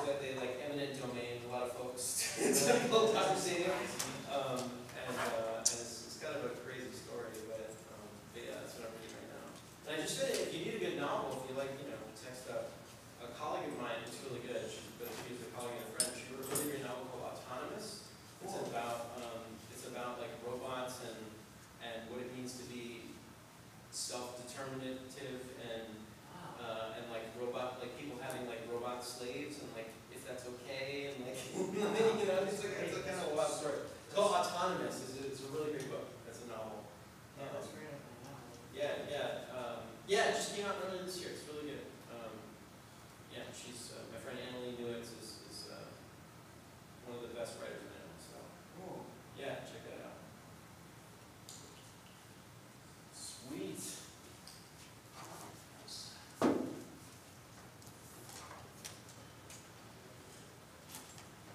that they like eminent domain. A lot of folks built Dodger Stadium, and it's kind of a crazy story, but yeah, that's what I'm reading right now. And I just said, if you need a good novel, if you like, text a colleague of mine who's really good. She's a colleague and a friend. She wrote a really great novel called Autonomous. It's about like robots and what it means to be self-determinative and like people having like robot slaves and like if that's okay and like it's kind of a wild story. It's called Autonomous. It's a really great book. That's a novel. Yeah, that's great. Yeah, it just came out earlier this year. It's really good. Yeah, she's my friend Annalie Newitz is one of the best writers I know. So Cool. yeah, check that out. Sweet.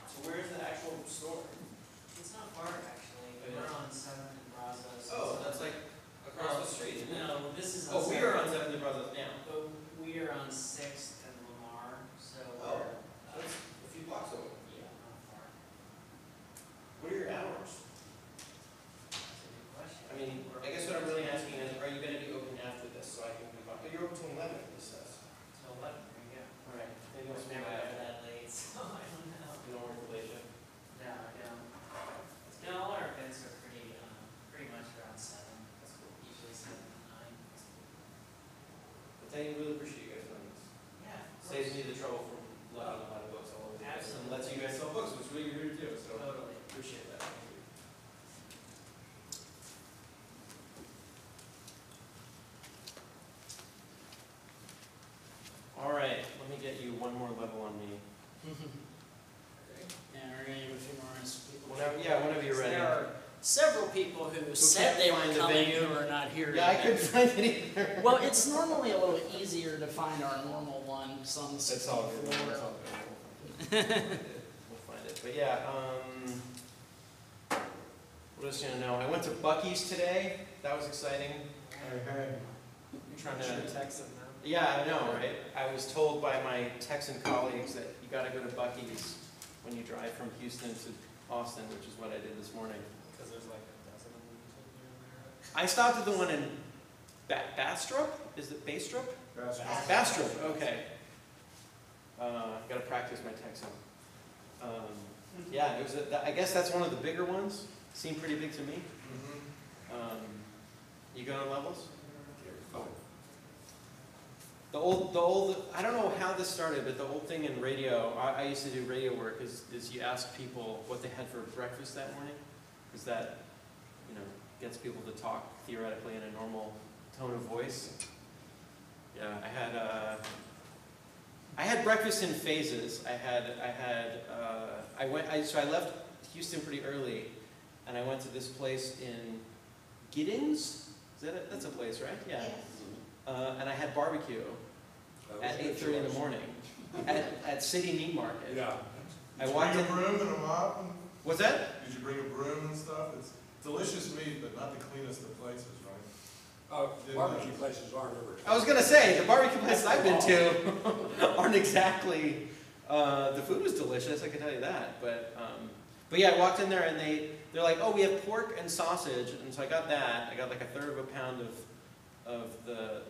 So where's the actual store? It's not far actually. We're on 7th and Brazos. Oh, that's like across the street, isn't it? No, this is on Oh, we are on 7th and Brazos now. But we are on 6th and Lamar, so we're That's a few blocks away. yeah, not far. What are your hours? That's a good question. I mean, I guess what I'm really asking is, are you going to be open after this so I can move on? But you're open till 11, this says. Till 11, there you go. All right. Maybe I I'll was swing never by. ever that late, so I don't know. You don't work the late shift? No, I don't. No, all our events are pretty much around 7. That's cool. Usually 7 to 9. But I really appreciate you guys doing this. Yeah. Saves me the trouble from lugging a lot of books all over the place. And lets you guys sell books, which is what you're here to do. So Totally. appreciate that. Thank you. All right, let me get you one more level on me. And we're going to give a few more people. Whenever you're ready. There are several people who said they were find the coming venue. who are not here Yeah, I yet. couldn't find it either. Well, it's normally a little easier to find our normal one, because on the It's all 64. good. It's all good. We'll find it. But yeah, what else do you know? I went to Buc-ee's today. That was exciting. Trying to Texan now. Yeah, I know, right? I was told by my Texan colleagues that you got to go to Buc-ee's when you drive from Houston to Austin, which is what I did this morning. Because there's like a dozen of them here and I stopped at the one in Bastrop? Is it Bastrop? there. Bastrop, okay. Got to practice my Texan. Yeah, it was. I guess that's one of the bigger ones. Seemed pretty big to me. You go on levels? The old. I don't know how this started, but the old thing in radio. I used to do radio work. Is you ask people what they had for breakfast that morning, because that, gets people to talk theoretically in a normal tone of voice. Yeah, I had breakfast in phases. So I left Houston pretty early, and I went to this place in Giddings. Is that it? That's a place, right? Yeah. And I had barbecue at 8:30 in the morning at City Meat Market. Yeah. I walked in. Did you bring a broom and a mop? What's that? Did you bring a broom and stuff? It's delicious meat, but not the cleanest of places, right? Barbecue places aren't ever. I was gonna say the barbecue places I've been to aren't exactly. The food was delicious, I can tell you that. But yeah, I walked in there and they're like, oh, we have pork and sausage, and so I got that. I got like 1/3 of a pound of the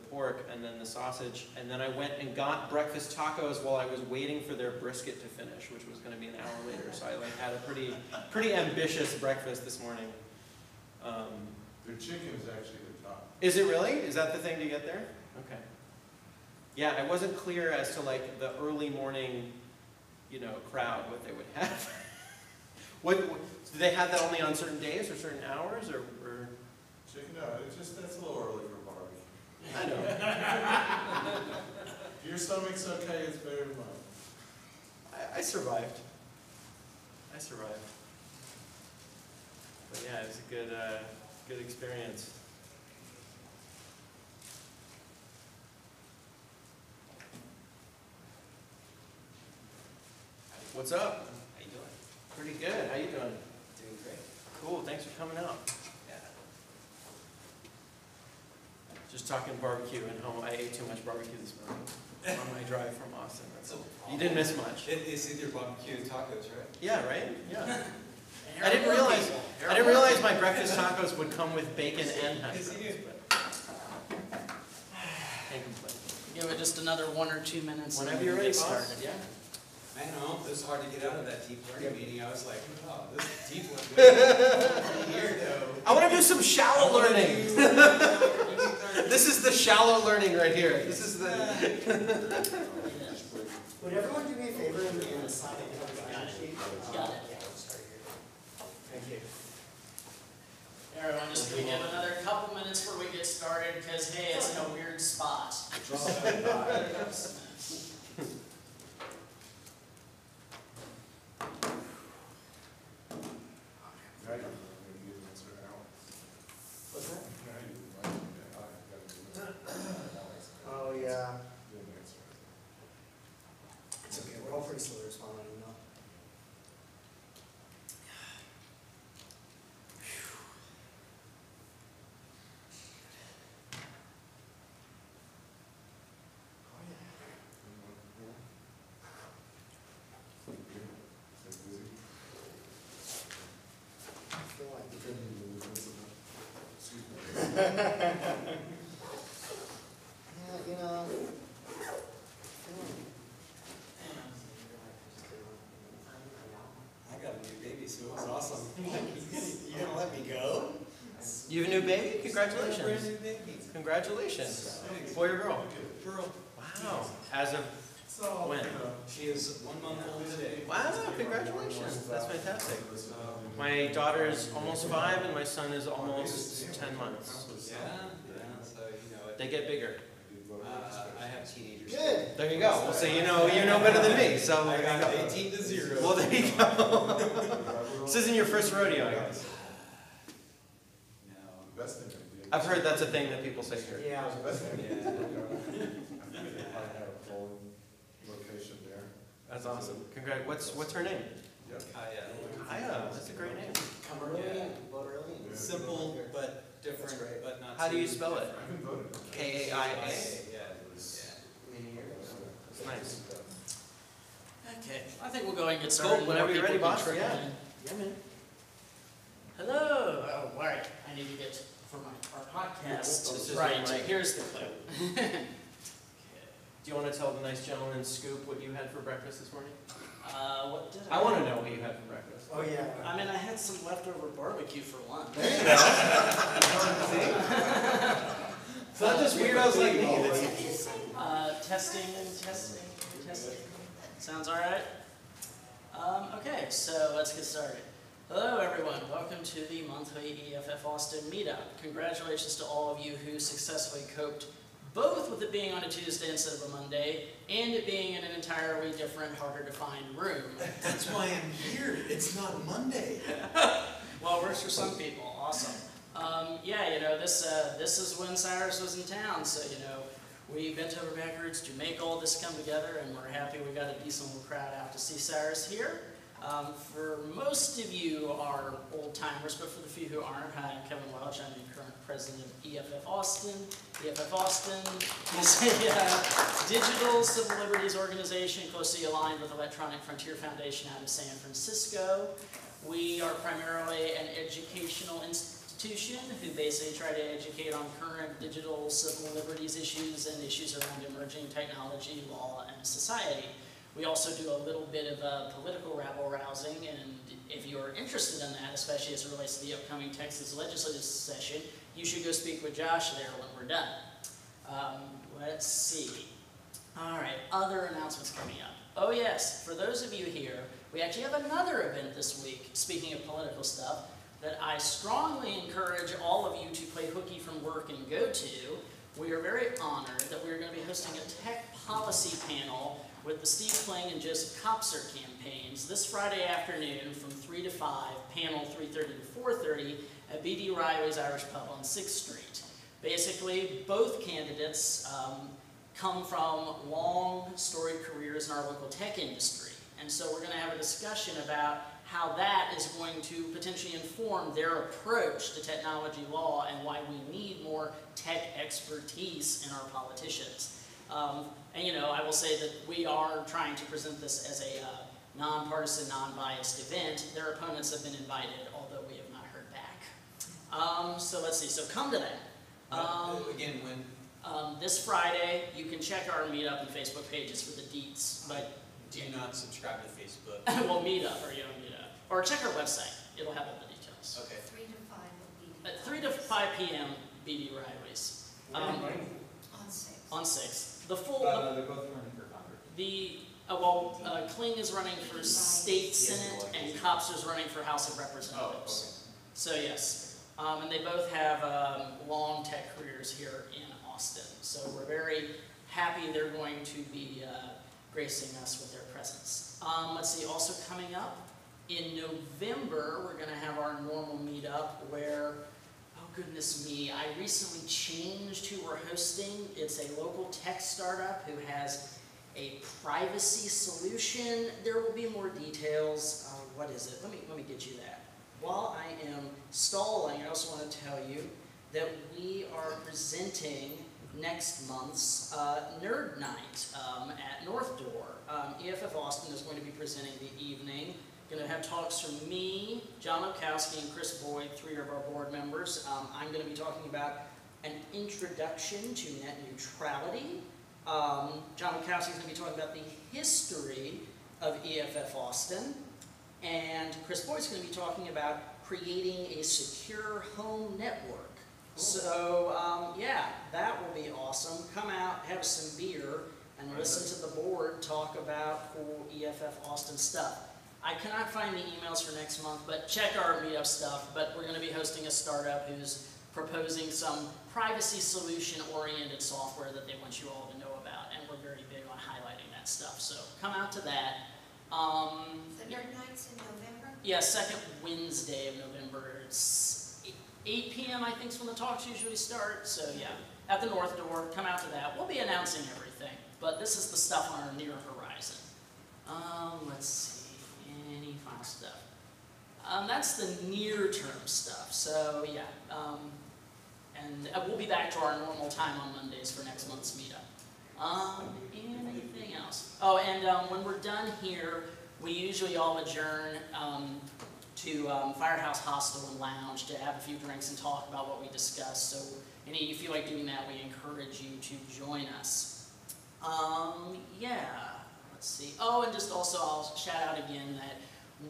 pork and then the sausage, and then I went and got breakfast tacos while I was waiting for their brisket to finish, which was going to be an hour later. So I had a pretty ambitious breakfast this morning. Their chicken is actually the top. Is it really? Is that the thing to get there? Okay. Yeah, I wasn't clear as to like the early morning, crowd what they would have. What do they have that only on certain days or certain hours or? Chicken, no, that's a little early for barbecue. I know. If your stomach's okay, it's better than mine. I survived. But yeah, it was a good experience. What's up? How you doing? Pretty good. How you doing? Doing great. Cool. Thanks for coming out. Yeah. Just talking barbecue at home. I ate too much barbecue this morning. on my drive from Austin. You didn't miss much. It's either barbecue and tacos, right? Yeah, right? Yeah. There I didn't are more realize people. There I are didn't more realize people. my breakfast tacos would come with bacon and hash Yes, you browns. do. But can't complain. Give it just another 1 or 2 minutes. and Whenever then you're we'll ready, get boss. started. Yeah. Man, it was hard to get out of that deep learning meeting. I was like, oh, this is deep learning. Here, though. I want to do some shallow I wanna learning. do, deep learning. This is the shallow learning right here. This is the. Yes. Would everyone do me a favor and sign the sheet? Got it. Thank you. Everyone, just we give another couple minutes before we get started, because hey, it's in a weird spot. What's that? Oh, yeah. It's okay, we're all pretty slow to respond on email. I feel like yeah, you know. I got a new baby, so it was awesome. You gonna let me go? You have a new baby? Brand Congratulations. new baby. Congratulations. Boy or girl? Girl. Wow. As of So, when? She is 1 month old today. Wow, congratulations. That's fantastic. My daughter is almost 5 and my son is almost 10 months. Yeah, so you know it. They get bigger. I have teenagers. Good. There you go. Well, so you know better than me. So I there you got go. 18 to 0. Well, there you go. This isn't your first rodeo, I guess. No. I've heard that's a thing that people say here. Yeah. Yeah. Location there. That's awesome. What's her name? Kaya. Kaya. That's a great name. Come early Yeah. and vote early. and- Simple, but different, That's great. but not How do you too- spell it? I can vote it. K-A-I-A. Yeah. Many years. That's nice. Okay, I think we'll go ahead and get Cool, started. whenever More you're ready, people can boss. trickle Yeah. in. Yeah, man. Hello. Oh, right. I need to get for our podcast. This is Right. my mic. Here's the clip. Do you want to tell the nice gentleman Scoop what you had for breakfast this morning? What did I want to know what you had for breakfast. Oh, yeah. I mean, I had some leftover barbecue for lunch. It's not just weirdos like me. Testing. Sounds all right? Okay, so let's get started. Hello, everyone. Welcome to the monthly EFF Austin meetup. Congratulations to all of you who successfully coped both with it being on a Tuesday instead of a Monday, and it being in an entirely different, harder to find room. That's why I'm here. It's not Monday. Well, it works for some people. Awesome. Yeah, you know, this is when Cyrus was in town, so, you know, we bent over backwards to make all this come together, and we're happy we got a decent little crowd out to see Cyrus here. For most of you are old-timers, but for the few who aren't, hi, I'm Kevin Welch. I'm the current president of EFF Austin. EFF Austin is a digital civil liberties organization closely aligned with Electronic Frontier Foundation out of San Francisco. We are primarily an educational institution who basically try to educate on current digital civil liberties issues and issues around emerging technology, law, and society. We also do a little bit of political rabble-rousing, and if you're interested in that, especially as it relates to the upcoming Texas legislative session, you should go speak with Josh there when we're done. Let's see. All right, other announcements coming up. Oh yes, for those of you here, we actually have another event this week, speaking of political stuff, that I strongly encourage all of you to play hooky from work and go to. We are very honored that we're going to be hosting a tech policy panel with the Steve Kling and Joseph Kopser campaigns this Friday afternoon from 3 to 5, panel 3:30 to 4:30 at B.D. Riley's Irish Pub on 6th Street. Basically, both candidates come from long, storied careers in our local tech industry. And so we're going to have a discussion about how that is going to potentially inform their approach to technology law and why we need more tech expertise in our politicians. And you know, I will say that we are trying to present this as a nonpartisan, non-biased event. Their opponents have been invited, although we have not heard back. So let's see, so come to that. Again, when? This Friday, you can check our meetup and Facebook pages for the deets, but Do not subscribe to Facebook. well, meetup or meetup. Or check our website, it'll have all the details. Okay. 3 to 5 will be. At 3 to 5 p.m. BB Riley's. On 6. On 6. The full, They're both running for Congress. Kling is running for State Senate and Copps is running for House of Representatives. So yes, and they both have long tech careers here in Austin. So we're very happy they're going to be gracing us with their presence. Let's see, also coming up in November, we're going to have our normal meetup where, oh goodness me, I recently changed who we're hosting. It's a local tech startup who has a privacy solution. There will be more details. What is it? Let me get you that. While I am stalling, I also want to tell you that we are presenting next month's Nerd Night at North Door. EFF Austin is going to be presenting the evening. Going to have talks from me, John Lukowski, and Chris Boyd, 3 of our board members. I'm going to be talking about an introduction to net neutrality. John Lukowski is going to be talking about the history of EFF Austin. And Chris Boyd's going to be talking about creating a secure home network. Cool. So, yeah, that will be awesome. Come out, have some beer, and listen to the board talk about cool EFF Austin stuff. I cannot find the emails for next month, but check our meetup stuff. But we're going to be hosting a startup who's proposing some privacy solution-oriented software that they want you all to know about, and we're very big on highlighting that stuff. So come out to that. The Nerd Nights in November? Yeah, second Wednesday of November. It's 8 p.m. I think is when the talks usually start. So yeah, at the North Door, come out to that. We'll be announcing everything, but this is the stuff on our near horizon. Let's see. Any final stuff? That's the near-term stuff. So yeah, and we'll be back to our normal time on Mondays for next month's meetup. Anything else? Oh, and when we're done here, we usually all adjourn to Firehouse Hostel and Lounge to have a few drinks and talk about what we discussed. So any of you feel like doing that, we encourage you to join us. Yeah. Let's see. Oh, and just also I'll shout out again that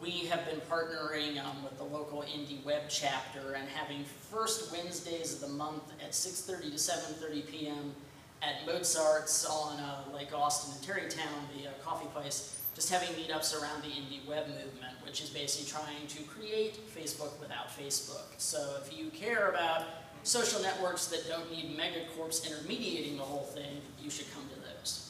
we have been partnering with the local indie web chapter and having first Wednesdays of the month at 6:30 to 7:30 p.m. at Mozart's on Lake Austin in Terrytown, the coffee place, just having meetups around the indie web movement, which is basically trying to create Facebook without Facebook. So if you care about social networks that don't need megacorps intermediating the whole thing, you should come to those.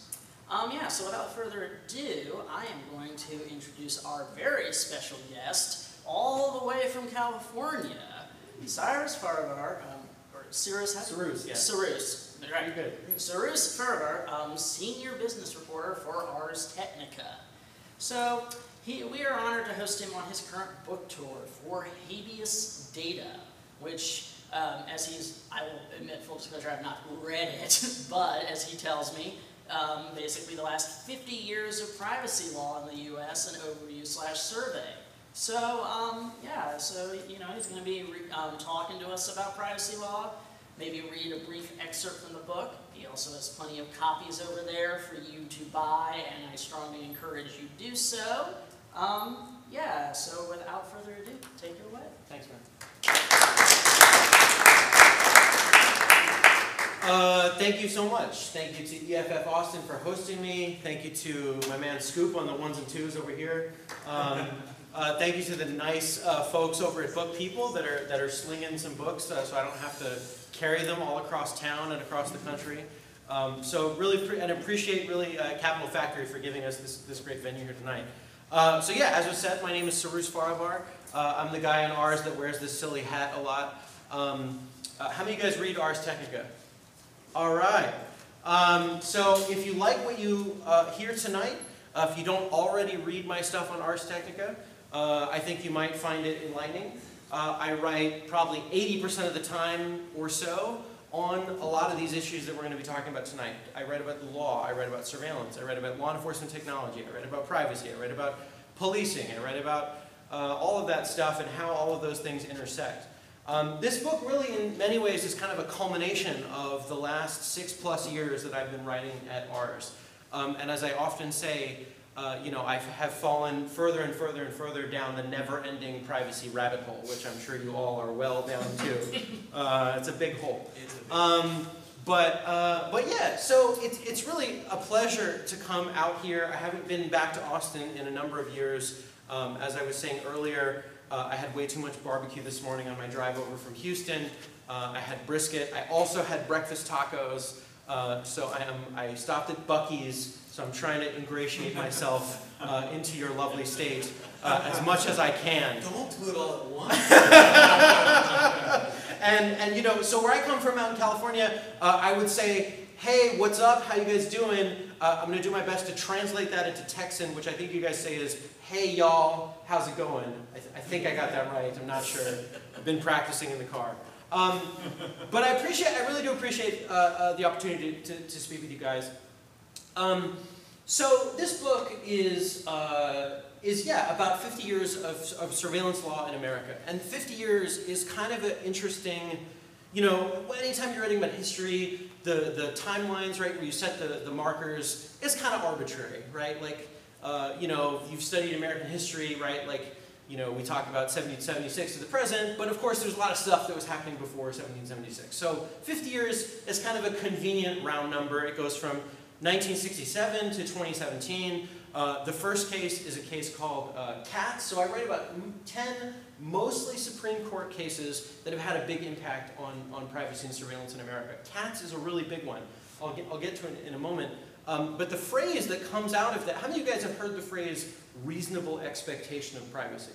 Yeah, so without further adu, I am going to introduce our very special guest, all the way from California, Cyrus Farvar, or Cyrus? Cyrus, yeah. Cyrus, right. You're good. Cyrus Farvar, senior business reporter for Ars Technica. So, we are honored to host him on his current book tour for Habeas Data, which, I will admit, full disclosure, I have not read it, but as he tells me, basically the last 50 years of privacy law in the U.S. and overview/survey. So, yeah, so, you know, he's going to be talking to us about privacy law, maybe read a brief excerpt from the book. He also has plenty of copies over there for you to buy, and I strongly encourage you to do so. Yeah, so without further ado, take it away. Thanks, man. Thank you so much. Thank you to EFF Austin for hosting me. Thank you to my man Scoop on the ones and twos over here. Thank you to the nice folks over at Book People that are slinging some books, so I don't have to carry them all across town and across the country. So really, and appreciate really Capital Factory for giving us this great venue here tonight. So yeah, as was said, my name is Cyrus Farvar. I'm the guy in Ars that wears this silly hat a lot. How many of you guys read Ars Technica? All right. So if you like what you hear tonight, if you don't already read my stuff on Ars Technica, I think you might find it enlightening. I write probably 80% of the time or so on a lot of these issues that we're going to be talking about tonight. I read about the law, I read about surveillance, I read about law enforcement technology, I read about privacy, I read about policing, I read about all of that stuff and how all of those things intersect. This book really in many ways is kind of a culmination of the last 6+ years that I've been writing at Ars. And as I often say, you know, I have fallen further and further and further down the never-ending privacy rabbit hole, which I'm sure you all are well down to. It's a big hole. But yeah, so it's really a pleasure to come out here. I haven't been back to Austin in a number of years. As I was saying earlier, I had way too much barbecue this morning on my drive over from Houston. I had brisket. I also had breakfast tacos. So I stopped at Buc-ee's. So I'm trying to ingratiate myself into your lovely state as much as I can. Don't do it all at once. And you know, so where I come from out in California, I would say, hey, what's up? How you guys doing? I'm going to do my best to translate that into Texan, which I think you guys say is, hey, y'all, how's it going? I think I got that right. I'm not sure. I've been practicing in the car. But I really do appreciate the opportunity to speak with you guys. So this book is about 50 years of surveillance law in America. And 50 years is kind of an interesting, you know, anytime you're writing about history, the timelines, right, where you set the markers, is kind of arbitrary, right? Like, you know, you've studied American history, right? Like, you know, we talk about 1776 to the present, but of course there's a lot of stuff that was happening before 1776. So 50 years is kind of a convenient round number. It goes from 1967 to 2017. The first case is a case called Katz. So I write about 10 mostly Supreme Court cases that have had a big impact on privacy and surveillance in America. Katz is a really big one. I'll get to it in a moment. But the phrase that comes out of that, how many of you guys have heard the phrase reasonable expectation of privacy?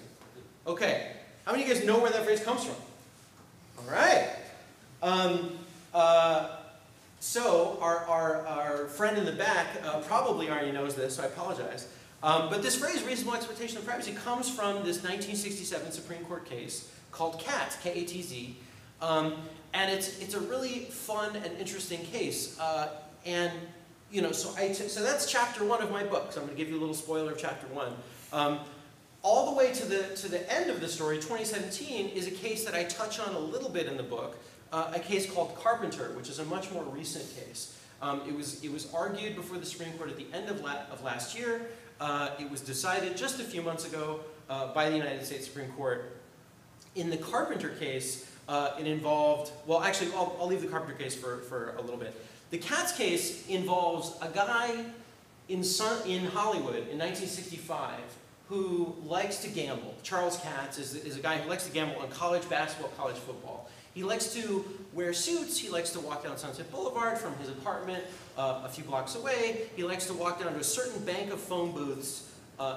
Okay. How many of you guys know where that phrase comes from? All right. So our friend in the back probably already knows this, so I apologize. But this phrase, reasonable expectation of privacy, comes from this 1967 Supreme Court case called Katz, K-A-T-Z. And it's a really fun and interesting case. And you know, so that's chapter 1 of my book. So I'm going to give you a little spoiler of chapter 1. All the way to the end of the story, 2017, is a case that I touch on a little bit in the book. A case called Carpenter, which is a much more recent case. It was argued before the Supreme Court at the end of last year. It was decided just a few months ago by the United States Supreme Court. In the Carpenter case, it involved, well actually I'll leave the Carpenter case for a little bit. The Katz case involves a guy in Hollywood in 1965 who likes to gamble. Charles Katz is a guy who likes to gamble on college basketball, college football. He likes to wear suits. He likes to walk down Sunset Boulevard from his apartment a few blocks away. He likes to walk down to a certain bank of phone booths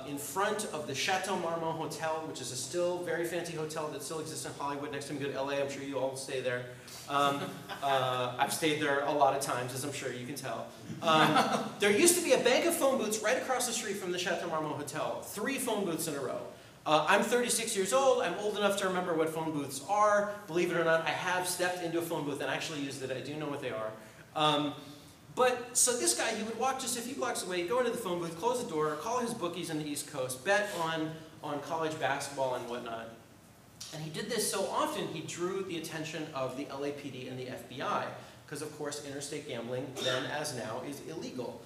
in front of the Chateau Marmont Hotel, which is a still very fancy hotel that still exists in Hollywood. Next time you go to LA, I'm sure you all stay there. I've stayed there a lot of times, as I'm sure you can tell. There used to be a bank of phone booths right across the street from the Chateau Marmont Hotel. 3 phone booths in a row. I'm 36 years old. I'm old enough to remember what phone booths are. Believe it or not, I have stepped into a phone booth and actually used it. I do know what they are. But so this guy, he would walk just a few blocks away, go into the phone booth, close the door, call his bookies on the East Coast, bet on college basketball and whatnot. And he did this so often, he drew the attention of the LAPD and the FBI, because of course interstate gambling, then as now, is illegal.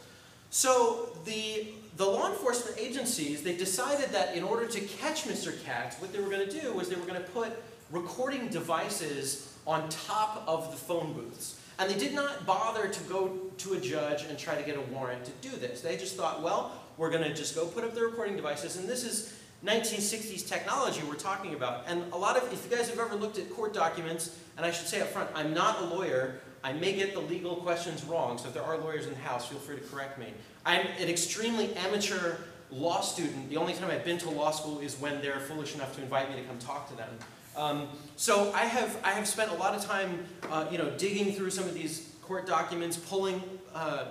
So the law enforcement agencies, they decided that in order to catch Mr. Katz, what they were going to do was they were going to put recording devices on top of the phone booths. And they did not bother to go to a judge and try to get a warrant to do this. They just thought, well, we're going to just go put up the recording devices, and this is 1960s technology we're talking about. And a lot of, if you guys have ever looked at court documents, and I should say up front, I'm not a lawyer. I may get the legal questions wrong, so if there are lawyers in the house, feel free to correct me. I'm an extremely amateur law student. The only time I've been to law school is when they're foolish enough to invite me to come talk to them. So I have spent a lot of time, you know, digging through some of these court documents, pulling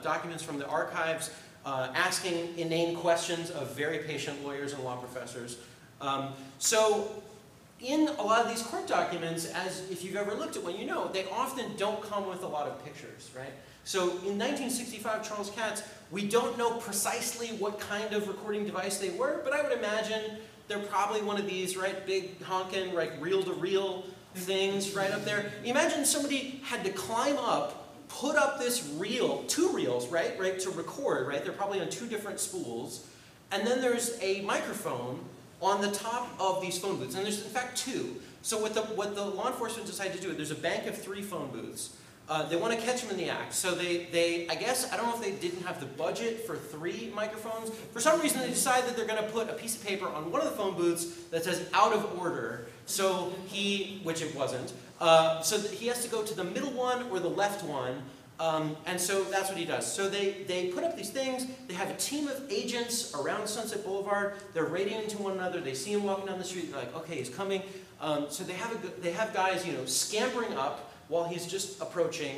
documents from the archives, asking inane questions of very patient lawyers and law professors. So in a lot of these court documents, as if you've ever looked at one, you know, they often don't come with a lot of pictures, right? So in 1965, Charles Katz, we don't know precisely what kind of recording device they were, but I would imagine they're probably one of these, right, big honking, like reel-to-reel things right up there. Imagine somebody had to climb up, put up this reel, 2 reels, right, to record, right? They're probably on 2 different spools, and then there's a microphone on the top of these phone booths, and there's in fact 2. So what the law enforcement decided to do, there's a bank of 3 phone booths. They want to catch them in the act. So they, I guess, I don't know if they didn't have the budget for 3 microphones. For some reason, they decided that they're going to put a piece of paper on one of the phone booths that says out of order. So which it wasn't, so he has to go to the middle one or the left one. And so that's what he does. So they put up these things. They have a team of agents around Sunset Boulevard. They're radioing to one another. They see him walking down the street. They're like, okay, he's coming. So they have guys, you know, scampering up while he's just approaching,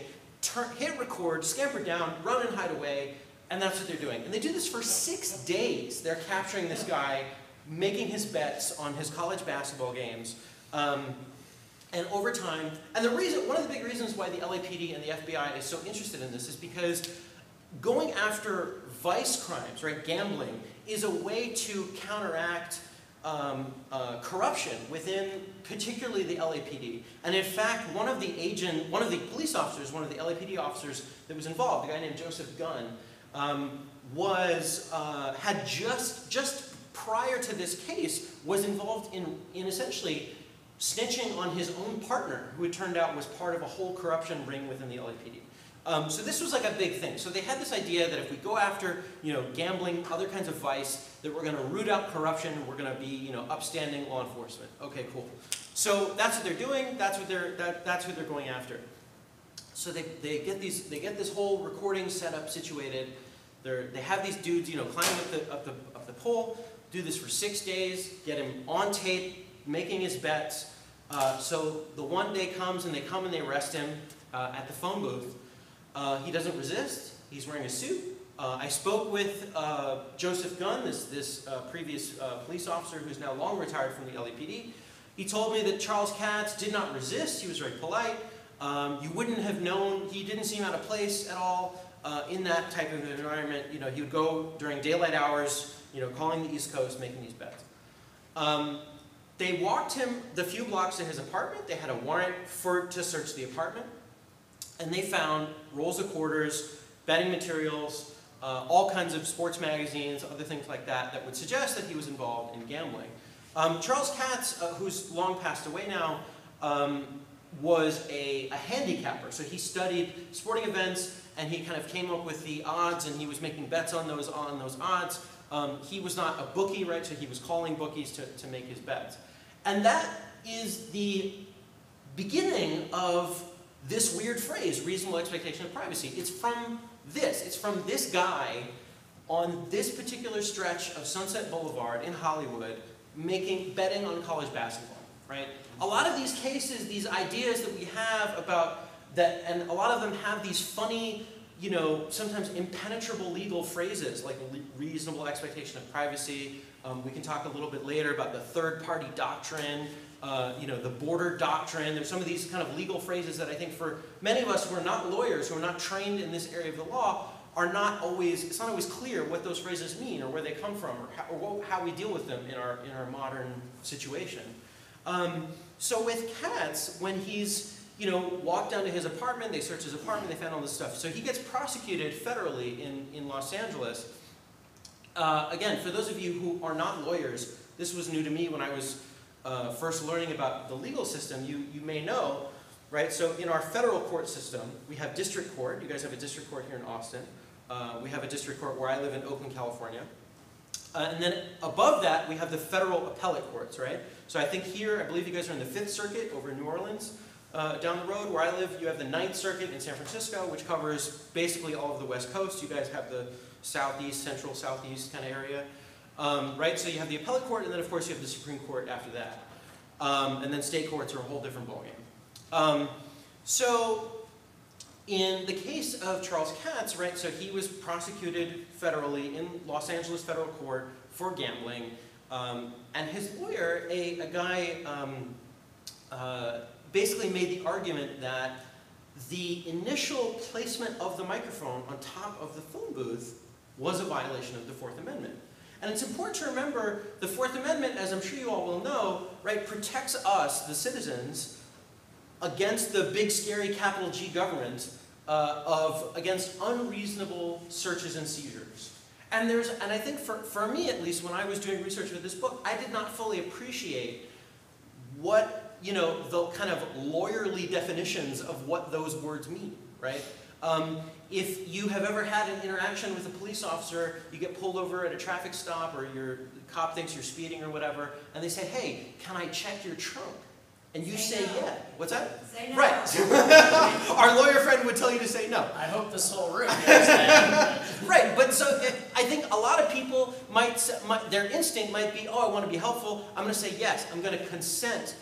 hit record, scamper down, run and hide away, and that's what they're doing. And they do this for 6 days. They're capturing this guy, making his bets on his college basketball games. And over time, and one of the big reasons why the LAPD and the FBI is so interested in this is because going after vice crimes, right, gambling, is a way to counteract corruption within particularly the LAPD. And in fact, one of the police officers, one of the LAPD officers that was involved, a guy named Joseph Gunn, had just prior to this case, was involved in essentially snitching on his own partner, who it turned out was part of a whole corruption ring within the LAPD. So this was like a big thing. So they had this idea that if we go after, you know, gambling, other kinds of vice, that we're going to root out corruption, we're going to be, you know, upstanding law enforcement. Okay, cool. So that's what they're doing. That's what they're going after. So they get this whole recording setup situated. They have these dudes, you know, climbing up the pole, do this for 6 days, get him on tape, making his bets. So the one day comes and they come and they arrest him at the phone booth. He doesn't resist. He's wearing a suit. I spoke with Joseph Gunn, this previous police officer who's now long retired from the LAPD. He told me that Charles Katz did not resist. He was very polite. You wouldn't have known. He didn't seem out of place at all in that type of environment. You know, he would go during daylight hours, you know, calling the East Coast, making these bets. They walked him the few blocks to his apartment. They had a warrant to search the apartment. And they found rolls of quarters, betting materials, all kinds of sports magazines, other things like that, that would suggest that he was involved in gambling. Charles Katz, who's long passed away now, was a handicapper. So he studied sporting events, and he kind of came up with the odds, and he was making bets on those odds. He was not a bookie, right? So he was calling bookies to make his bets. And that is the beginning of this weird phrase, reasonable expectation of privacy. It's from this guy on this particular stretch of Sunset Boulevard in Hollywood betting on college basketball, right? A lot of these cases, these ideas that we have about that, and a lot of them have these funny, you know, sometimes impenetrable legal phrases like reasonable expectation of privacy. We can talk a little bit later about the third-party doctrine, you know, the border doctrine. There's some of these kind of legal phrases that I think for many of us who are not lawyers, who are not trained in this area of the law, it's not always clear what those phrases mean or where they come from or how we deal with them in our modern situation. So with Katz, when he's, you know, walked down to his apartment, they searched his apartment, they found all this stuff. So he gets prosecuted federally in Los Angeles. Again, for those of you who are not lawyers, this was new to me when I was first learning about the legal system. You may know, right? So in our federal court system, we have district court. You guys have a district court here in Austin. We have a district court where I live in Oakland, California. And then above that, we have the federal appellate courts, right? So I think here, I believe you guys are in the 5th Circuit over in New Orleans. Down the road where I live, you have the 9th Circuit in San Francisco, which covers basically all of the West Coast. You guys have the southeast, central southeast kind of area. Right, so you have the appellate court, and then of course you have the Supreme Court after that. And then state courts are a whole different ballgame. So in the case of Charles Katz, right, so he was prosecuted federally in Los Angeles federal court for gambling. And his lawyer, a guy, basically made the argument that the initial placement of the microphone on top of the phone booth was a violation of the Fourth Amendment. And it's important to remember the Fourth Amendment, as I'm sure you all will know, right, protects us, the citizens, against the big scary capital G government, against unreasonable searches and seizures. And I think for me at least, when I was doing research for this book, I did not fully appreciate what, you know, the kind of lawyerly definitions of what those words mean, right? If you have ever had an interaction with a police officer, you get pulled over at a traffic stop, or your cop thinks you're speeding or whatever, and they say, hey, can I check your trunk? And you say no. yeah. What's that? Say no. Right. Our lawyer friend would tell you to say no. I hope this whole room knows that. Right, but so I think a lot of people their instinct might be, oh, I want to be helpful, I'm going to say yes, I'm going to consent.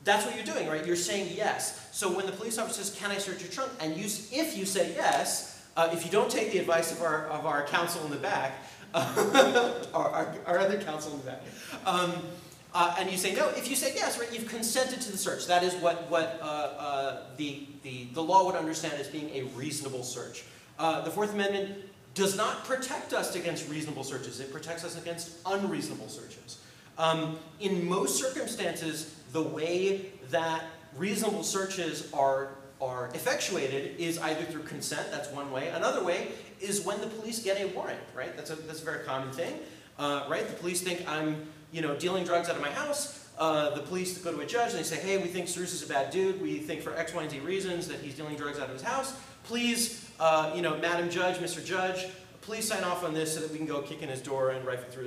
That's what you're doing, right? You're saying yes. So when the police officer says, can I search your trunk? And if you say yes, if you don't take the advice of our counsel in the back, our other counsel in the back, and you say no, if you say yes, right, you've consented to the search. That is what the law would understand as being a reasonable search. The Fourth Amendment does not protect us against reasonable searches. It protects us against unreasonable searches. In most circumstances, the way that reasonable searches are effectuated is either through consent, that's one way. Another way is when the police get a warrant, right? That's a very common thing, right? The police think I'm, you know, dealing drugs out of my house. The police go to a judge and they say, hey, we think Cyrus is a bad dude. We think for X, Y, and Z reasons that he's dealing drugs out of his house. Please, you know, Madam Judge, Mr. Judge, please sign off on this so that we can go kick in his door and rifle through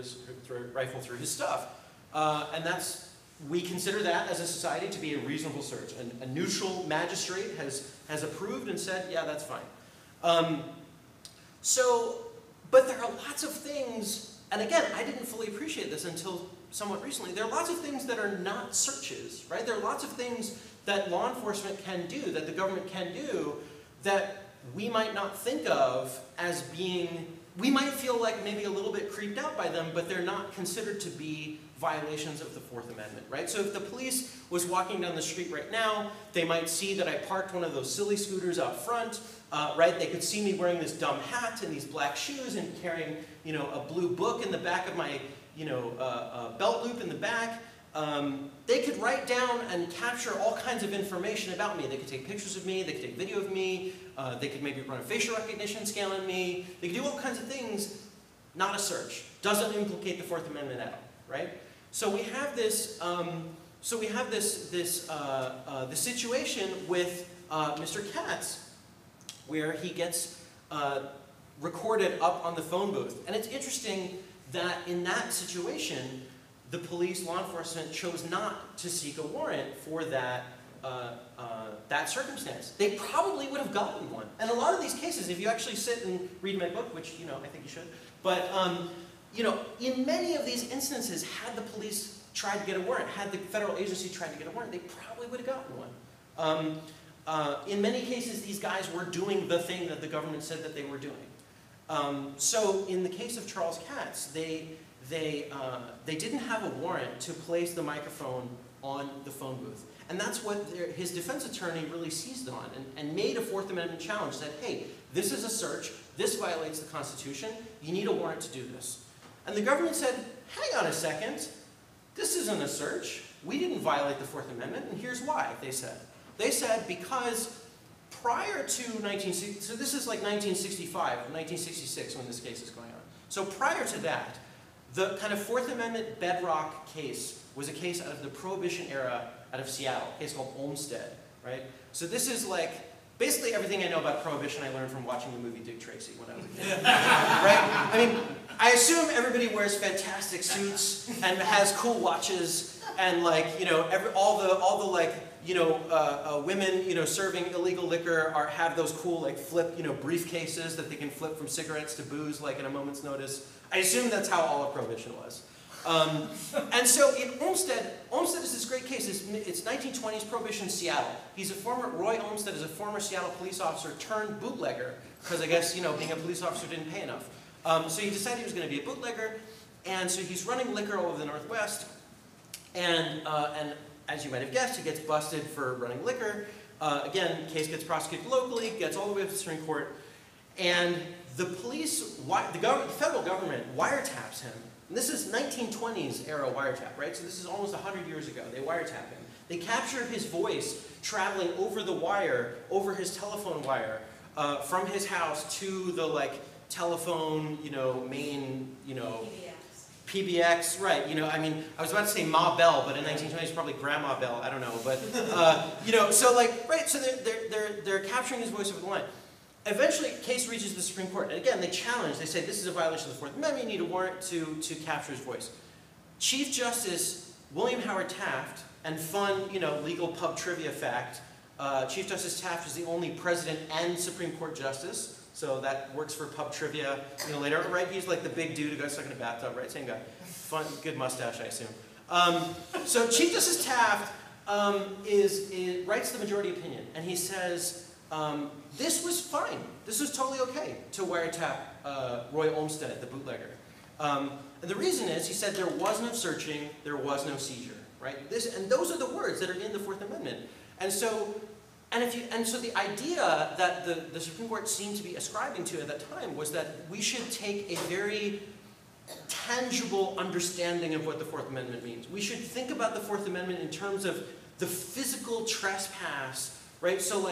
his stuff. And we consider that as a society to be a reasonable search. A neutral magistrate has approved and said, yeah, that's fine. But there are lots of things, and again, I didn't fully appreciate this until somewhat recently. There are lots of things that are not searches, right? There are lots of things that law enforcement can do, that the government can do, that we might not think of as being, we might feel like maybe a little bit creeped out by them, but they're not considered to be violations of the Fourth Amendment, right? So if the police was walking down the street right now, they might see that I parked one of those silly scooters out front, right? They could see me wearing this dumb hat and these black shoes and carrying, you know, a blue book in the back of my, you know, belt loop in the back. They could write down and capture all kinds of information about me. They could take pictures of me, they could take video of me, they could maybe run a facial recognition scan on me. They could do all kinds of things, not a search. Doesn't implicate the Fourth Amendment at all, right? So we have this, the situation with Mr. Katz, where he gets recorded up on the phone booth. And it's interesting that in that situation, the police, law enforcement, chose not to seek a warrant for that, that circumstance. They probably would have gotten one. And a lot of these cases, if you actually sit and read my book, which, you know, I think you should, but, you know, in many of these instances, had the police tried to get a warrant, had the federal agency tried to get a warrant, they probably would have gotten one. In many cases, these guys were doing the thing that the government said that they were doing. So in the case of Charles Katz, they didn't have a warrant to place the microphone on the phone booth. And that's what his defense attorney really seized on and made a Fourth Amendment challenge, said, hey, this is a search, this violates the Constitution, you need a warrant to do this. And the government said, hang on a second, this isn't a search, we didn't violate the Fourth Amendment, and here's why, they said. They said because prior to 1960, so this is like 1965, 1966 when this case is going on. So prior to that, the kind of Fourth Amendment bedrock case was a case out of the Prohibition era out of Seattle, a case called Olmstead, right? So this is like, basically everything I know about Prohibition I learned from watching the movie Dick Tracy when I was a kid, right? I mean, I assume everybody wears fantastic suits and has cool watches and like, you know, all the like, you know, women, you know, serving illegal liquor have those cool like flip, you know, briefcases that they can flip from cigarettes to booze like in a moment's notice. I assume that's how all of Prohibition was. And so in Olmstead is this great case. It's 1920s Prohibition Seattle. Roy Olmstead is a former Seattle police officer turned bootlegger, because I guess, you know, being a police officer didn't pay enough. So he decided he was going to be a bootlegger, And so he's running liquor all over the Northwest, and as you might have guessed, he gets busted for running liquor. Again, case gets prosecuted locally, gets all the way to the Supreme Court, and the police, the federal government wiretaps him. And this is 1920s era wiretap, right? So this is almost 100 years ago. They wiretap him. They capture his voice traveling over the wire, over his telephone wire, from his house to the telephone, main, PBX, right? I mean, I was about to say Ma Bell, but in 1920s it's probably Grandma Bell. I don't know, but so right. So they're capturing his voice over the line. Eventually, case reaches the Supreme Court, and again they challenge. They say this is a violation of the Fourth Amendment. You need a warrant to capture his voice. Chief Justice William Howard Taft, and fun legal pub trivia fact: Chief Justice Taft is the only president and Supreme Court justice. So that works for pub trivia, later, right? He's like the big dude who got stuck in a bathtub, right? Same guy. Fun, good mustache, I assume. So Chief Justice Taft writes the majority opinion, and he says, this was fine. This was totally okay to wiretap Roy Olmsted, the bootlegger. And the reason is, he said there was no searching, there was no seizure, right? And those are the words that are in the Fourth Amendment. And so the idea that the Supreme Court seemed to be ascribing to at that time was that we should take a very tangible understanding of what the Fourth Amendment means. We should think about the Fourth Amendment in terms of the physical trespass, right? So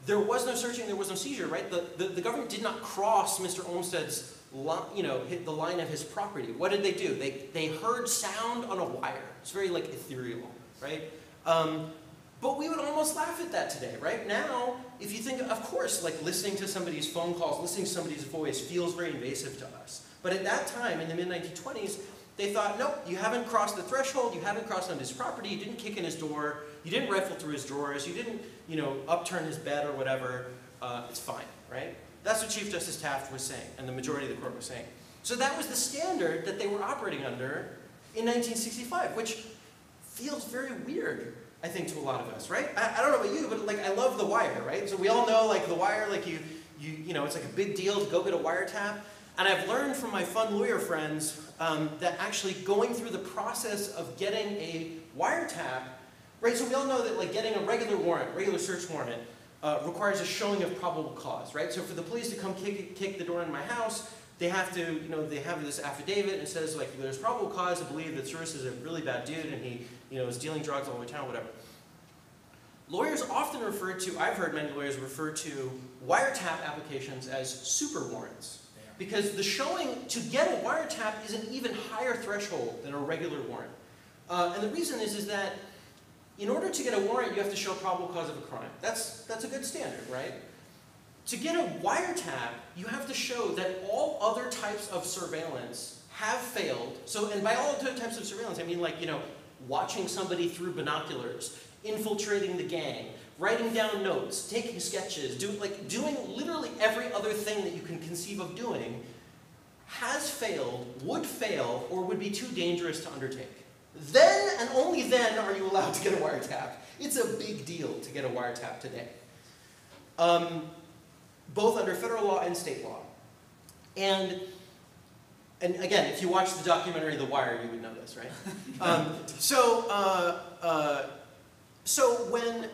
there was no searching, there was no seizure, right? The government did not cross Mr. Olmsted's hit the line of his property. What did they do? They heard sound on a wire. It's very ethereal, right? But we would almost laugh at that today, right? Now, if you think, of course, listening to somebody's phone calls, listening to somebody's voice feels very invasive to us. But at that time, in the mid-1920s, they thought, nope, you haven't crossed the threshold, you haven't crossed on his property, you didn't kick in his door, you didn't rifle through his drawers, you didn't, upturn his bed or whatever, it's fine, right? That's what Chief Justice Taft was saying, and the majority of the court was saying. So that was the standard that they were operating under in 1965, which feels very weird, I think, to a lot of us, right? I don't know about you, but I love The Wire, right? So we all know The Wire, it's a big deal to go get a wiretap. And I've learned from my fun lawyer friends that actually going through the process of getting a wiretap, right? So we all know that getting a regular warrant, regular search warrant, requires a showing of probable cause, right? So for the police to come kick the door in my house, they have to, they have this affidavit and says there's probable cause to believe that Cyrus is a really bad dude and he, is dealing drugs all over town, whatever. Lawyers often refer to, I've heard many lawyers refer to wiretap applications as super warrants. Because the showing to get a wiretap is an even higher threshold than a regular warrant. And the reason is that in order to get a warrant, you have to show probable cause of a crime. That's a good standard, right? To get a wiretap, you have to show that all other types of surveillance have failed. So, and by all other types of surveillance, I mean watching somebody through binoculars, infiltrating the gang, writing down notes, taking sketches, doing literally every other thing that you can conceive of doing has failed, would fail, or would be too dangerous to undertake. Then, and only then, are you allowed to get a wiretap. It's a big deal to get a wiretap today. Both under federal law and state law. And again, if you watch the documentary The Wire, you would know this, right? So when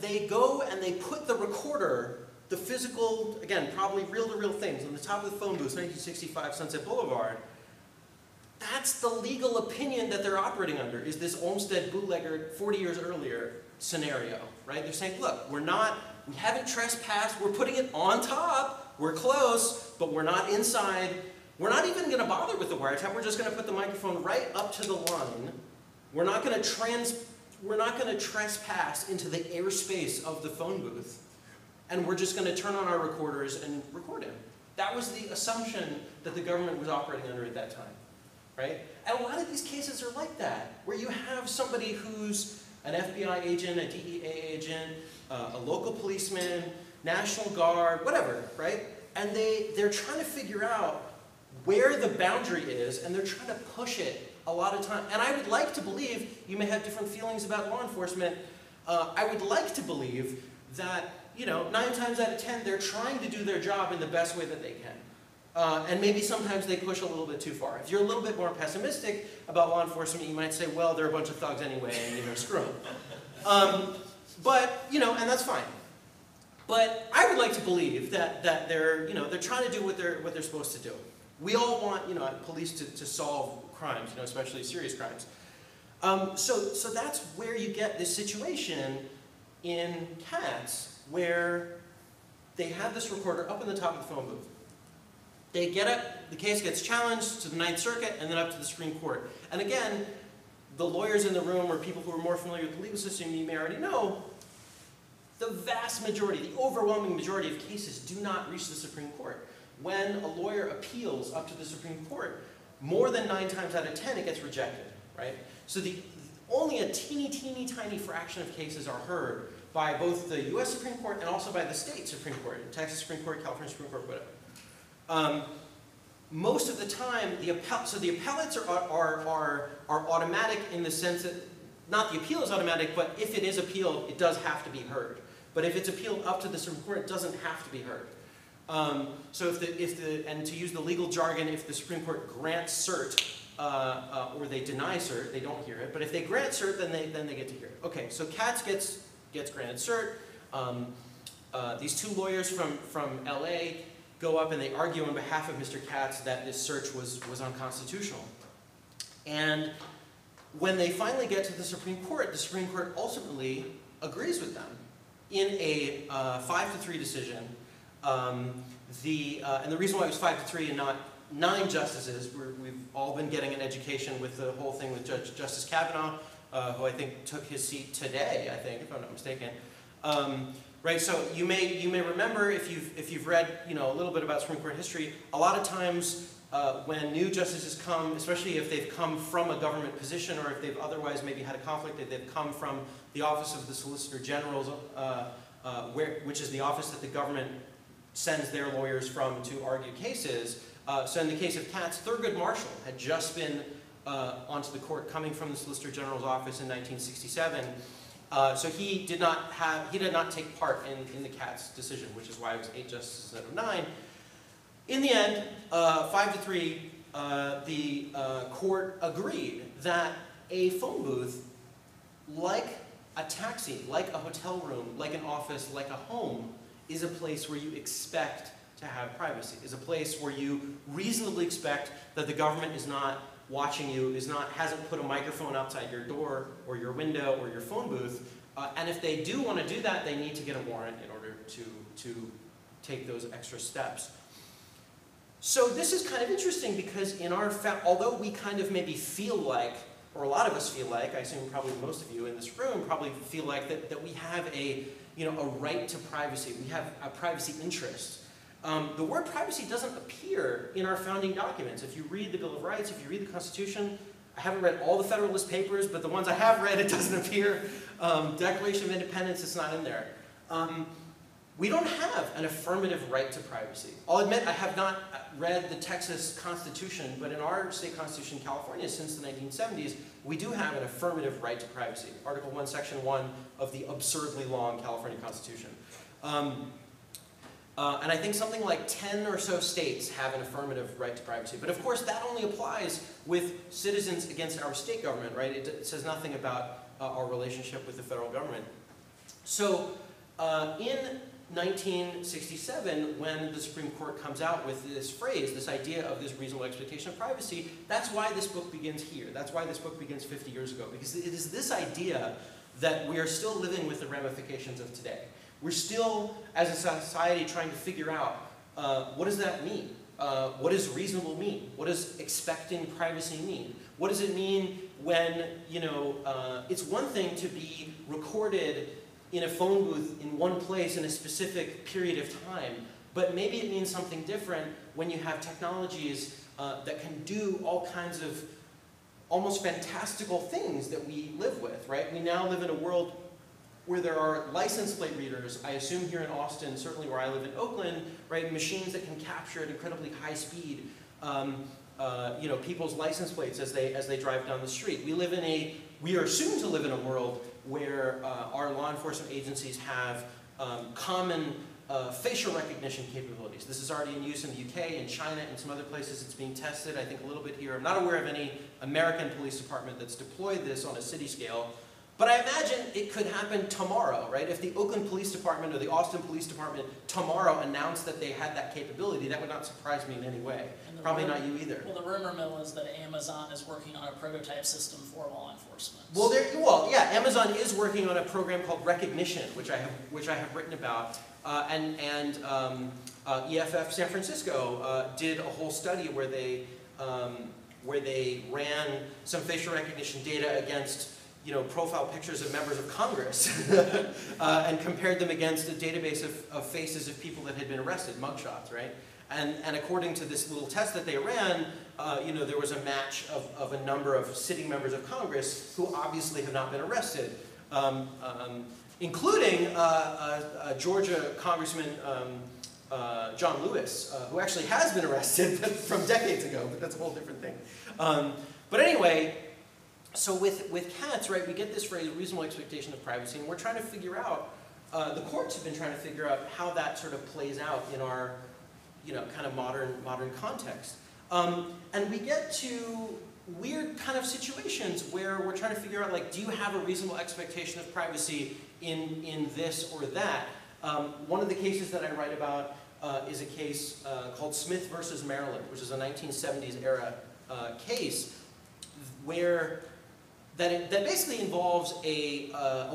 they go and they put the recorder, the physical, again, probably reel-to-reel things, on the top of the phone booth, 1965 Sunset Boulevard, that's the legal opinion that they're operating under, is this Olmsted bootlegger 40 years earlier scenario, right? They're saying, look, we haven't trespassed, we're putting it on top, we're close, but we're not inside. We're not even going to bother with the wiretap, we're just going to put the microphone right up to the line. We're not going to trespass into the airspace of the phone booth, and we're just going to turn on our recorders and record him. That was the assumption that the government was operating under at that time, right? And a lot of these cases are like that, where you have somebody who's an FBI agent, a DEA agent, a local policeman, National Guard, whatever, right? And they're trying to figure out where the boundary is, and they're trying to push it a lot of time. And I would like to believe, you may have different feelings about law enforcement, I would like to believe that, 9 times out of 10, they're trying to do their job in the best way that they can. And maybe sometimes they push a little bit too far. If you're a little bit more pessimistic about law enforcement, you might say, well, they're a bunch of thugs anyway, and screw them. But, and that's fine. But I would like to believe that they're trying to do what they're supposed to do. We all want, police to solve crimes, especially serious crimes. So that's where you get this situation in Katz, where they have this recorder up in the top of the phone booth. They get up, the case gets challenged to the Ninth Circuit, and then up to the Supreme Court. And again, the lawyers in the room, or people who are more familiar with the legal system, you may already know, the vast majority, the overwhelming majority of cases do not reach the Supreme Court. When a lawyer appeals up to the Supreme Court, more than 9 times out of 10 it gets rejected, right? So only a teeny tiny fraction of cases are heard by both the US Supreme Court and also by the state Supreme Court, Texas Supreme Court, California Supreme Court, whatever. Most of the time, the appellates are automatic in the sense that, not the appeal is automatic, but if it is appealed, it does have to be heard. But if it's appealed up to the Supreme Court, it doesn't have to be heard. So and to use the legal jargon, if the Supreme Court grants cert, or they deny cert, they don't hear it. But if they grant cert, then they get to hear it. Okay, so Katz gets granted cert. These 2 lawyers from LA go up and they argue on behalf of Mr. Katz that this search was unconstitutional. And when they finally get to the Supreme Court ultimately agrees with them in a 5-3 decision. And the reason why it was 5-3 and not 9 justices, we've all been getting an education with the whole thing with Justice Kavanaugh, who I think took his seat today, I think, if I'm not mistaken. Right, so you may remember, if you've read a little bit about Supreme Court history, a lot of times when new justices come, especially if they've come from a government position or if they've otherwise maybe had a conflict, if they've come from the office of the Solicitor General's, which is the office that the government sends their lawyers from to argue cases. So in the case of Katz, Thurgood Marshall had just been onto the court coming from the Solicitor General's office in 1967. So he did not take part in the Katz decision, which is why it was 8 justices instead of 9. In the end, 5-3, the court agreed that a phone booth, like a taxi, like a hotel room, like an office, like a home, is a place where you expect to have privacy, is a place where you reasonably expect that the government is not watching you, hasn't put a microphone outside your door or your window or your phone booth. And if they do want to do that, they need to get a warrant in order to take those extra steps. So this is kind of interesting because although we kind of maybe feel like, or a lot of us feel like, I assume probably most of you in this room probably feel like that we have a right to privacy, we have a privacy interest. The word privacy doesn't appear in our founding documents. If you read the Bill of Rights, if you read the Constitution, I haven't read all the Federalist Papers, but the ones I have read, it doesn't appear. Declaration of Independence, it's not in there. We don't have an affirmative right to privacy. I'll admit I have not read the Texas Constitution, but in our state constitution in California since the 1970s, we do have an affirmative right to privacy. Article 1, Section 1 of the absurdly long California Constitution. And I think something like 10 or so states have an affirmative right to privacy. But of course, that only applies with citizens against our state government, right? It says nothing about our relationship with the federal government. So in 1967, when the Supreme Court comes out with this phrase, this idea of this reasonable expectation of privacy, that's why this book begins here. That's why this book begins 50 years ago. Because it is this idea that we are still living with the ramifications of today. We're still, as a society, trying to figure out what does that mean? What does reasonable mean? What does expecting privacy mean? What does it mean when, it's one thing to be recorded in a phone booth in one place in a specific period of time, but maybe it means something different when you have technologies that can do all kinds of almost fantastical things that we live with, right? We now live in a world where there are license plate readers, I assume here in Austin, certainly where I live in Oakland, right, machines that can capture at incredibly high speed, people's license plates as they drive down the street. We are soon to live in a world where our law enforcement agencies have common facial recognition capabilities. This is already in use in the UK, in China, and some other places. It's being tested, I think, a little bit here. I'm not aware of any American police department that's deployed this on a city scale. But I imagine it could happen tomorrow, right? If the Oakland Police Department or the Austin Police Department tomorrow announced that they had that capability, that would not surprise me in any way. Probably not you either. Well, the rumor mill is that Amazon is working on a prototype system for law enforcement. Well, yeah, Amazon is working on a program called Recognition, which I have written about, and EFF San Francisco did a whole study where they ran some facial recognition data against profile pictures of members of Congress and compared them against a database of faces of people that had been arrested, mugshots, right? And according to this little test that they ran, there was a match of a number of sitting members of Congress who obviously have not been arrested, including Georgia Congressman John Lewis, who actually has been arrested from decades ago, but that's a whole different thing. But anyway, so with cats, right, we get this phrase, reasonable expectation of privacy, and we're trying to figure out, the courts have been trying to figure out how that sort of plays out in our, kind of modern context. And we get to weird kind of situations where we're trying to figure out, like, do you have a reasonable expectation of privacy in this or that? One of the cases that I write about is a case called Smith versus Maryland, which is a 1970s era case where that basically involves a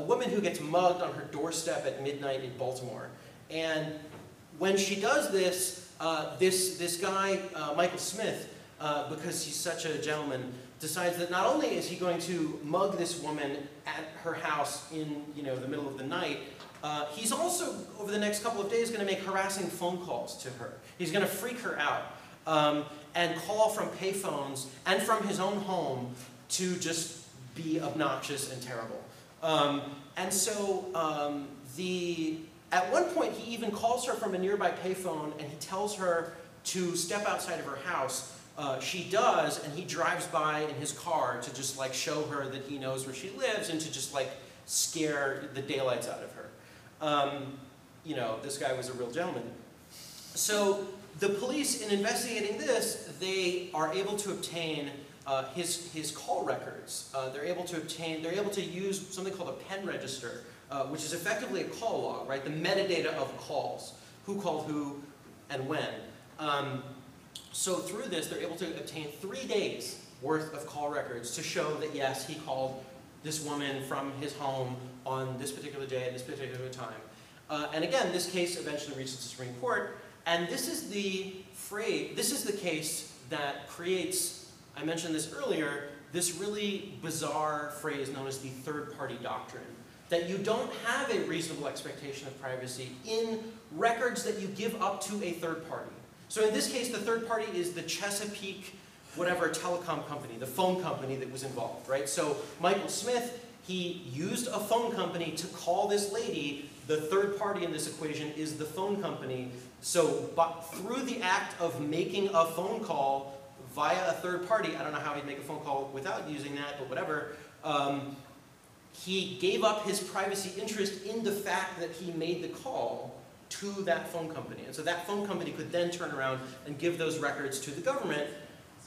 woman who gets mugged on her doorstep at midnight in Baltimore. And when she does this, this guy, Michael Smith, because he's such a gentleman, decides that not only is he going to mug this woman at her house in the middle of the night, he's also, over the next couple of days, going to make harassing phone calls to her. He's going to freak her out and call from payphones and from his own home to just be obnoxious and terrible. And so at one point he even calls her from a nearby payphone and he tells her to step outside of her house. She does, and he drives by in his car to just like show her that he knows where she lives and to just like scare the daylights out of her. This guy was a real gentleman. So the police, in investigating this, they are able to obtain his call records. They're able to use something called a pen register, which is effectively a call log, right? The metadata of calls, who called who and when. So through this, they're able to obtain 3 days worth of call records to show that yes, he called this woman from his home on this particular day at this particular time. And again, this case eventually reaches the Supreme Court, and this is the case that creates, I mentioned this earlier, this really bizarre phrase known as the third-party doctrine, that you don't have a reasonable expectation of privacy in records that you give up to a third party. So in this case, the third party is the Chesapeake, whatever, telecom company, the phone company that was involved, right? So Michael Smith, he used a phone company to call this lady. The third party in this equation is the phone company. So through the act of making a phone call via a third party, I don't know how he'd make a phone call without using that, but whatever, he gave up his privacy interest in the fact that he made the call to that phone company. And so that phone company could then turn around and give those records to the government.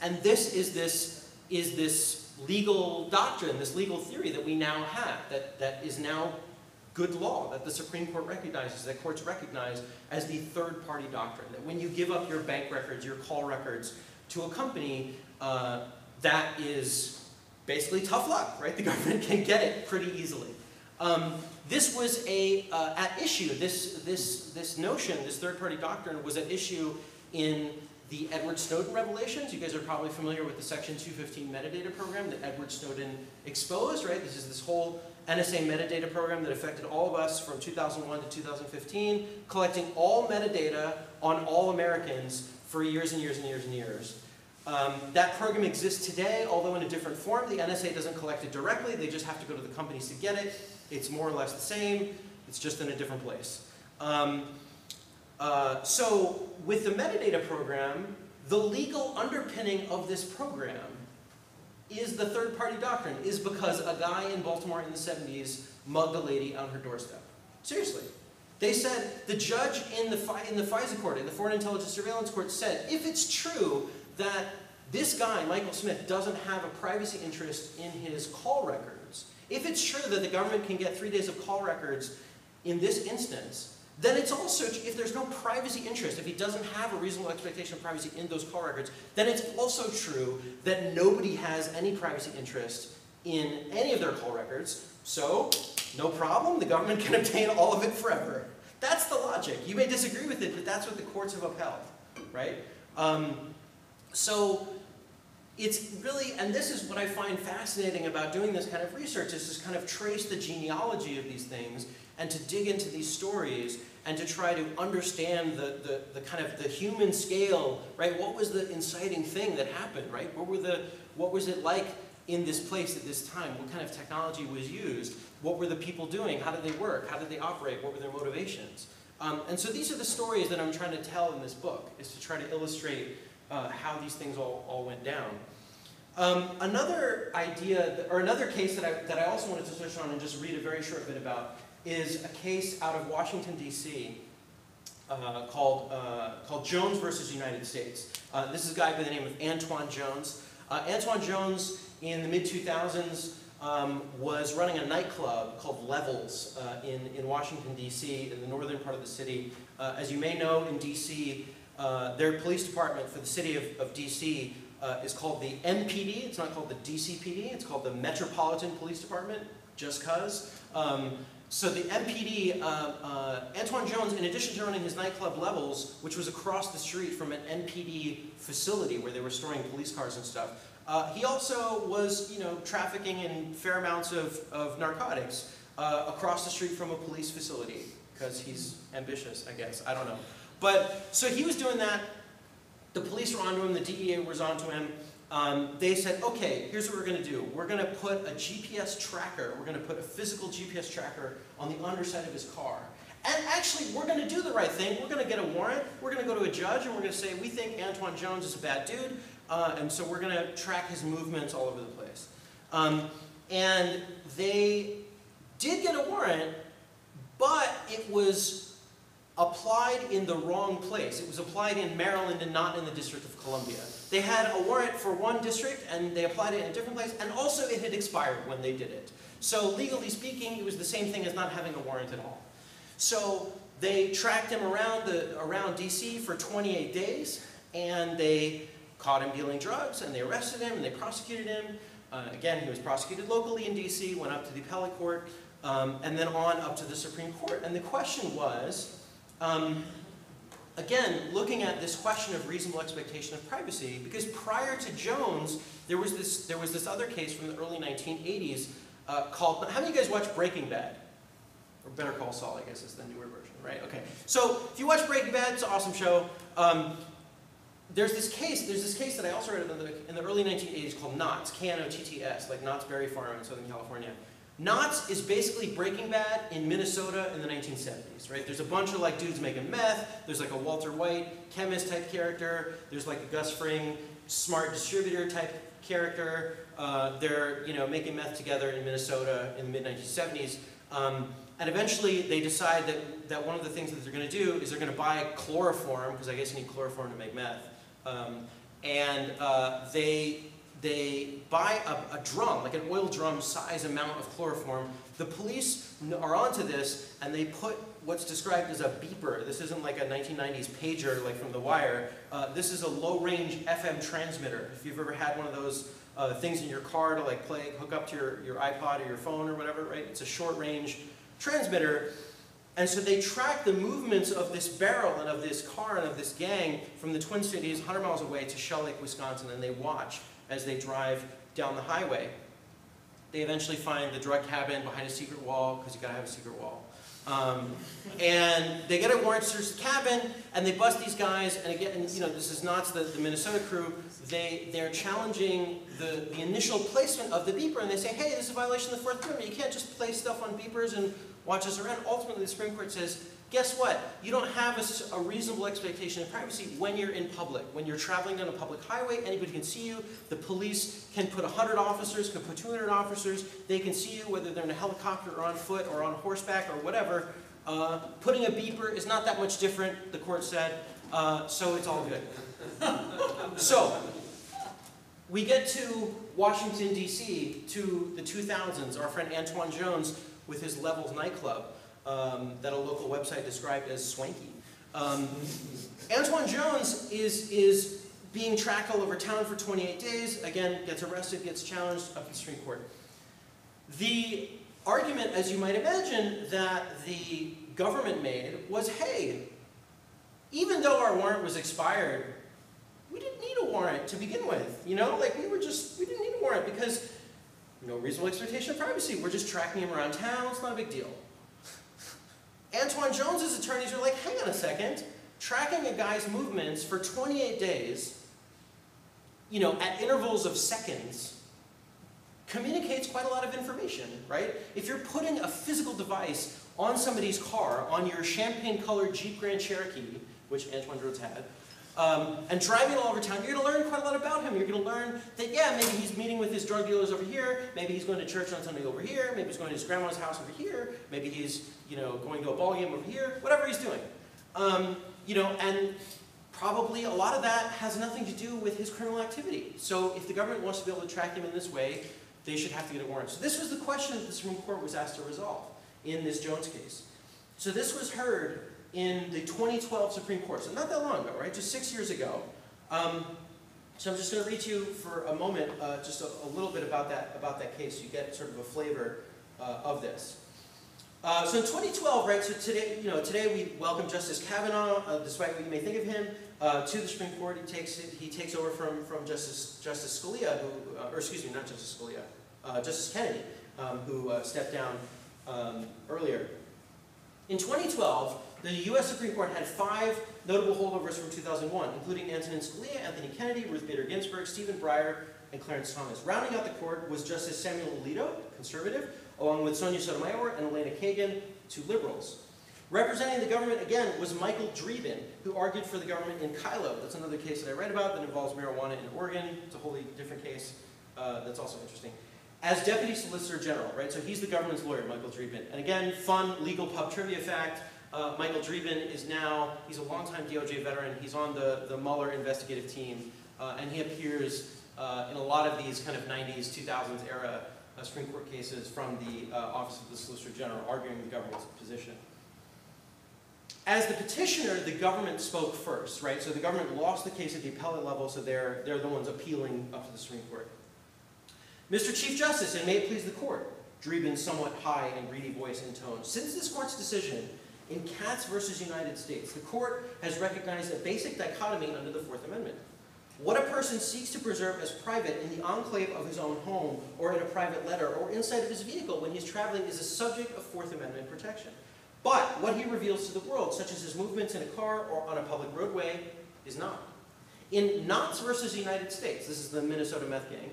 And this is this legal doctrine, this legal theory that we now have, that is now good law, that the Supreme Court recognizes, that courts recognize as the third-party doctrine. That when you give up your bank records, your call records to a company, that is basically tough luck, right? The government can get it pretty easily. This was at issue. This notion, this third-party doctrine, was at issue in the Edward Snowden revelations. You guys are probably familiar with the Section 215 metadata program that Edward Snowden exposed, right? This is this whole NSA metadata program that affected all of us from 2001 to 2015, collecting all metadata on all Americans for years and years and years and years. That program exists today, although in a different form. The NSA doesn't collect it directly. They just have to go to the companies to get it. It's more or less the same. It's just in a different place. So with the metadata program, the legal underpinning of this program is the third-party doctrine, is because a guy in Baltimore in the 70s mugged a lady on her doorstep. Seriously. They said, the judge in the FISA court, in the Foreign Intelligence Surveillance Court, said, if it's true that this guy, Michael Smith, doesn't have a privacy interest in his call records, if it's true that the government can get 3 days of call records in this instance, then it's also, if there's no privacy interest, if he doesn't have a reasonable expectation of privacy in those call records, then it's also true that nobody has any privacy interest in any of their call records, so no problem, the government can obtain all of it forever. That's the logic. You may disagree with it, but that's what the courts have upheld, right? So it's really, and this is what I find fascinating about doing this kind of research, is to kind of trace the genealogy of these things and to dig into these stories and to try to understand the kind of the human scale, right? What was the inciting thing that happened, right? What was it like in this place at this time? What kind of technology was used? What were the people doing? How did they work? How did they operate? What were their motivations? And so these are the stories that I'm trying to tell in this book, is to try to illustrate how these things all went down. Another idea, or another case that I also wanted to touch on and just read a very short bit about, is a case out of Washington, D.C. Called Jones versus United States. This is a guy by the name of Antoine Jones. Antoine Jones, in the mid-2000s, was running a nightclub called Levels in Washington, D.C., in the northern part of the city. As you may know, in D.C., their police department for the city of D.C. Is called the MPD. It's not called the DCPD. It's called the Metropolitan Police Department, just cuz. So the MPD, Antoine Jones, in addition to running his nightclub Levels, which was across the street from an NPD facility where they were storing police cars and stuff, he also was, trafficking in fair amounts of narcotics across the street from a police facility, because he's ambitious, I guess. I don't know. But, so he was doing that. The police were onto him, the DEA was onto him. They said, okay, here's what we're going to do. We're going to put a GPS tracker, we're going to put a physical GPS tracker on the underside of his car. And actually, we're going to do the right thing. We're going to get a warrant, we're going to go to a judge, and we're going to say, we think Antoine Jones is a bad dude, and so we're going to track his movements all over the place. And they did get a warrant, but it was applied in the wrong place. It was applied in Maryland and not in the District of Columbia. They had a warrant for one district and they applied it in a different place, and also it had expired when they did it. So legally speaking, it was the same thing as not having a warrant at all. So they tracked him around DC for 28 days, and they caught him dealing drugs, and they arrested him, and they prosecuted him. Again, he was prosecuted locally in DC, went up to the appellate court, and then on up to the Supreme Court. And the question was, again, looking at this question of reasonable expectation of privacy, because prior to Jones, there was this other case from the early 1980s called, how many of you guys watch Breaking Bad? Or Better Call Saul, I guess is the newer version, right? Okay. So if you watch Breaking Bad, it's an awesome show. There's this case that I also read in the early 1980s called Knott's, K-N-O-T-T-S, like Knott's Berry Farm in Southern California. Knott's is basically Breaking Bad in Minnesota in the 1970s, right? There's a bunch of dudes making meth, there's like a Walter White chemist type character, there's like a Gus Fring smart distributor type character. They're making meth together in Minnesota in the mid-1970s. And eventually they decide that one of the things that they're going to do is they're going to buy chloroform, because I guess you need chloroform to make meth. They buy a drum, like an oil drum size amount of chloroform. The police are onto this, and they put what's described as a beeper. This isn't like a 1990s pager like from The Wire. This is a low-range FM transmitter. If you've ever had one of those things in your car to hook up to your iPod or your phone or whatever, right? It's a short-range transmitter. And so they track the movements of this barrel and of this car and of this gang from the Twin Cities, 100 miles away, to Shell Lake, Wisconsin, and they watch as they drive down the highway. They eventually find the drug cabin behind a secret wall, because you gotta have a secret wall. And they get a warrant to search the cabin, and they bust these guys, and again, this is not the Minnesota crew, they're challenging the initial placement of the beeper, and they say, hey, this is a violation of the Fourth Amendment, you can't just place stuff on beepers and watch us around. Ultimately, the Supreme Court says, guess what? You don't have a reasonable expectation of privacy when you're in public. When you're traveling down a public highway, anybody can see you. The police can put 100 officers, can put 200 officers. They can see you whether they're in a helicopter or on foot or on horseback or whatever. Putting a beeper is not that much different, the court said, so it's all good. So, we get to Washington, D.C., to the 2000s, our friend Antoine Jones with his Levels nightclub that a local website described as swanky. Antoine Jones is being tracked all over town for 28 days, again, gets arrested, gets challenged up in the Supreme Court. The argument, as you might imagine, that the government made was, hey, even though our warrant was expired, we didn't need a warrant to begin with, you know? Like, we didn't need a warrant because no reasonable expectation of privacy. We're just tracking him around town, it's not a big deal. Antoine Jones's attorneys are like, hang on a second, tracking a guy's movements for 28 days, you know, at intervals of seconds, communicates quite a lot of information, right? If you're putting a physical device on somebody's car, on your champagne-colored Jeep Grand Cherokee, which Antoine Jones had, and driving all over town, you're going to learn quite a lot about him. You're going to learn that, yeah, maybe he's meeting with his drug dealers over here, maybe he's going to church on Sunday over here, maybe he's going to his grandma's house over here, maybe he's, you know, going to a ball game over here, whatever he's doing. You know, and probably a lot of that has nothing to do with his criminal activity. So if the government wants to be able to track him in this way, they should have to get a warrant. So this was the question that the Supreme Court was asked to resolve in this Jones case. So this was heard in the 2012 Supreme Court, so not that long ago, right? Just 6 years ago. So I'm just going to read to you for a moment just a little bit about that case, so you get sort of a flavor of this. So in 2012, right? So today, you know, today we welcome Justice Kavanaugh, despite what you may think of him, to the Supreme Court. He takes over from Justice Scalia, who, or excuse me, not Justice Scalia, Justice Kennedy, who stepped down earlier. In 2012, the U.S. Supreme Court had 5 notable holdovers from 2001, including Antonin Scalia, Anthony Kennedy, Ruth Bader Ginsburg, Stephen Breyer, and Clarence Thomas. Rounding out the court was Justice Samuel Alito, conservative, along with Sonia Sotomayor and Elena Kagan, 2 liberals. Representing the government again was Michael Dreeben, who argued for the government in Kylo. That's another case that I read about that involves marijuana in Oregon. It's a wholly different case. That's also interesting. As Deputy Solicitor General, right? So he's the government's lawyer, Michael Dreeben. And again, fun legal pub trivia fact. Michael Dreeben is now, he's a longtime DOJ veteran. He's on the Mueller investigative team. And he appears in a lot of these kind of 90s, 2000s era Supreme Court cases from the Office of the Solicitor General, arguing the government's position. As the petitioner, the government spoke first, right? So the government lost the case at the appellate level, so they're the ones appealing up to the Supreme Court. Mr. Chief Justice, and may it please the court, Dreeben's somewhat high and greedy voice and tone. Since this court's decision in Katz versus United States, the court has recognized a basic dichotomy under the Fourth Amendment. What a person seeks to preserve as private in the enclave of his own home, or in a private letter, or inside of his vehicle when he's traveling is a subject of Fourth Amendment protection. But what he reveals to the world, such as his movements in a car or on a public roadway, is not. In Knotts versus United States, this is the Minnesota meth gang,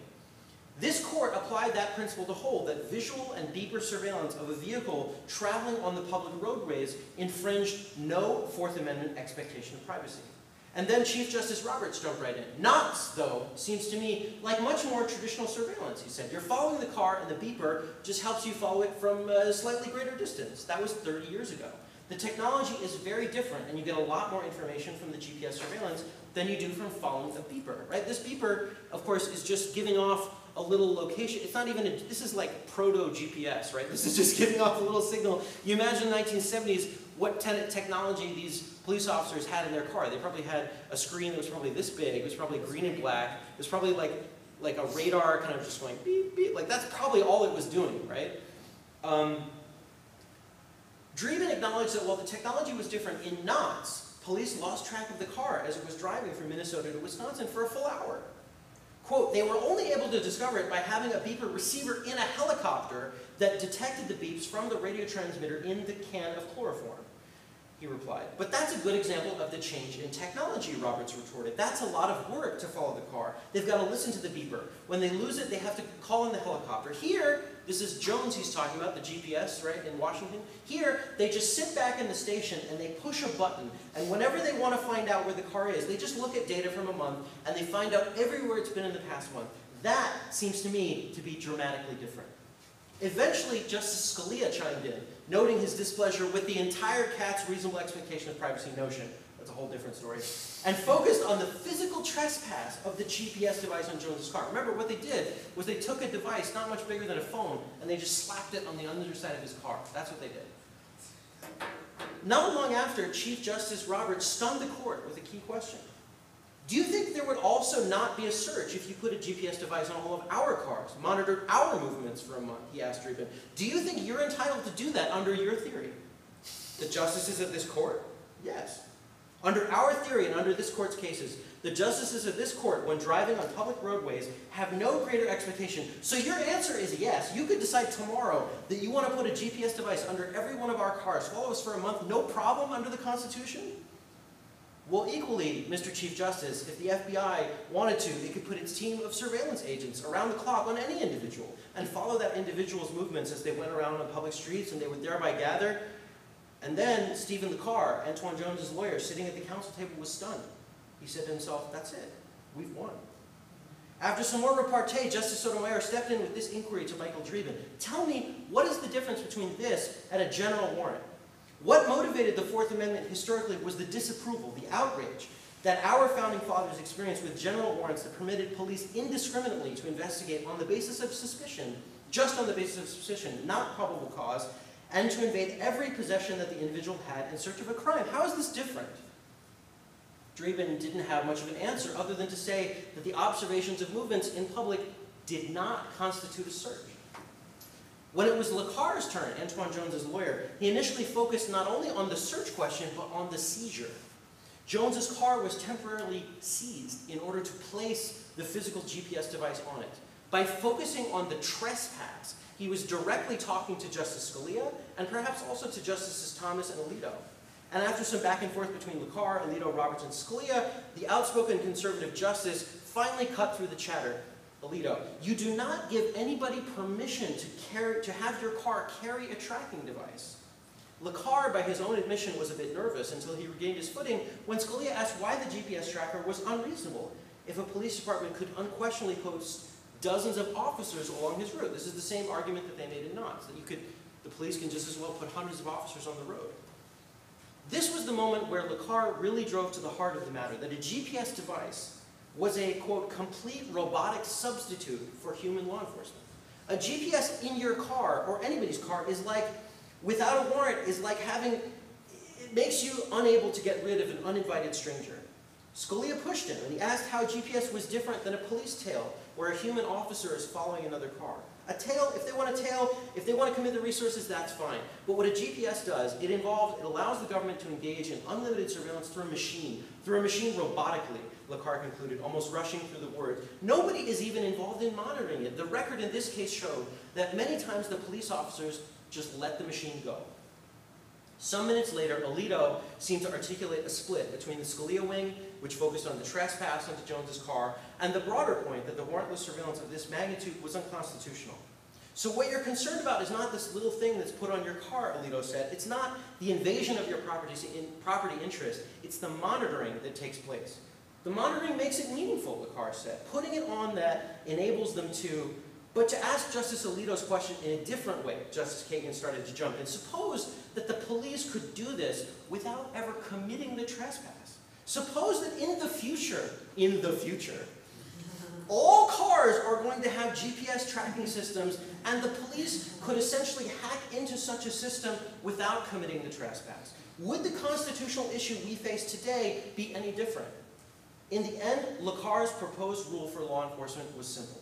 this court applied that principle to hold that visual and beeper surveillance of a vehicle traveling on the public roadways infringed no Fourth Amendment expectation of privacy. And then Chief Justice Roberts jumped right in. Knotts, though, seems to me like much more traditional surveillance, he said. You're following the car and the beeper just helps you follow it from a slightly greater distance. That was 30 years ago. The technology is very different, and you get a lot more information from the GPS surveillance than you do from following a beeper, right? This beeper, of course, is just giving off a little location. It's not even, this is like proto-GPS, right? This is just giving off a little signal. You imagine the 1970s, what technology these police officers had in their car. They probably had a screen that was probably this big. It was probably green and black. It was probably like a radar kind of just going beep, beep. Like that's probably all it was doing, right? Dreeben acknowledged that while the technology was different in Knotts, police lost track of the car as it was driving from Minnesota to Wisconsin for a full hour. Quote, they were only able to discover it by having a beeper receiver in a helicopter that detected the beeps from the radio transmitter in the can of chloroform, he replied. But that's a good example of the change in technology, Roberts retorted. That's a lot of work to follow the car. They've got to listen to the beeper. When they lose it, they have to call in the helicopter. Here, this is Jones he's talking about, the GPS, right, in Washington. Here, they just sit back in the station and they push a button. And whenever they want to find out where the car is, they just look at data from a month and they find out everywhere it's been in the past month. That seems to me to be dramatically different. Eventually, Justice Scalia chimed in, noting his displeasure with the entire cat's reasonable expectation of privacy notion. That's a whole different story. And focused on the physical trespass of the GPS device on Jones's car. Remember, what they did was they took a device not much bigger than a phone, and they just slapped it on the underside of his car. That's what they did. Not long after, Chief Justice Roberts stunned the court with a key question. Do you think there would also not be a search if you put a GPS device on all of our cars, monitored our movements for a month? He asked Dreeben. Do you think you're entitled to do that under your theory? The justices of this court? Yes. Under our theory and under this court's cases, the justices of this court, when driving on public roadways, have no greater expectation. So your answer is yes. You could decide tomorrow that you want to put a GPS device under every one of our cars, follow us for a month, no problem under the Constitution? Well, equally, Mr. Chief Justice, if the FBI wanted to, it could put its team of surveillance agents around the clock on any individual and follow that individual's movements as they went around on public streets, and they would thereby gather. And then Stephen the Car, Antoine Jones's lawyer, sitting at the counsel table, was stunned. He said to himself, that's it. We've won. After some more repartee, Justice Sotomayor stepped in with this inquiry to Michael Dreeben. Tell me, what is the difference between this and a general warrant? What motivated the Fourth Amendment historically was the disapproval, the outrage, that our founding fathers experienced with general warrants that permitted police indiscriminately to investigate on the basis of suspicion, just on the basis of suspicion, not probable cause, and to invade every possession that the individual had in search of a crime. How is this different? Dreeben didn't have much of an answer other than to say that the observations of movements in public did not constitute a search. When it was LaCar's turn, Antoine Jones's lawyer, he initially focused not only on the search question, but on the seizure. Jones's car was temporarily seized in order to place the physical GPS device on it. By focusing on the trespass, he was directly talking to Justice Scalia, and perhaps also to Justices Thomas and Alito. And after some back and forth between LaCar, Alito, Roberts, and Scalia, the outspoken conservative justice finally cut through the chatter. Alito, you do not give anybody permission to have your car carry a tracking device. LaCar, by his own admission, was a bit nervous until he regained his footing when Scalia asked why the GPS tracker was unreasonable if a police department could unquestionably post dozens of officers along his route. This is the same argument that they made in Knox, that the police can just as well put hundreds of officers on the road. This was the moment where LaCar really drove to the heart of the matter, that a GPS device was a, quote, complete robotic substitute for human law enforcement. A GPS in your car, or anybody's car, is like, without a warrant, is like having, it makes you unable to get rid of an uninvited stranger. Scalia pushed him, and he asked how GPS was different than a police tail, where a human officer is following another car. A tail, if they want to commit the resources, that's fine. But what a GPS does, it allows the government to engage in unlimited surveillance through a machine robotically, LaCar concluded, almost rushing through the words. Nobody is even involved in monitoring it. The record in this case showed that many times the police officers just let the machine go. Some minutes later, Alito seemed to articulate a split between the Scalia wing, which focused on the trespass into Jones's car, and the broader point that the warrantless surveillance of this magnitude was unconstitutional. So what you're concerned about is not this little thing that's put on your car, Alito said. It's not the invasion of your property interest. It's the monitoring that takes place. The monitoring makes it meaningful, LaCar said. Putting it on that enables them to. But to ask Justice Alito's question in a different way, Justice Kagan started to jump in. Suppose that the police could do this without ever committing the trespass. Suppose that in the future, all cars are going to have GPS tracking systems, and the police could essentially hack into such a system without committing the trespass. Would the constitutional issue we face today be any different? In the end, LaCar's proposed rule for law enforcement was simple.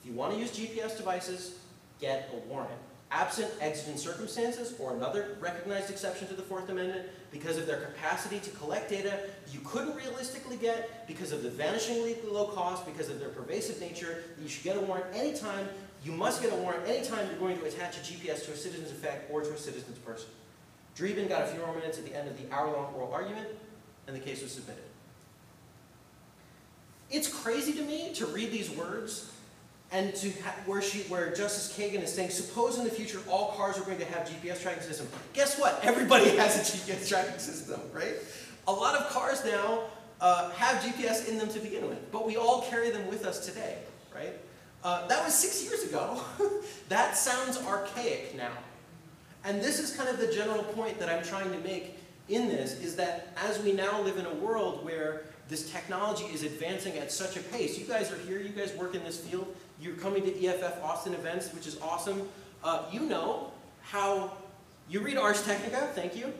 If you want to use GPS devices, get a warrant. Absent exigent circumstances or another recognized exception to the Fourth Amendment, because of their capacity to collect data you couldn't realistically get, because of the vanishingly low cost, because of their pervasive nature, you should get a warrant anytime. You must get a warrant anytime you're going to attach a GPS to a citizen's effect or to a citizen's person. Dreeben got a few more minutes at the end of the hour-long oral argument, and the case was submitted. It's crazy to me to read these words and to where Justice Kagan is saying, suppose in the future all cars are going to have GPS tracking system. Guess what? Everybody has a GPS tracking system, right? A lot of cars now have GPS in them to begin with, but we all carry them with us today, right? That was 6 years ago. That sounds archaic now. And this is kind of the general point that I'm trying to make in this, is that as we now live in a world where this technology is advancing at such a pace, you guys are here, you guys work in this field, you're coming to EFF Austin events, which is awesome. You know how, you read Ars Technica, thank you.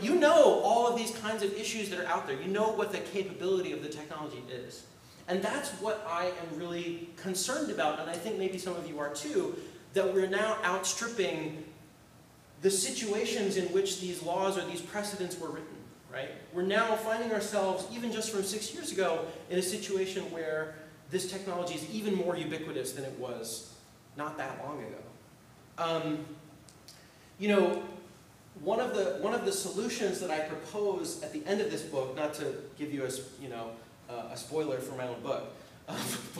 You know all of these kinds of issues that are out there. You know what the capability of the technology is. And that's what I am really concerned about, and I think maybe some of you are too, that we're now outstripping the situations in which these laws or these precedents were written, right? We're now finding ourselves, even just from 6 years ago, in a situation where this technology is even more ubiquitous than it was not that long ago. One of the solutions that I propose at the end of this book, not to give you a spoiler for my own book,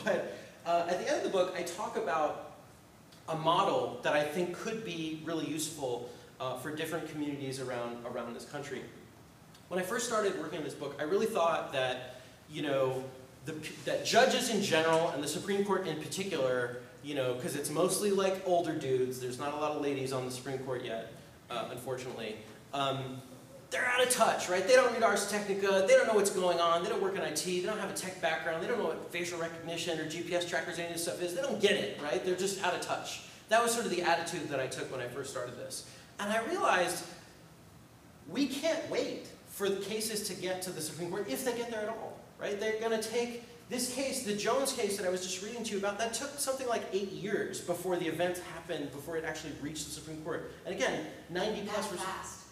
but at the end of the book I talk about a model that I think could be really useful for different communities around this country. When I first started working on this book, I really thought that, that judges in general and the Supreme Court in particular, because it's mostly like older dudes, there's not a lot of ladies on the Supreme Court yet, unfortunately, they're out of touch, right? They don't read Ars Technica, they don't know what's going on, they don't work in IT, they don't have a tech background, they don't know what facial recognition or GPS trackers, any of this stuff is, they don't get it, right? They're just out of touch. That was sort of the attitude that I took when I first started this. And I realized we can't wait for the cases to get to the Supreme Court, if they get there at all, right? They're going to take this case, the Jones case that I was just reading to you about, that took something like 8 years before the event happened, before it actually reached the Supreme Court. And again, 90+%. Fast.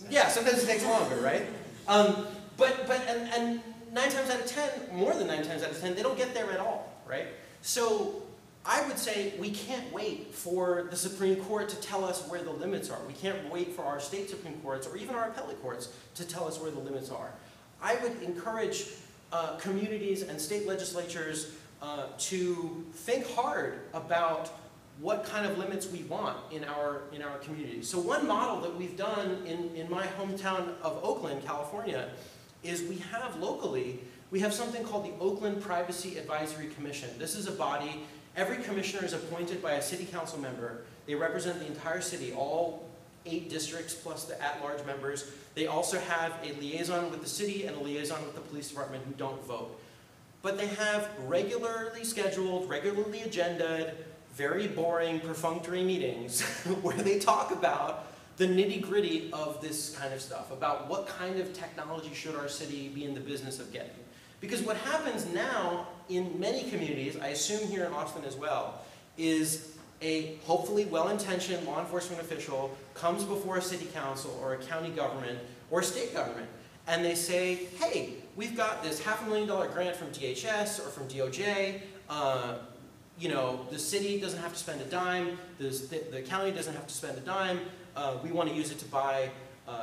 Yeah, sometimes it takes longer, right? And 9 times out of 10, more than 9 times out of 10, they don't get there at all, right? So I would say we can't wait for the Supreme Court to tell us where the limits are. We can't wait for our state Supreme Courts or even our appellate courts to tell us where the limits are. I would encourage communities and state legislatures to think hard about what kind of limits we want in our communities. So one model that we've done in my hometown of Oakland, California, is we have something called the Oakland Privacy Advisory Commission. This is a body. Every commissioner is appointed by a city council member. They represent the entire city, all 8 districts plus the at-large members. They also have a liaison with the city and a liaison with the police department who don't vote. But they have regularly scheduled, regularly agended, very boring, perfunctory meetings where they talk about the nitty-gritty of this kind of stuff, about what kind of technology should our city be in the business of getting. Because what happens now in many communities, I assume here in Austin as well, is a hopefully well-intentioned law enforcement official comes before a city council or a county government or a state government, and they say, hey, we've got this $500,000 grant from DHS or from DOJ, the city doesn't have to spend a dime, the county doesn't have to spend a dime, we want to use it to buy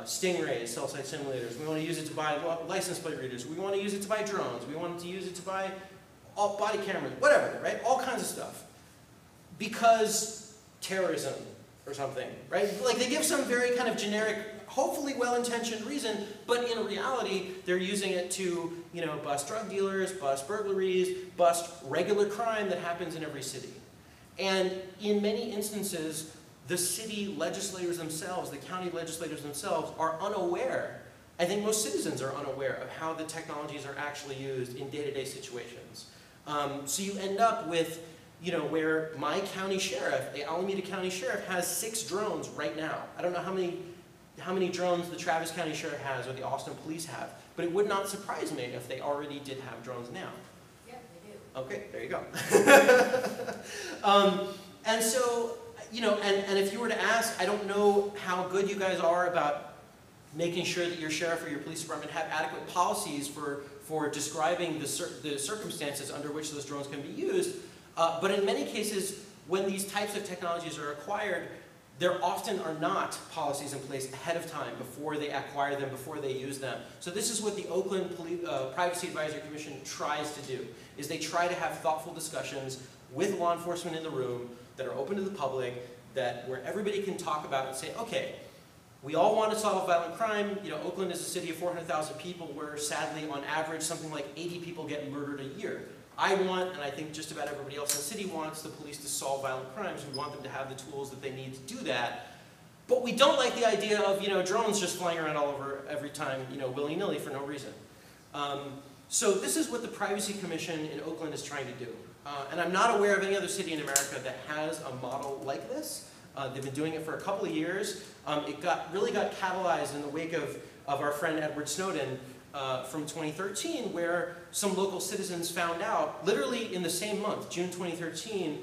Stingrays, cell-site simulators, we want to use it to buy license plate readers, we want to use it to buy drones, we want to use it to buy all body cameras, whatever, right? All kinds of stuff. Because terrorism or something, right? Like they give some very kind of generic, hopefully well-intentioned reason, but in reality, they're using it to, bust drug dealers, bust burglaries, bust regular crime that happens in every city. And in many instances, the city legislators themselves, the county legislators themselves are unaware. I think most citizens are unaware of how the technologies are actually used in day-to-day situations. So you end up with, where my county sheriff, the Alameda County Sheriff, has 6 drones right now. I don't know how many drones the Travis County Sheriff has or the Austin Police have, but it would not surprise me if they already did have drones now. Yeah, they do. Okay, there you go. And so, and if you were to ask, I don't know how good you guys are about making sure that your sheriff or your police department have adequate policies for describing the circumstances under which those drones can be used. But in many cases, when these types of technologies are acquired, there often are not policies in place ahead of time before they acquire them, before they use them. So this is what the Oakland Privacy Advisory Commission tries to do, is they try to have thoughtful discussions with law enforcement in the room that are open to the public, where everybody can talk about and say, okay, we all want to solve violent crime. Oakland is a city of 400,000 people where sadly, on average, something like 80 people get murdered a year. I want, and I think just about everybody else in the city wants, the police to solve violent crimes. We want them to have the tools that they need to do that. But we don't like the idea of, drones just flying around all over every time, willy-nilly for no reason. So this is what the Privacy Commission in Oakland is trying to do. And I'm not aware of any other city in America that has a model like this. They've been doing it for a couple of years. It really got catalyzed in the wake of our friend Edward Snowden from 2013, where some local citizens found out, literally in the same month, June 2013,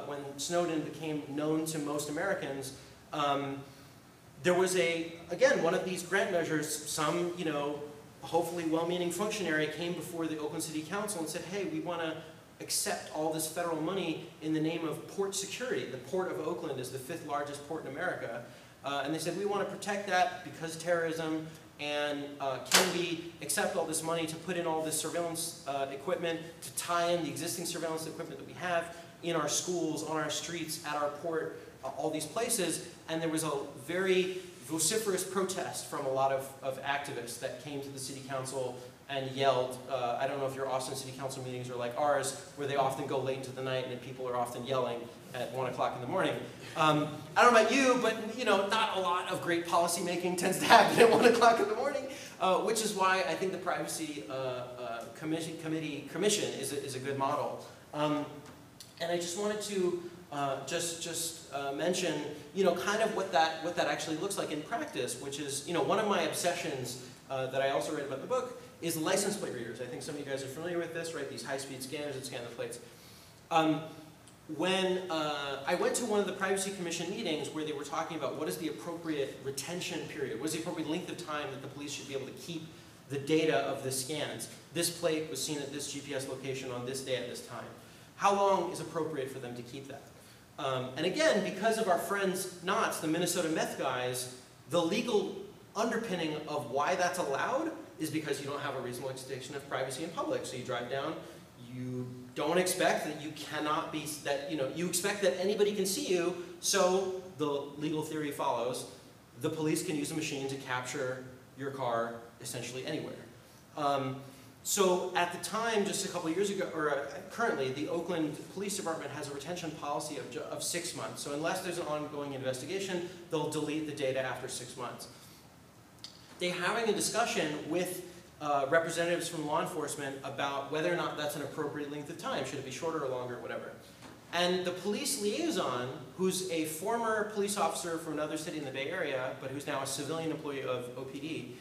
when Snowden became known to most Americans, there was again, one of these grant measures, some, hopefully well-meaning functionary came before the Oakland City Council and said, hey, we want to accept all this federal money in the name of port security. The Port of Oakland is the 5th largest port in America. And they said, we want to protect that because terrorism, and can we accept all this money to put in all this surveillance equipment, to tie in the existing surveillance equipment that we have in our schools, on our streets, at our port, all these places. And there was a very vociferous protest from a lot of activists that came to the city council and yelled. I don't know if your Austin City Council meetings are like ours, where they often go late into the night and people are often yelling at 1 o'clock in the morning. I don't know about you, but not a lot of great policy making tends to happen at 1 o'clock in the morning, which is why I think the Privacy Commission is a good model. And I just wanted to mention, kind of what that actually looks like in practice, which is, one of my obsessions that I also read about in the book is license plate readers. I think some of you guys are familiar with this, right? These high-speed scanners that scan the plates. When I went to one of the Privacy Commission meetings where they were talking about what is the appropriate retention period, what is the appropriate length of time that the police should be able to keep the data of the scans. This plate was seen at this GPS location on this day at this time. How long is appropriate for them to keep that? And again, because of our friends Knott's, the Minnesota meth guys, the legal underpinning of why that's allowed is because you don't have a reasonable expectation of privacy in public. So you drive down, you don't expect that you cannot be, you expect that anybody can see you, so the legal theory follows. The police can use a machine to capture your car essentially anywhere. So at the time, just a couple of years ago, or currently, the Oakland Police Department has a retention policy of 6 months. So unless there's an ongoing investigation, they'll delete the data after 6 months. They're having a discussion with representatives from law enforcement about whether or not that's an appropriate length of time. Should it be shorter or longer, whatever. And the police liaison, who's a former police officer from another city in the Bay Area, but who's now a civilian employee of OPD,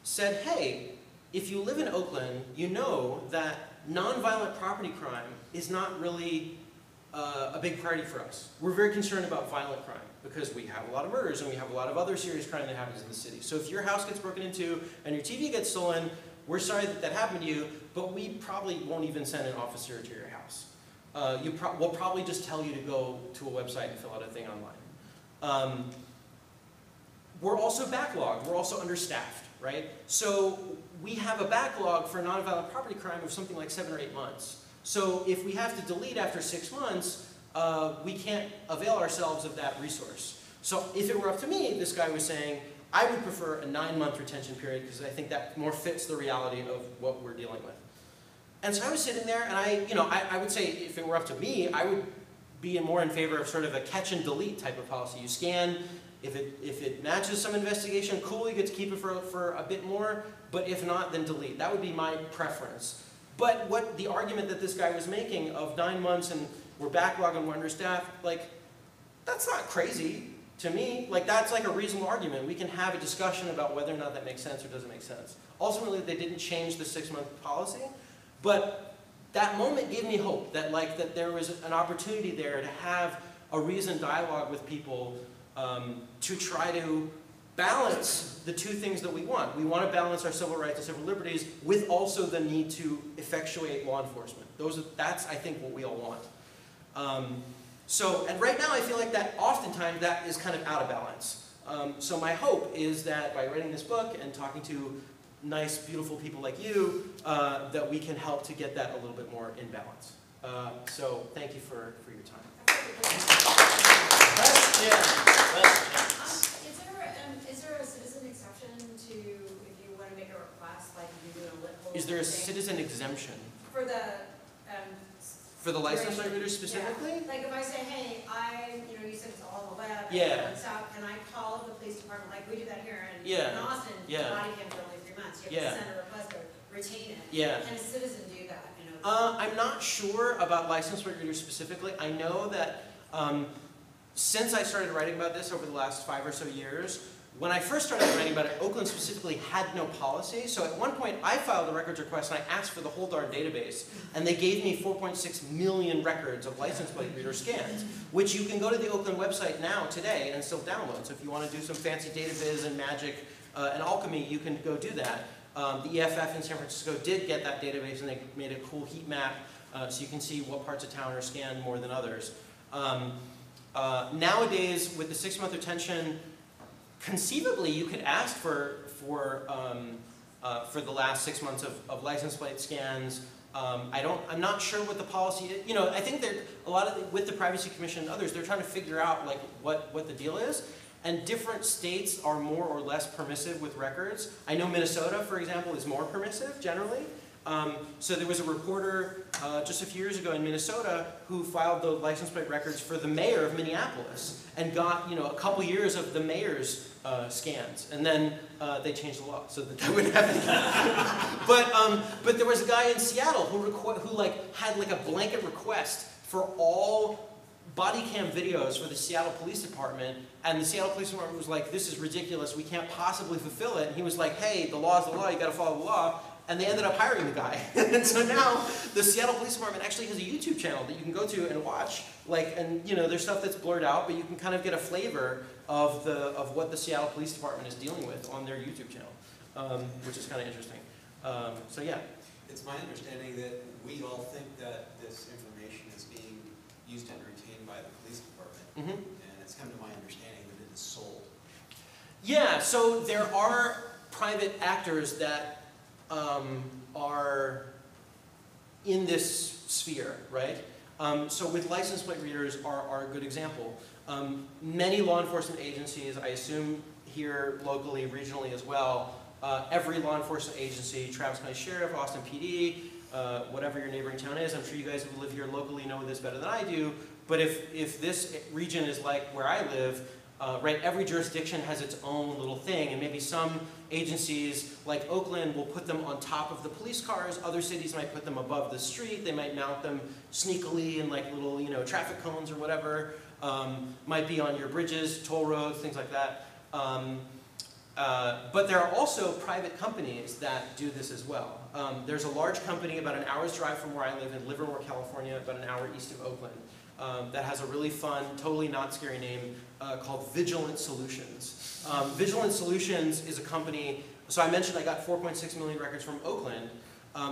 said, hey, if you live in Oakland, you know that nonviolent property crime is not really a big priority for us. We're very concerned about violent crime because we have a lot of murders and we have a lot of other serious crime that happens in the city. So if your house gets broken into and your TV gets stolen, we're sorry that that happened to you, but we probably won't even send an officer to your house. We'll probably just tell you to go to a website and fill out a thing online. We're also backlogged. We're also understaffed, right? So we have a backlog for nonviolent property crime of something like 7 or 8 months. So if we have to delete after 6 months, we can't avail ourselves of that resource. So if it were up to me, this guy was saying, I would prefer a 9-month retention period because I think that more fits the reality of what we're dealing with. And so I was sitting there, and I would say if it were up to me, I would be more in favor of sort of a catch and delete type of policy. You scan, if it matches some investigation, cool, you get to keep it for a bit more, but if not, then delete. That would be my preference. But what the argument that this guy was making of 9 months and we're backlogged and we're understaffed, like, that's not crazy to me. Like, that's like a reasonable argument. We can have a discussion about whether or not that makes sense or doesn't make sense. Ultimately, they didn't change the 6-month policy, but that moment gave me hope that, like, that there was an opportunity there to have a reasoned dialogue with people to try to balance the two things that we want. We want to balance our civil rights and civil liberties with also the need to effectuate law enforcement. That's, I think, what we all want. And right now I feel like that oftentimes that is kind of out of balance. So my hope is that by writing this book and talking to nice, beautiful people like you, that we can help to get that a little bit more in balance. So thank you for your time. Is there a citizen exception to if you want to make a request, like if you do a lit? Is there a citizen exemption? For the For the license plate readers specifically? Yeah. Like if I say, hey, you said it's all on the web, Yeah. and stuff, and I call the police department, like we do that here in Austin, Yeah. body cam for only 3 months, you have to send a request to retain it. Yeah. Can a citizen do that, I'm not sure about license plate readers specifically. I know that since I started writing about this over the last 5 or so years, when I first started writing about it, Oakland specifically had no policy. So at one point, I filed a records request and I asked for the whole darn database. And they gave me 4.6 million records of license plate reader scans, which you can go to the Oakland website now, today, and still download. So if you want to do some fancy data viz and magic and alchemy, you can go do that. The EFF in San Francisco did get that database, and they made a cool heat map so you can see what parts of town are scanned more than others. Nowadays, with the 6-month retention, conceivably you could ask for the last 6 months of license plate scans. I'm not sure what the policy is. I think that with the Privacy Commission and others, they're trying to figure out like what the deal is. And different states are more or less permissive with records. I know Minnesota, for example, is more permissive generally. So there was a reporter just a few years ago in Minnesota who filed the license plate records for the mayor of Minneapolis and got a couple years of the mayor's scans, and then they changed the law so that wouldn't happen again. But there was a guy in Seattle who had like a blanket request for all body cam videos for the Seattle Police Department, and the Seattle Police Department was like, this is ridiculous, we can't possibly fulfill it. And he was like, hey, the law is the law, you gotta follow the law. And they ended up hiring the guy. And so now the Seattle Police Department actually has a YouTube channel that you can go to and watch. There's stuff that's blurred out, but you can kind of get a flavor of what the Seattle Police Department is dealing with on their YouTube channel, which is kind of interesting. So yeah. It's my understanding that we all think that this information is being used and retained by the police department, and it's come to my understanding that it is sold. Yeah, so there are private actors that are in this sphere, right? So with license plate readers are a good example. Many law enforcement agencies, I assume here locally, regionally as well, every law enforcement agency, Travis County Sheriff, Austin PD, whatever your neighboring town is, I'm sure you guys who live here locally know this better than I do, but if this region is like where I live, right, every jurisdiction has its own little thing, and maybe some agencies like Oakland will put them on top of the police cars, other cities might put them above the street, they might mount them sneakily in like little traffic cones or whatever, might be on your bridges, toll roads, things like that. But there are also private companies that do this as well. There's a large company about an hour's drive from where I live in Livermore, California, about an hour east of Oakland, that has a really fun, totally not scary name called Vigilant Solutions. Vigilant Solutions is a company, so I mentioned I got 4.6 million records from Oakland.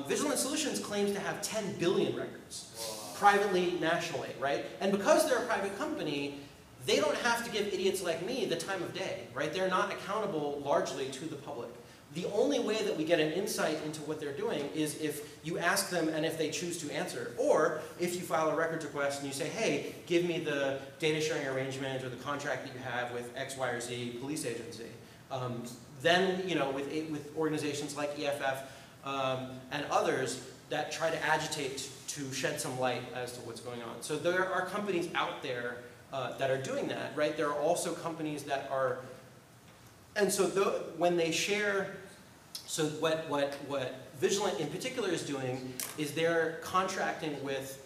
Vigilant Solutions claims to have 10 billion records, privately, nationally, right? And because they're a private company, they don't have to give idiots like me the time of day, right? They're not accountable largely to the public. The only way that we get an insight into what they're doing is if you ask them and if they choose to answer. Or if you file a records request and you say, hey, give me the data sharing arrangement or the contract that you have with X, Y, or Z police agency. Then, with organizations like EFF and others that try to agitate to shed some light as to what's going on. So there are companies out there that are doing that, right? There are also companies that are, and so when they share, so what Vigilant in particular is doing is they're contracting with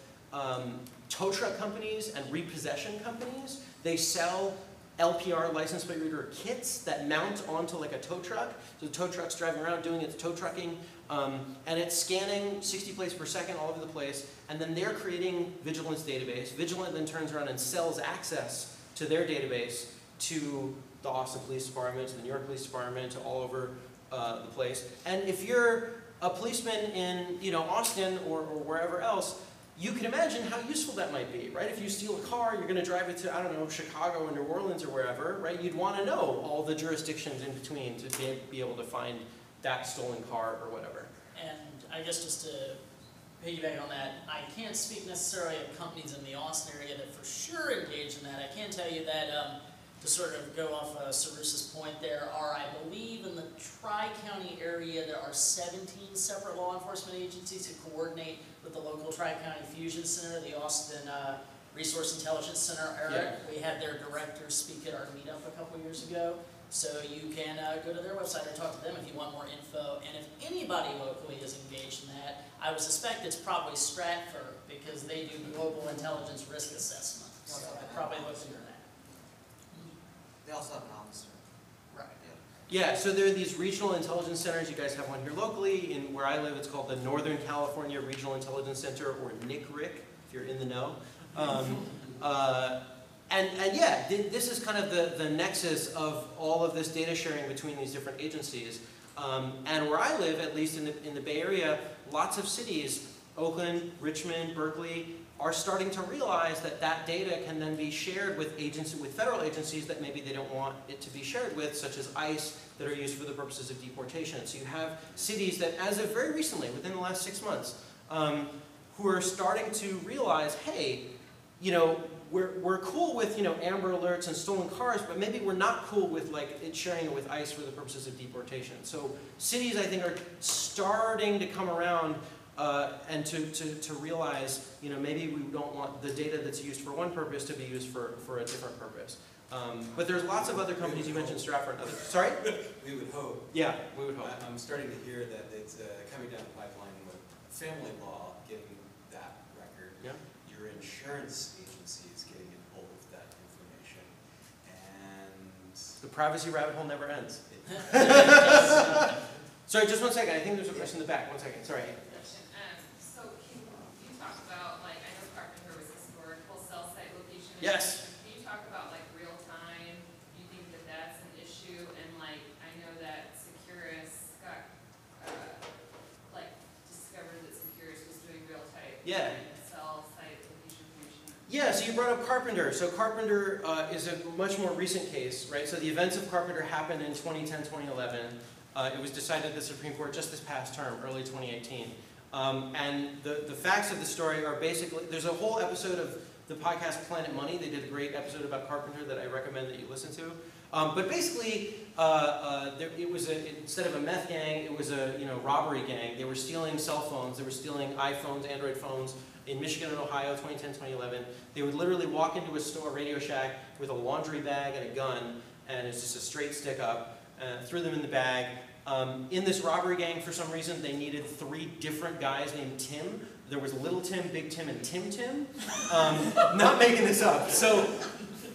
tow truck companies and repossession companies. They sell LPR license plate reader kits that mount onto like a tow truck. So the tow truck's driving around doing its tow trucking, and it's scanning 60 plates per second all over the place, and then they're creating Vigilant's database. Vigilant then turns around and sells access to their database to the Austin Police Department, to the New York Police Department, to all over the place. And if you're a policeman in Austin or wherever else, you can imagine how useful that might be, right? If you steal a car, you're going to drive it to, I don't know, Chicago or New Orleans or wherever, right? You'd want to know all the jurisdictions in between to be able to find that stolen car or whatever. And I guess just to piggyback on that, I can't speak necessarily of companies in the Austin area that for sure engage in that. I can tell you that to sort of go off Sarusa's point, there are, I believe, in the Tri-County area, there are 17 separate law enforcement agencies who coordinate with the local Tri-County Fusion Center, the Austin Resource Intelligence Center. Eric, we had their director speak at our meetup a couple years ago. So you can go to their website or talk to them if you want more info. And if anybody locally is engaged in that, I would suspect it's probably Stratford, because they do global intelligence risk assessment. So it probably looks into that. They also have an officer. Right. Yeah, so there are these regional intelligence centers. You guys have one here locally. In where I live, it's called the Northern California Regional Intelligence Center, or NICRIC, if you're in the know. And yeah, this is kind of the nexus of all of this data sharing between these different agencies. And where I live, at least in the Bay Area, lots of cities, Oakland, Richmond, Berkeley, are starting to realize that that data can then be shared with federal agencies that maybe they don't want it to be shared with, such as ICE, that are used for the purposes of deportation. So you have cities that, as of very recently, within the last 6 months, who are starting to realize, hey, you know, we're cool with, you know, Amber Alerts and stolen cars, but maybe we're not cool with sharing it with ICE for the purposes of deportation. So cities, I think, are starting to come around and to realize, you know, maybe we don't want the data that's used for one purpose to be used for a different purpose. But there's lots of other companies. You mentioned Stratford and others. Sorry? We would hope. Yeah, we would hope. I'm starting to hear that it's coming down the pipeline with family law getting that record. Yeah. Your insurance agency is getting a hold of that information. And The privacy rabbit hole never ends. Sorry, just 1 second. I think there's a question in the back. 1 second. Sorry. So can you talk about, like, I know Carpenter was historical cell site location. Yes. Can you talk about, like, real time? Do you think that that's an issue? And, like, I know that Securus got, discovered that Securus was doing real time. Yeah. Cell site location information. Yeah, so you brought up Carpenter. So Carpenter is a much more recent case, right? So the events of Carpenter happened in 2010, 2011. It was decided at the Supreme Court just this past term, early 2018. And the facts of the story are basically, there's a whole episode of the podcast Planet Money. They did a great episode about Carpenter that I recommend that you listen to. But basically, it was instead of a meth gang, it was a robbery gang. They were stealing cell phones. They were stealing iPhones, Android phones in Michigan and Ohio, 2010, 2011. They would literally walk into a store, Radio Shack, with a laundry bag and a gun, and it's just a straight stick up, threw them in the bag. In this robbery gang, for some reason, they needed 3 different guys named Tim. There was Little Tim, Big Tim, and Tim Tim. Not making this up. So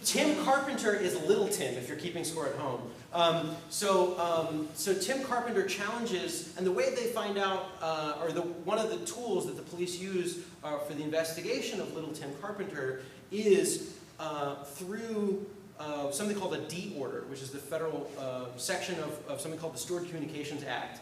Tim Carpenter is Little Tim, if you're keeping score at home. So Tim Carpenter challenges, and the way they find out, one of the tools that the police use for the investigation of Little Tim Carpenter is through something called a D order, which is the federal section of something called the Stored Communications Act,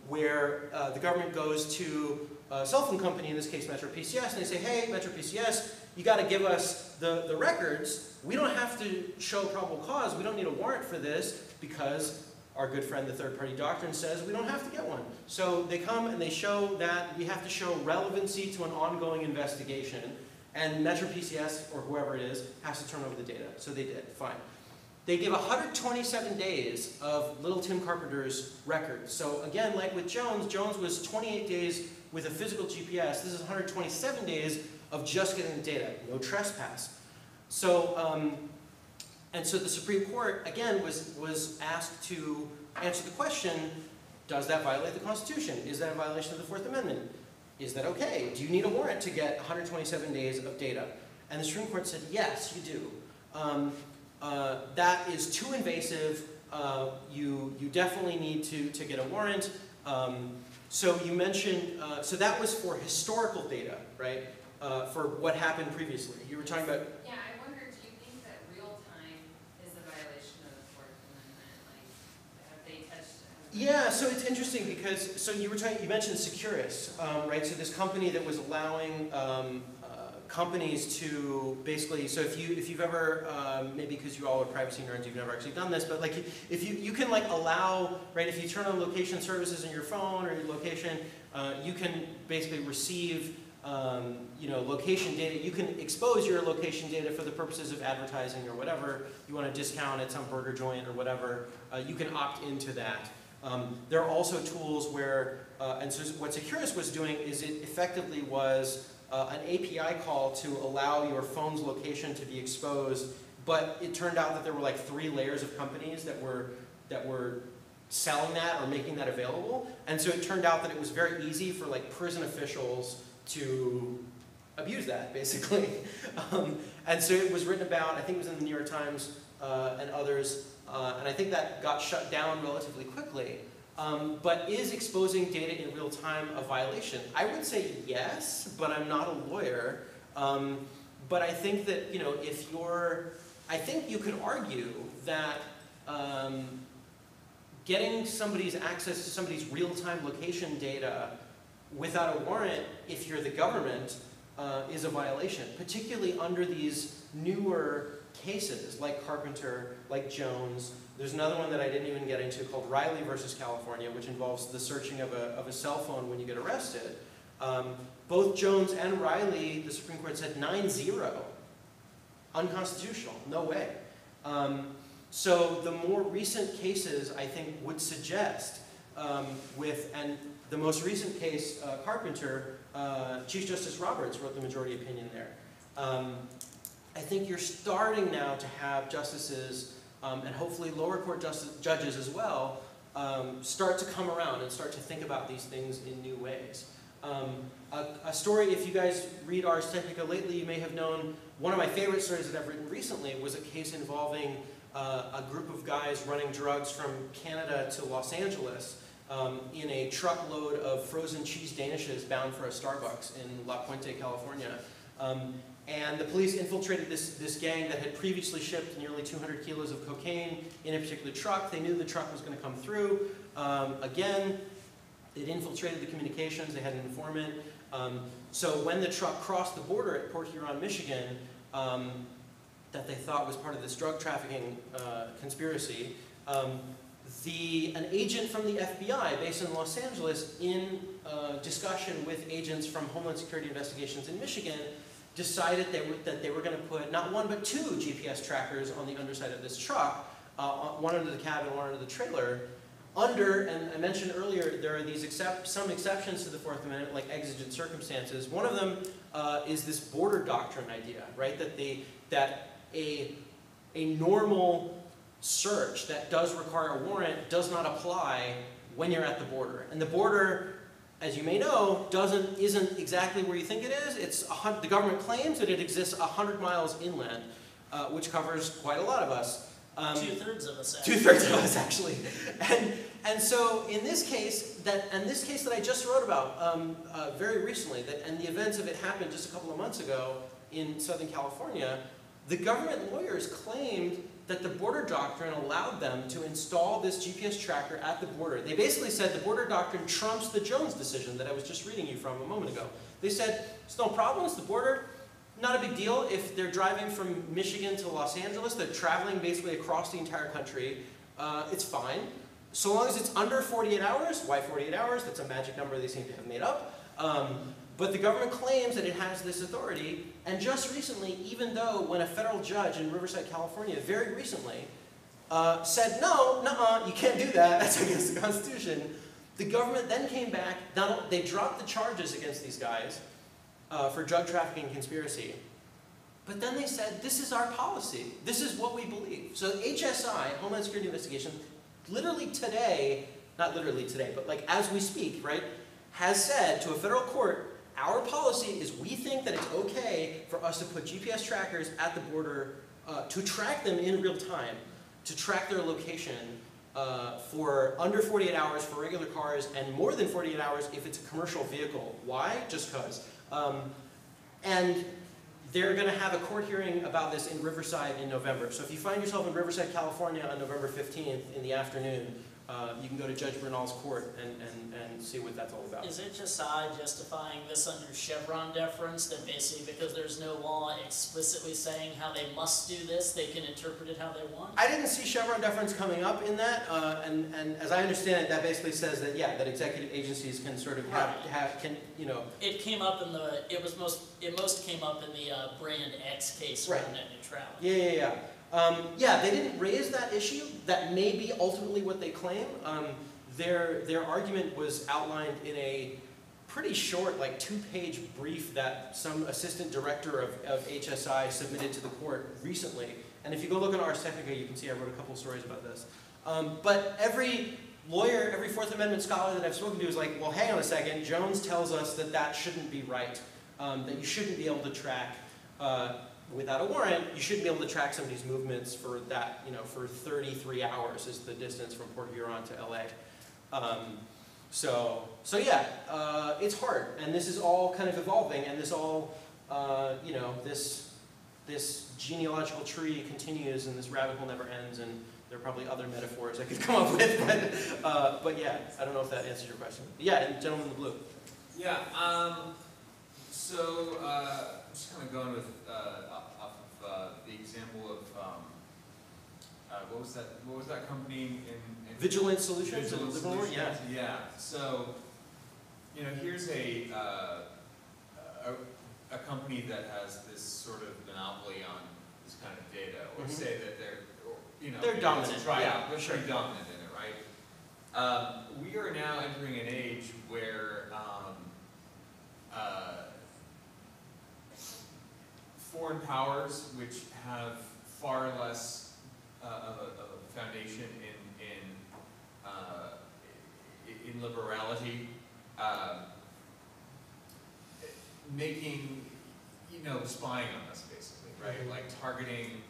where the government goes to a cell phone company, in this case Metro PCS, and they say, hey, Metro PCS, you got to give us the records. We don't have to show probable cause. We don't need a warrant for this because our good friend, the third-party doctrine, says we don't have to get one. So they come and they show that we have to show relevancy to an ongoing investigation, and Metro PCS, or whoever it is, has to turn over the data. So they did, fine. They give 127 days of Little Tim Carpenter's records. So again, like with Jones, Jones was 28 days with a physical GPS. This is 127 days of just getting the data, no trespass. So, and so the Supreme Court, again, was asked to answer the question, does that violate the Constitution? Is that a violation of the Fourth Amendment? Is that okay? Do you need a warrant to get 127 days of data? And the Supreme Court said, yes, you do. That is too invasive. You definitely need to get a warrant. So you mentioned, so that was for historical data, right? For what happened previously. You were talking about... Yeah, I wonder, do you think that real time is a violation of the Fourth Amendment? Like, have they touched... Yeah, so it's interesting because, so you mentioned Securus, right? So this company that was allowing companies to basically, so if you've ever, maybe because you all are privacy nerds, you've never actually done this, but like if you can like allow, right, if you turn on location services on your phone or your location, you can basically receive location data. You can expose your location data for the purposes of advertising or whatever. You want to discount at some burger joint or whatever. You can opt into that. There are also tools where, and so what Securus was doing is it effectively was an API call to allow your phone's location to be exposed, but it turned out that there were like 3 layers of companies that were selling that or making that available, and so it turned out that it was very easy for like prison officials to abuse that, basically. And so it was written about, I think it was in the New York Times and others, and I think that got shut down relatively quickly. But is exposing data in real time a violation? I would say yes, but I'm not a lawyer. But I think that, if I think you could argue that getting somebody's access to somebody's real-time location data without a warrant, if you're the government, is a violation, particularly under these newer cases like Carpenter, like Jones. There's another one that I didn't even get into called Riley versus California, which involves the searching of a cell phone when you get arrested. Both Jones and Riley, the Supreme Court said 9-0. Unconstitutional, no way. So the more recent cases, I think, would suggest and the most recent case, Carpenter, Chief Justice Roberts wrote the majority opinion there. I think you're starting now to have justices, and hopefully lower court judges as well, start to come around and start to think about these things in new ways. A story, if you guys read Ars Technica lately, you may have known, one of my favorite stories that I've written recently was a case involving a group of guys running drugs from Canada to Los Angeles in a truckload of frozen cheese danishes bound for a Starbucks in La Puente, California. And the police infiltrated this gang that had previously shipped nearly 200 kilos of cocaine in a particular truck. They knew the truck was going to come through. Again, they'd infiltrated the communications. They had an informant. So when the truck crossed the border at Port Huron, Michigan, that they thought was part of this drug trafficking conspiracy, an agent from the FBI based in Los Angeles, in discussion with agents from Homeland Security Investigations in Michigan, decided that they were going to put not 1 but 2 GPS trackers on the underside of this truck, one under the cab and one under the trailer. And I mentioned earlier, there are these some exceptions to the Fourth Amendment, like exigent circumstances. One of them is this border doctrine idea, right? That a normal search that does require a warrant does not apply when you're at the border. And the border, as you may know, isn't exactly where you think it is. The government claims that it exists 100 miles inland, which covers quite a lot of us. 2/3 of us, actually. 2/3 of us, actually. And so in this case, that I just wrote about very recently, and the events of it happened just a couple of months ago in Southern California, the government lawyers claimed that the border doctrine allowed them to install this GPS tracker at the border. They basically said the border doctrine trumps the Jones decision that I was just reading you from a moment ago. They said, it's no problem, it's the border. Not a big deal if they're driving from Michigan to Los Angeles. They're traveling basically across the entire country. It's fine. So long as it's under 48 hours. Why 48 hours? That's a magic number they seem to have made up. But the government claims that it has this authority. And just recently, even though when a federal judge in Riverside, California, very recently, said, no, nuh-uh, you can't do that. That's against the Constitution. The government then came back. They dropped the charges against these guys for drug trafficking and conspiracy. But then they said, this is our policy. This is what we believe. So HSI, Homeland Security Investigation, literally today, not literally today, but like as we speak, right, has said to a federal court, our policy is we think that it's okay for us to put GPS trackers at the border to track them in real time, to track their location for under 48 hours for regular cars and more than 48 hours if it's a commercial vehicle. Why? Just because. And they're going to have a court hearing about this in Riverside in November. So if you find yourself in Riverside, California on November 15th in the afternoon, you can go to Judge Bernal's court and see what that's all about. Is HSI justifying this under Chevron deference, that basically because there's no law explicitly saying how they must do this, they can interpret it how they want? I didn't see Chevron deference coming up in that, and as I understand it, that basically says that, yeah, that executive agencies can sort of It came up in the, it most came up in the Brand X case around net neutrality. Yeah, they didn't raise that issue. That may be ultimately what they claim. Their argument was outlined in a pretty short, like 2-page brief that some assistant director of HSI submitted to the court recently. And if you go look at Ars Technica, you can see I wrote a couple of stories about this. But every lawyer, every Fourth Amendment scholar that I've spoken to is like, well, hang on a second, Jones tells us that that shouldn't be right, that you shouldn't be able to track, without a warrant, you shouldn't be able to track somebody's movements for that, for 33 hours is the distance from Port Huron to LA. So yeah, it's hard, and this is all kind of evolving, and this all, this genealogical tree continues, and this rabbit hole never ends, and there are probably other metaphors I could come up with, but yeah, I don't know if that answers your question. Yeah, and gentleman in the blue. Yeah, so I'm just kind of going with off of the example of what was that company in Vigilant Solutions in Vigilant Livermore? Solutions? Yeah. Yeah. So here's a company that has this sort of monopoly on this kind of data, or say that they're dominant. They're pretty dominant in it, right? We are now entering an age where foreign powers, which have far less of a foundation in liberality, making, spying on us, basically, right? Like targeting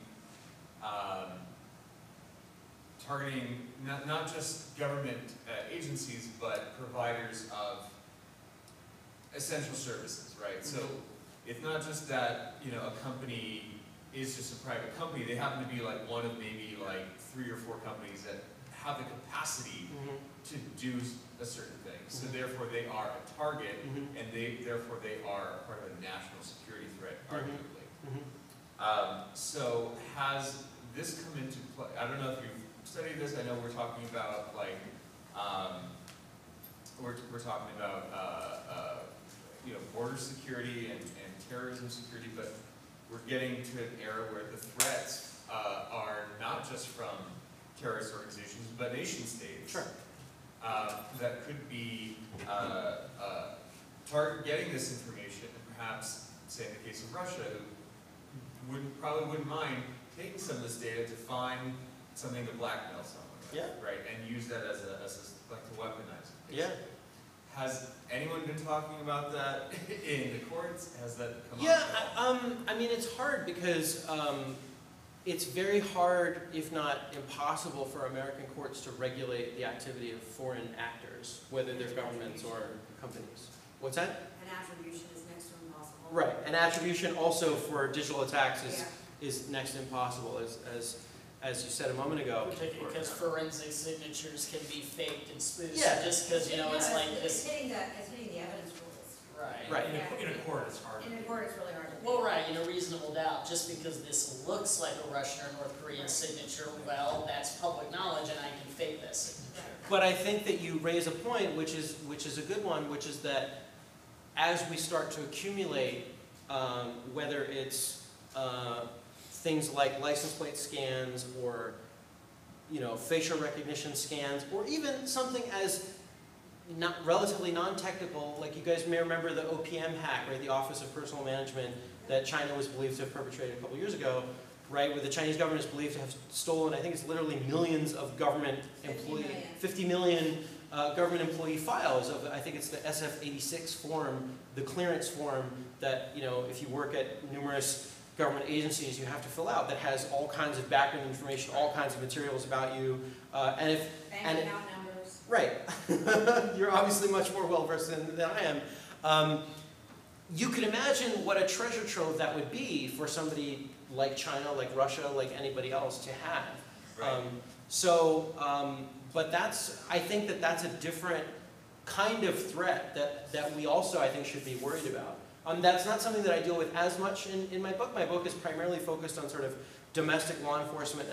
not just government agencies, but providers of essential services, right? So it's not just that, a company is just a private company. They happen to be like one of maybe like 3 or 4 companies that have the capacity to do a certain thing. So therefore they are a target, and therefore they are part of a national security threat, arguably. So has this come into play? I don't know if you've studied this. I know we're talking about like, we're talking about border security and terrorism security, but we're getting to an era where the threats are not just from terrorist organizations, but nation states. Sure. That could be getting this information, and perhaps, say in the case of Russia, who probably wouldn't mind taking some of this data to find something to blackmail someone, right? And use that as like to weaponize it, basically. Has anyone been talking about that in the courts? Has that come up? I mean, it's hard because it's very hard, if not impossible, for American courts to regulate the activity of foreign actors, whether they're governments or companies. What's that? And attribution is next to impossible. Right, and attribution also for digital attacks is next to impossible, as you said a moment ago. Particularly because forensic signatures can be faked and spoofed, Yeah. just because, it's like this. It's hitting the evidence rules. Right. In a court, it's hard. In a court, it's really hard to do. Well, right, reasonable doubt, just because this looks like a Russian or North Korean signature, well, that's public knowledge and I can fake that signature. But I think that you raise a point, which is a good one, which is that as we start to accumulate, whether it's things like license plate scans or facial recognition scans, or even something as relatively non-technical, like you guys may remember the OPM hack, right? The Office of Personal Management that China was believed to have perpetrated a couple years ago, right? Where the Chinese government is believed to have stolen, I think it's literally millions of government employee, 50 million government employee files of, I think it's the SF-86 form, the clearance form that, if you work at numerous government agencies you have to fill out, that has all kinds of background information, all kinds of materials about you, Bank account numbers. Right. You're obviously much more well-versed than I am. You can imagine what a treasure trove that would be for somebody like China, like Russia, like anybody else to have, Right. But I think that's a different kind of threat that we also, I think, should be worried about. That's not something that I deal with as much in my book. My book is primarily focused on sort of domestic law enforcement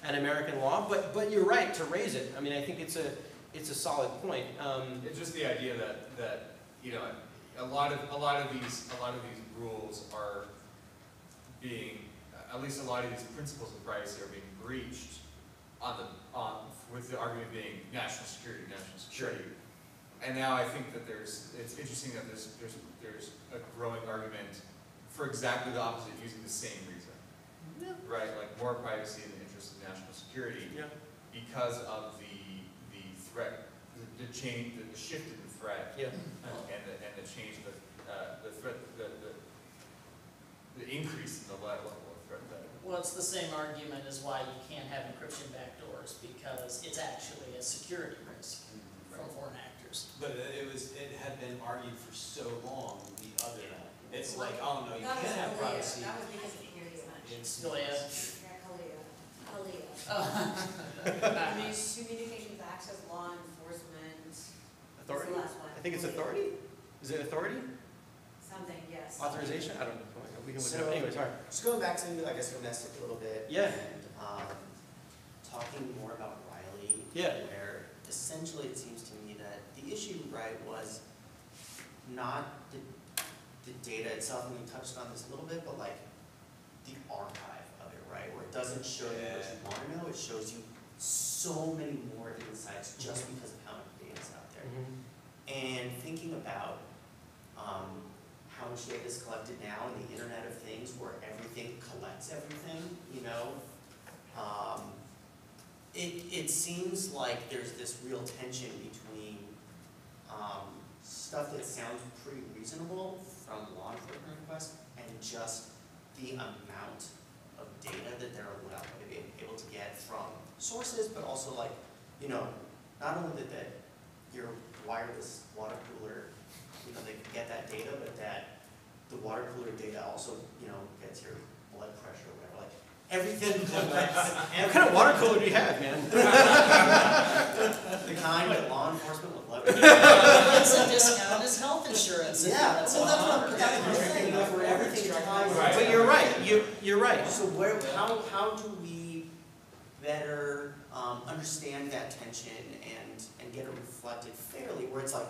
and American law, but you're right to raise it. I mean, I think it's a solid point. It's just the idea that you know, a lot of these rules are being, at least a lot of these principles of privacy are being breached with the argument being national security. Sure. And now I think that it's interesting that there's a growing argument for exactly the opposite, using the same reason. Yeah. Right, like more privacy in the interest of national security, because of the threat, the change, the shift in the threat, and the change, the threat, the increase in the level of threat. Well, it's the same argument as why you can't have encryption backdoors, because it's actually a security risk from foreign actors. But it had been argued for so long, the other, it's like, oh no, you can't have privacy. That was because of Scalia. Communications access law enforcement. Authority? What's the last one? I think it's authority. Is it authority? Something, yes. Authorization? I don't know. We can look it up. So- Anyway, sorry. Just going back to, I guess, domestic a little bit. Yeah. And talking more about Riley. Yeah. Where essentially it seems to me that the issue, right, was not the data itself, and we touched on this a little bit, but like the archive of it, right? Where it doesn't show you what you want to know, it shows you so many more insights just because of how much data is out there. And thinking about how much data is collected now in the Internet of Things, where everything collects everything, you know, it seems like there's this real tension between stuff that sounds pretty reasonable from law enforcement requests and just the amount of data that they're able to get from sources, but also like, you know, not only that your wireless water cooler, you know, they can get that data, but that the water cooler data also, you know, gets your blood pressure or whatever. Like everything collects. What kind of water cooler do you have, man? The kind that law enforcement would love. It's a discount as health insurance. Yeah, That's well, all. that's what I'm saying. Where everything ties. Right. But you're right. You're right. So how do we better understand that tension and get it reflected fairly? Where it's like,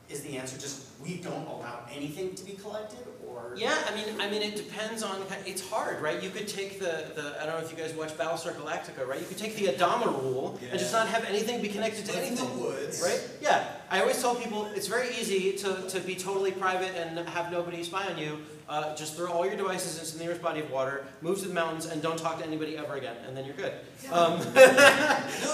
is the answer just we don't allow anything to be collected, or? Yeah, I mean, it depends on. It's hard, right? You could take the I don't know if you guys watch Battlestar Galactica, right? You could take the Adama rule and just not have anything be connected to anything. In the woods. Right? Yeah. I always tell people it's very easy to be totally private and have nobody spy on you. Just throw all your devices into the nearest body of water, move to the mountains, and don't talk to anybody ever again, and then you're good. I know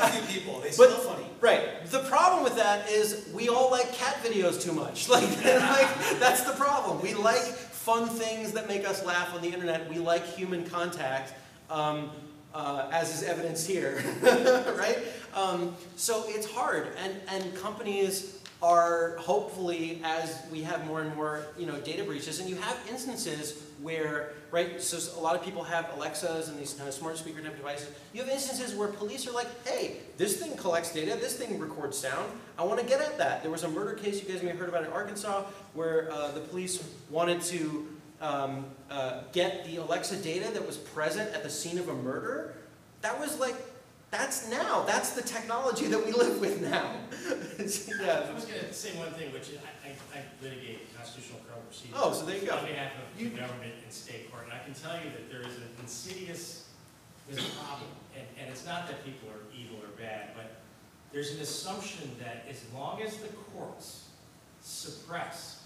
a few people, they still funny. Right. The problem with that is we all like cat videos too much. Like that's the problem. We like fun things that make us laugh on the internet. We like human contact, as is evidenced here, right? So it's hard, and companies are hopefully, as we have more and more, you know, data breaches, and you have instances where, right, so a lot of people have Alexas and these kind of smart speaker type devices. You have instances where police are like, hey, this thing collects data, this thing records sound, I want to get at that. There was a murder case you guys may have heard about in Arkansas where the police wanted to get the Alexa data that was present at the scene of a murder. That was like, that's the technology that we live with now. Yeah. I was going to say one thing, which is I litigate constitutional criminal proceedings. Oh, so there you go. On behalf of the government and state court, and I can tell you that there is an insidious, there's a problem, and it's not that people are evil or bad, but there's an assumption that as long as the courts suppress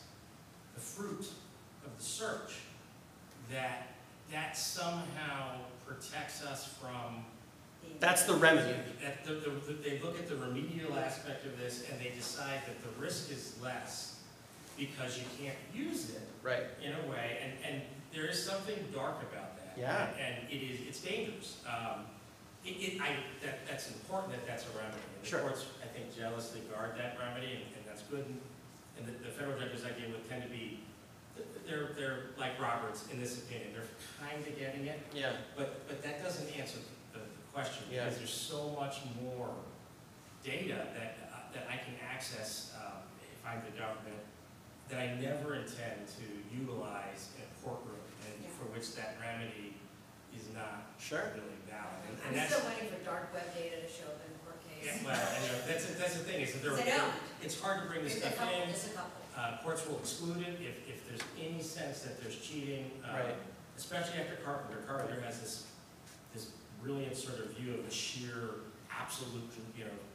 the fruit of the search, that somehow protects us from. That's the remedy. They look at the remedial aspect of this and they decide that the risk is less because you can't use it in a way, and there is something dark about that. Yeah. And it's dangerous. That's important that's a remedy. And the courts, I think, jealously guard that remedy, and that's good. And the federal judges I deal with tend to be, they're like Roberts in this opinion. They're kind of getting it. Yeah. But that doesn't answer the question. Yeah. because there's so much more data that I can access if I'm the government that I never intend to utilize in a courtroom, and for which that remedy is not really valid. And I'm that's, still waiting for dark web data to show up in a court case. yeah, well, that's the thing, is that Because they don't. it's hard to bring this There's a stuff couple, in. there's a couple. Courts will exclude it if there's any sense that there's cheating, Right. especially after Carpenter. Carpenter has this brilliant sort of view of the sheer absolute,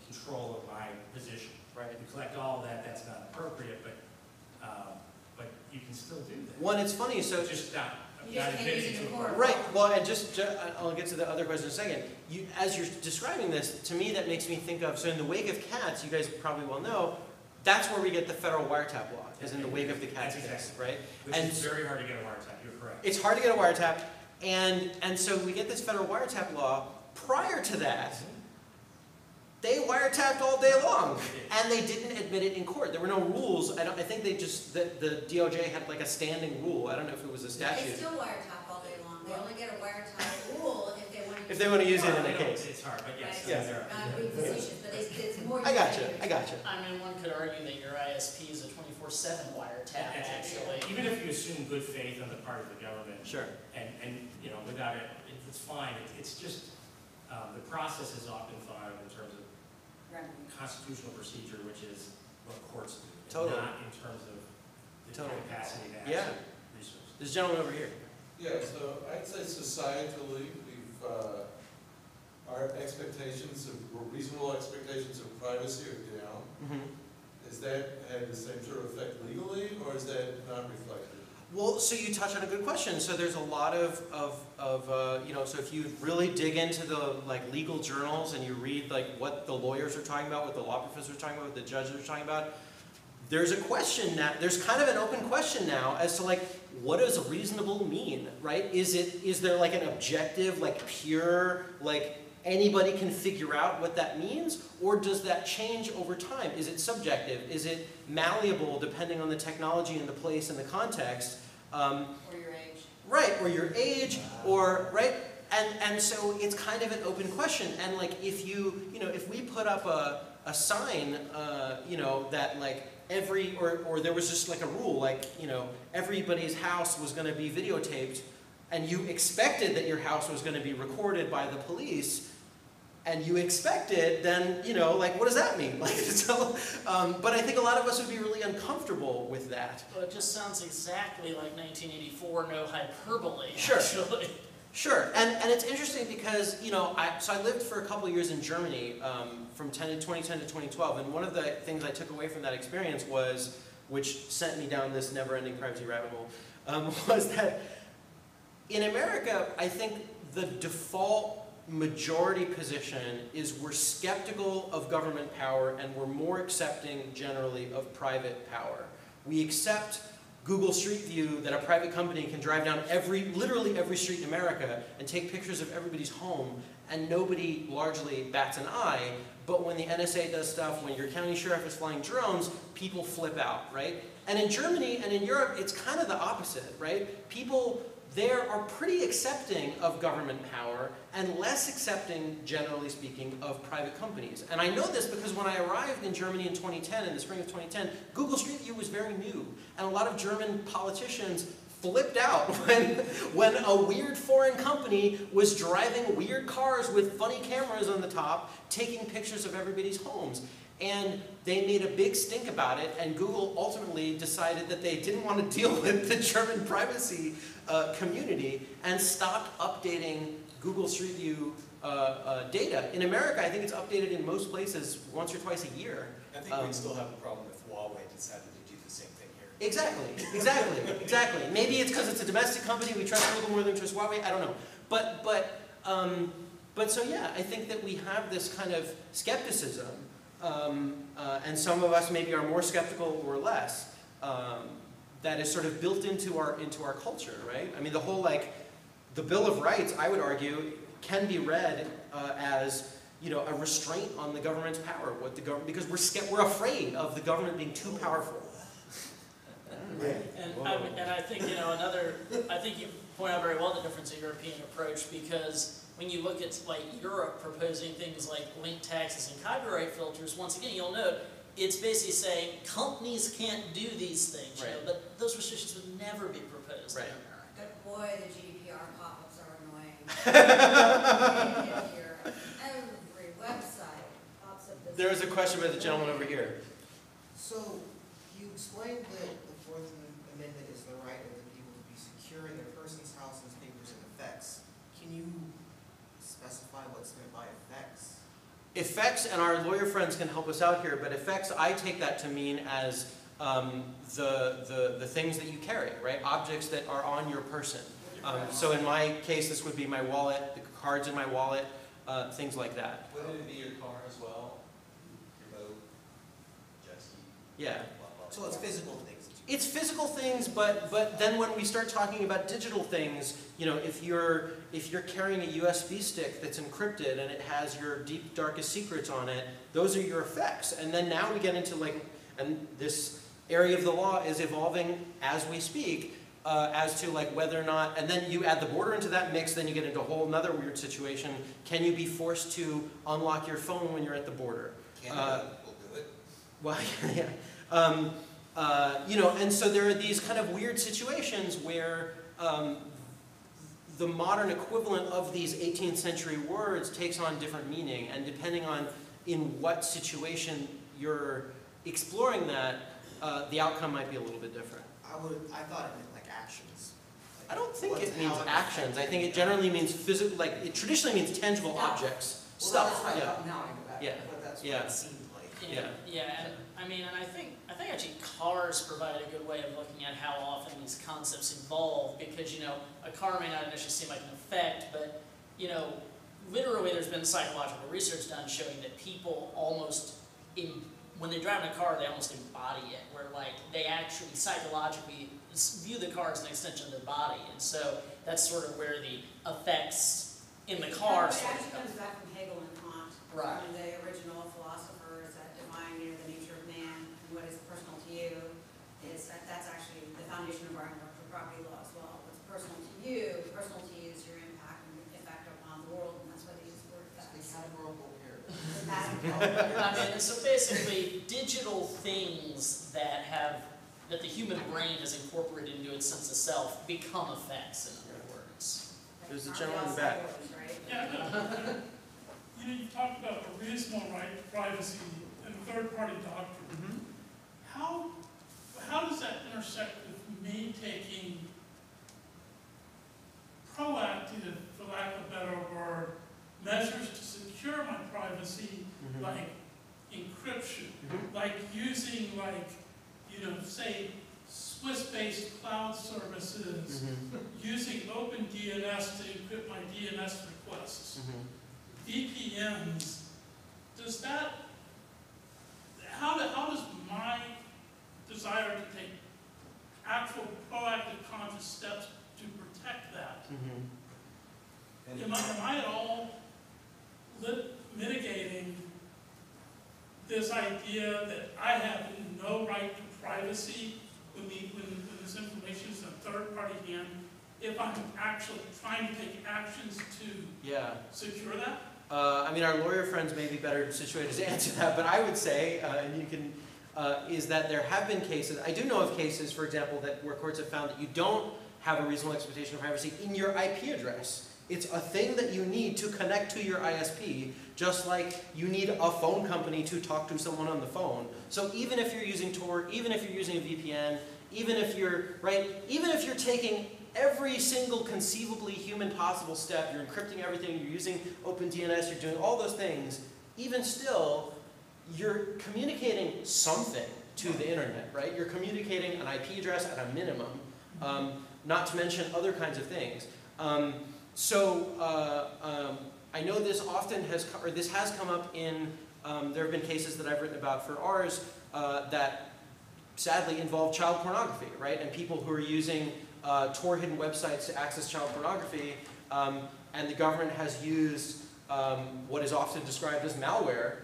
control of my position. Right. You collect all of that, that's not appropriate, but you can still do that. One, it's funny, so Just not You just can't use admitting it to in a court. right, well, and I'll get to the other question in a second. As you're describing this, to me that makes me think of, so in the wake of cats, you guys probably well know, that's where we get the federal wiretap law, is in the wake of the cats That's case, exactly. right? Which And is very hard to get a wiretap, you're correct. it's hard to get a wiretap, and so we get this federal wiretap law. Prior to that, they wiretapped all day long, and they didn't admit it in court. There were no rules. I think they just, the DOJ had like a standing rule. I don't know if it was a They statute. still wiretap all day long. They only get a wiretap rule if they want to. If they want to use it in a I know case. It's hard, but yes. Right, Yes. there are. Not being facetious, but it's more. I gotcha. I mean, one could argue that your ISP is a 24/7 wiretap, actually. Even if you assume good faith on the part of the government, Sure. and without it, it's fine. It's just the process is often thought of in terms of constitutional procedure, which is what courts do, and Totally. not in terms of the Totally. capacity to Yeah. access resources. This gentleman over here. Yeah, so I'd say societally, our expectations reasonable expectations of privacy are down. Mm-hmm. Is that had the same sort of effect legally, or is that not reflected? Well, so you touch on a good question. So there's a lot of so if you really dig into the legal journals and you read what the lawyers are talking about, what the law professors are talking about, what the judges are talking about, there's a question now, there's kind of an open question now as to what does reasonable mean, right? Is there an objective, pure, anybody can figure out what that means, or does that change over time? Is it subjective? Is it malleable depending on the technology and the place and the context? Or your age. Right, or your age, or, right? And so it's kind of an open question. And if we put up a sign, that or there was just a rule, everybody's house was going to be videotaped, and you expected that your house was going to be recorded by the police, and you expected, then, what does that mean? But I think a lot of us would be really uncomfortable with that. Well, it just sounds exactly like 1984, no hyperbole, Sure. actually. Sure, and it's interesting because, I lived for a couple of years in Germany from 2010 to 2012, and one of the things I took away from that experience which sent me down this never-ending privacy rabbit hole, was that in America, I think the default majority position is we're skeptical of government power and we're more accepting generally of private power. We accept Google Street View that a private company can drive down literally every street in America and take pictures of everybody's home, and nobody largely bats an eye. But when the NSA does stuff, when your county sheriff is flying drones, people flip out, right? And in Germany and in Europe, it's kind of the opposite, right? People there are pretty accepting of government power and less accepting, generally speaking, of private companies. And I know this because when I arrived in Germany in 2010, in the spring of 2010, Google Street View was very new. And a lot of German politicians flipped out when a weird foreign company was driving weird cars with funny cameras on the top, taking pictures of everybody's homes. And they made a big stink about it, and Google ultimately decided that they didn't want to deal with the German privacy community and stopped updating Google Street View data. In America, I think it's updated in most places once or twice a year. I think we'd still have a problem if Huawei decided to do the same thing here. Exactly. Maybe it's because it's a domestic company, we trust a little more than we trust Huawei, I don't know. But so yeah, I think that we have this kind of skepticism, and some of us maybe are more skeptical or less, that is sort of built into our culture, right? I mean, the whole the Bill of Rights, I would argue, can be read as a restraint on the government's power, because we're afraid of the government being too powerful. And I think, I think you point out very well the difference in European approach, because when you look at like Europe proposing things like link taxes and copyright filters, once again, you'll note it's basically saying companies can't do these things, you know, but those restrictions would never be proposed in America. But boy, the GDPR pop-ups are annoying. Every website pops up this. There was a question by the gentleman over here. So, you explained that the Fourth Amendment is the right of the people to be secure in their persons, houses, papers, and effects. Can you specify what's meant by effects? Effects, and our lawyer friends can help us out here, but effects, I take that to mean as the things that you carry, right? Objects that are on your person. So in my case, this would be my wallet, the cards in my wallet, things like that. Wouldn't it be your car as well? Your boat, jet ski? Yeah. So it's physical things. It's physical things, but then when we start talking about digital things, you know, if you're carrying a USB stick that's encrypted and it has your deep, darkest secrets on it, those are your effects. And then now we get into like, and this area of the law is evolving as we speak, as to like whether or not, and then you add the border into that mix, then you get into a whole another weird situation. Can you be forced to unlock your phone when you're at the border? Canada will do it. Well, yeah. You know, and so there are these kind of weird situations where the modern equivalent of these 18th century words takes on different meaning, and depending on in what situation you're exploring that, the outcome might be a little bit different. I thought it meant like actions. I don't think it means actions. I think it generally means physical, like it traditionally means tangible objects, stuff. Well, Yeah. now I go back to what that's what it seemed like. Yeah, and I mean, and I think actually cars provide a good way of looking at how often these concepts evolve, because, you know, a car may not initially seem like an effect, but, you know, literally there's been psychological research done showing that people almost, when they drive in a car, they almost embody it, where like they actually psychologically view the car as an extension of their body, and so that's sort of where the effects in the car It sort of actually come. comes back from Hegel and Kant, Right. one of the original philosophers that define, you know, the nature of man and what is personal to you. That's actually the foundation of our intellectual property law as well. What's personal to you is your impact and effect upon the world, and that's why they use the word effects. Categorical here. I mean, and so basically, digital things that the human brain has incorporated into its sense of self become effects, in other words. There's a gentleman in the back. Yeah, you know, you talked about the reasonable right to privacy and third-party doctrine. How does that intersect with me taking proactive, for lack of a better word, measures to secure my privacy, like encryption, like using, like, you know, say, Swiss-based cloud services, using OpenDNS to encrypt my DNS requests, VPNs? Does that, how does my desire to take actual proactive conscious steps to protect that, am I at all mitigating this idea that I have no right to privacy when this information is in a third-party hand, if I'm actually trying to take actions to secure that? I mean, our lawyer friends may be better situated to answer that, but I would say, and you can, is that there have been cases, I do know of cases, for example, where courts have found that you don't have a reasonable expectation of privacy in your IP address. It's a thing that you need to connect to your ISP, just like you need a phone company to talk to someone on the phone. So even if you're using Tor, even if you're using a VPN, even if you're taking every single conceivably human possible step, you're encrypting everything, you're using OpenDNS, you're doing all those things, even still, you're communicating something to the internet, right? You're communicating an IP address at a minimum, not to mention other kinds of things. I know this often this has come up in, there have been cases that I've written about for ours that sadly involve child pornography, right? And people who are using Tor hidden websites to access child pornography, and the government has used what is often described as malware.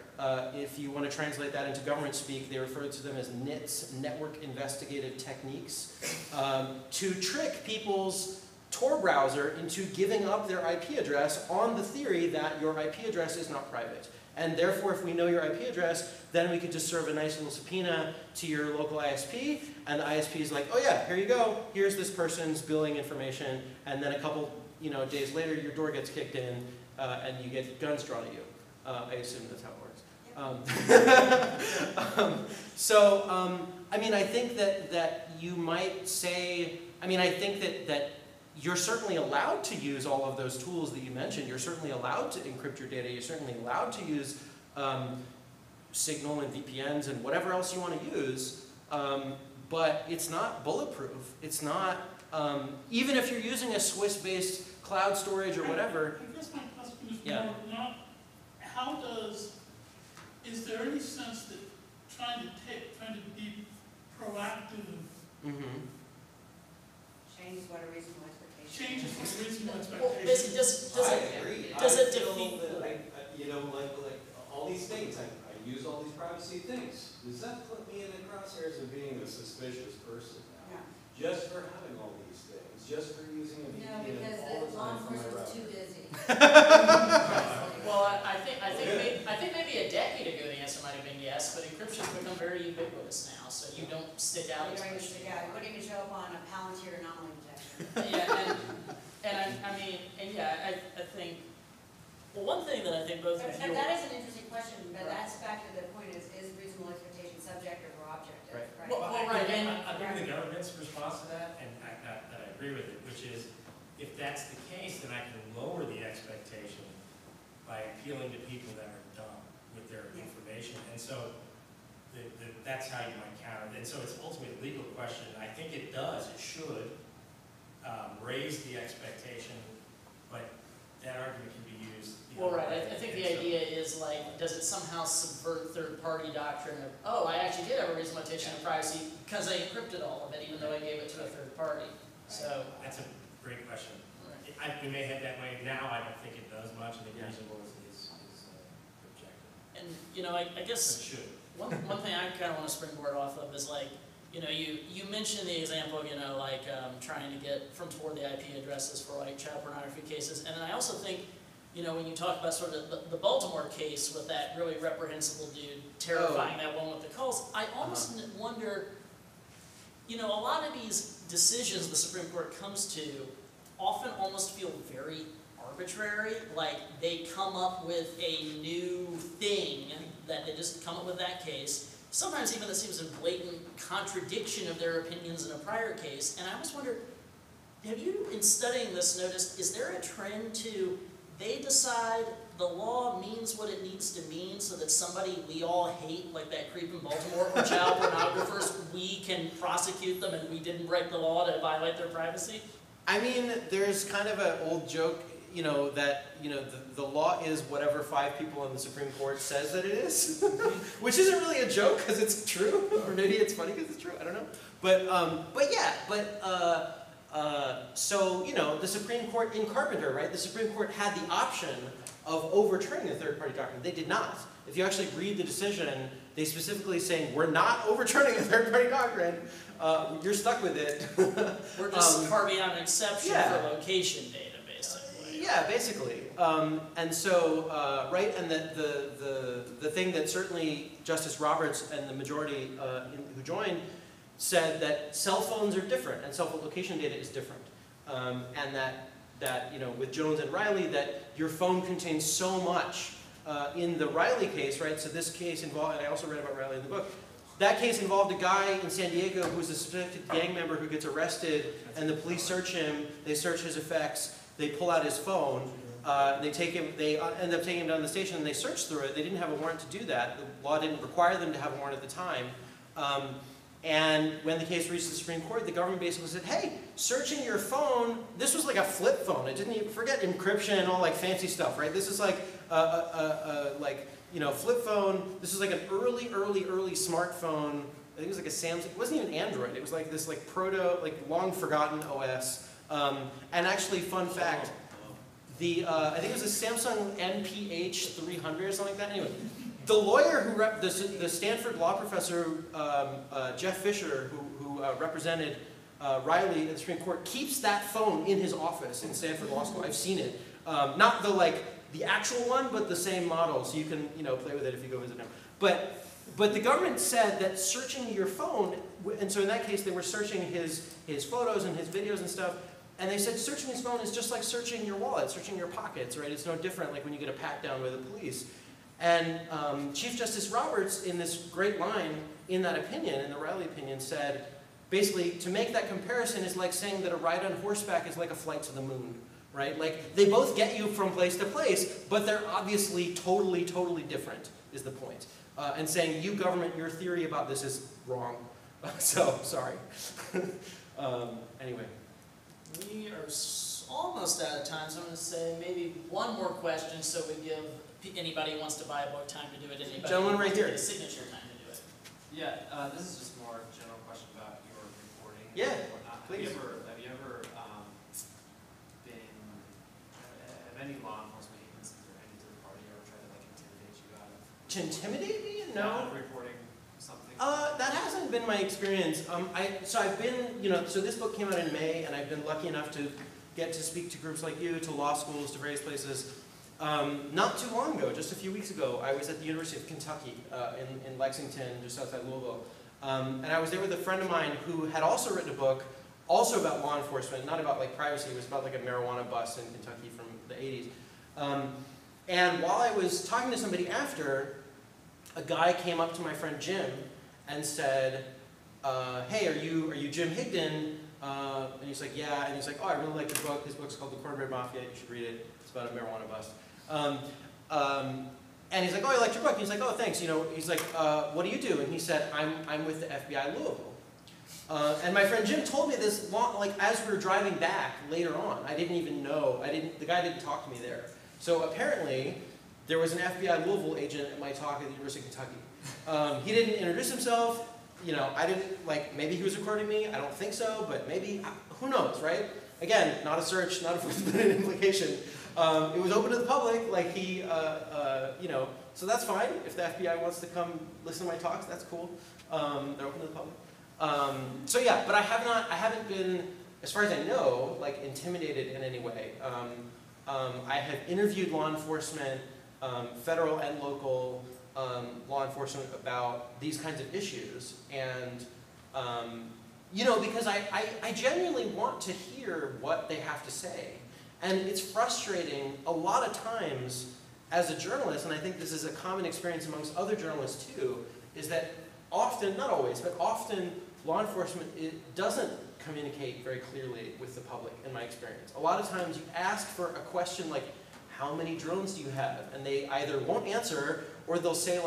If you want to translate that into government speak, they refer to them as NITs, Network Investigative Techniques, to trick people's Tor browser into giving up their IP address on the theory that your IP address is not private. And therefore, if we know your IP address, then we could just serve a nice little subpoena to your local ISP, and the ISP is like, oh yeah, here you go, here's this person's billing information, and then a couple days later, your door gets kicked in, and you get guns drawn at you. I assume that's how it works. I mean, I think that you might say, I mean, I think that you're certainly allowed to use all of those tools that you mentioned. You're certainly allowed to encrypt your data. You're certainly allowed to use Signal and VPNs and whatever else you want to use. But it's not bulletproof. It's not, even if you're using a Swiss-based cloud storage or whatever. I guess my question is more not, is there any sense that trying to be proactive Changes what a reasonable expectation. changes what a reasonable Well, expectation? basically, does it defeat? Like all these things, I use all these privacy things. Does that put me in the crosshairs of being a suspicious person now? No. Just for having all these things, just for using a No, VPN because all the the law time for my enforcement's router. too busy. Well, I think maybe a decade ago the answer might have been yes, but encryption's become very ubiquitous now, so you don't stick out You as don't even much. stick out, you wouldn't even show up on a Palantir anomaly detection. Yeah, I think, well, one thing that I think both of But you. that is an interesting question, but that's back to the point is reasonable expectation subjective or objective, Right. right? Well, right, and I think the government's response to that, and I agree with it, which is, if that's the case, then I can lower the expectation by appealing to people that are dumb with their information. And so that's how you might counter it. And so it's ultimately a legal question. I think it should raise the expectation, but that argument can be used. Well, right, I think the idea is like, does it somehow subvert third-party doctrine of, oh, I actually did have a reasonable expectation of privacy because I encrypted all of it, even though I gave it to a third party. So That's a great question. We may head that way now. I don't think it does much. I think reasonable is objective. And, I But it guess should. one thing I kind of want to springboard off of is like, you mentioned the example of, trying to get from Tor the IP addresses for like child pornography cases. And then I also think, when you talk about sort of the Baltimore case with that really reprehensible dude terrifying that one with the calls, I almost wonder, a lot of these decisions the Supreme Court comes to often almost feel very arbitrary, like they come up with a new thing that they just come up with that case. Sometimes even that seems a blatant contradiction of their opinions in a prior case. And I always wonder, have you, in studying this, noticed, is there a trend to, they decide the law means what it needs to mean so that somebody we all hate, like that creep in Baltimore, or child pornographers, we can prosecute them and we didn't break the law to violate their privacy? I mean, there's kind of an old joke, that, the law is whatever 5 people in the Supreme Court says that it is, which isn't really a joke because it's true, or maybe it's funny because it's true, I don't know. So, the Supreme Court in Carpenter, right, the Supreme Court had the option of overturning the third-party doctrine. They did not. If you actually read the decision, they specifically saying, we're not overturning a third-party doctrine, you're stuck with it. We're just carving out an exception for location data, basically. Yeah, basically. And so, right, and the thing that certainly Justice Roberts and the majority who joined said that cell phones are different and cell phone location data is different. And that with Jones and Riley, that your phone contains so much in the Riley case, right? So this case involved, and I also read about Riley in the book, that case involved a guy in San Diego who's a suspected gang member who gets arrested, and the police search him, they search his effects, they pull out his phone, they end up taking him down to the station and they search through it. They didn't have a warrant to do that. The law didn't require them to have a warrant at the time. And when the case reached the Supreme Court, the government basically said, hey, searching your phone, this was like a flip phone. It didn't even, forget encryption and all like fancy stuff, right? This is like flip phone. This was like an early smartphone. I think it was like a Samsung. It wasn't even Android. It was like this like proto, like long forgotten OS. And actually, fun fact, I think it was a Samsung NPH 300 or something like that. Anyway, the lawyer who the Stanford law professor Jeff Fisher, who represented Riley at the Supreme Court keeps that phone in his office in Stanford Law School. I've seen it. Not the actual one, but the same model, so you can play with it if you go visit him. But the government said that searching your phone, and so in that case they were searching his photos and his videos and stuff, and they said searching his phone is just like searching your wallet, searching your pockets, right? It's no different like when you get a pat down by the police. And Chief Justice Roberts, in this great line in that opinion, in the Riley opinion, said, basically, to make that comparison is like saying that a ride on horseback is like a flight to the moon, right? Like, they both get you from place to place, but they're obviously totally, totally different, is the point. And saying, you government, your theory about this is wrong. So, sorry. Anyway. We are almost out of time, so I'm going to say maybe one more question so we give anybody who wants to buy a book time to do it, anybody Gentleman who right wants here. to get a signature time to do it. Yeah, this is just more a general question about your reporting. Yeah, and whatnot. please. Have you ever been, have any law enforcement agencies or any third party ever tried to like intimidate you out of? To intimidate me? Out No. of reporting something? That hasn't been my experience. So I've been, so this book came out in May, and I've been lucky enough to get to speak to groups like you, to law schools, to various places. Not too long ago, just a few weeks ago, I was at the University of Kentucky in Lexington, just outside Louisville. And I was there with a friend of mine who had also written a book, also about law enforcement, not about like privacy, it was about like a marijuana bust in Kentucky from the 80s. And while I was talking to somebody after, a guy came up to my friend Jim and said, hey, are you Jim Higdon? And he's like, yeah. And he's like, oh, I really like the book. His book's called The Cornbread Mafia. You should read it. It's about a marijuana bust. And he's like, oh, I liked your book. And he's like, oh, thanks. He's like, what do you do? And he said, I'm with the FBI Louisville. And my friend Jim told me this as we were driving back later on. I didn't even know. The guy didn't talk to me there. So apparently, there was an FBI Louisville agent at my talk at the University of Kentucky. He didn't introduce himself. I didn't, maybe he was recording me. I don't think so, but maybe, who knows, right? Again, not a search, not a First Amendment implication. It was open to the public, so that's fine. If the FBI wants to come listen to my talks, that's cool. They're open to the public. So yeah, but I haven't been, as far as I know, intimidated in any way. I have interviewed law enforcement, federal and local law enforcement about these kinds of issues, and because I genuinely want to hear what they have to say. And it's frustrating a lot of times as a journalist, and I think this is a common experience amongst other journalists too, is that often, not always, but often law enforcement doesn't communicate very clearly with the public, in my experience. A lot of times you ask for a question like, how many drones do you have? And they either won't answer, or they'll say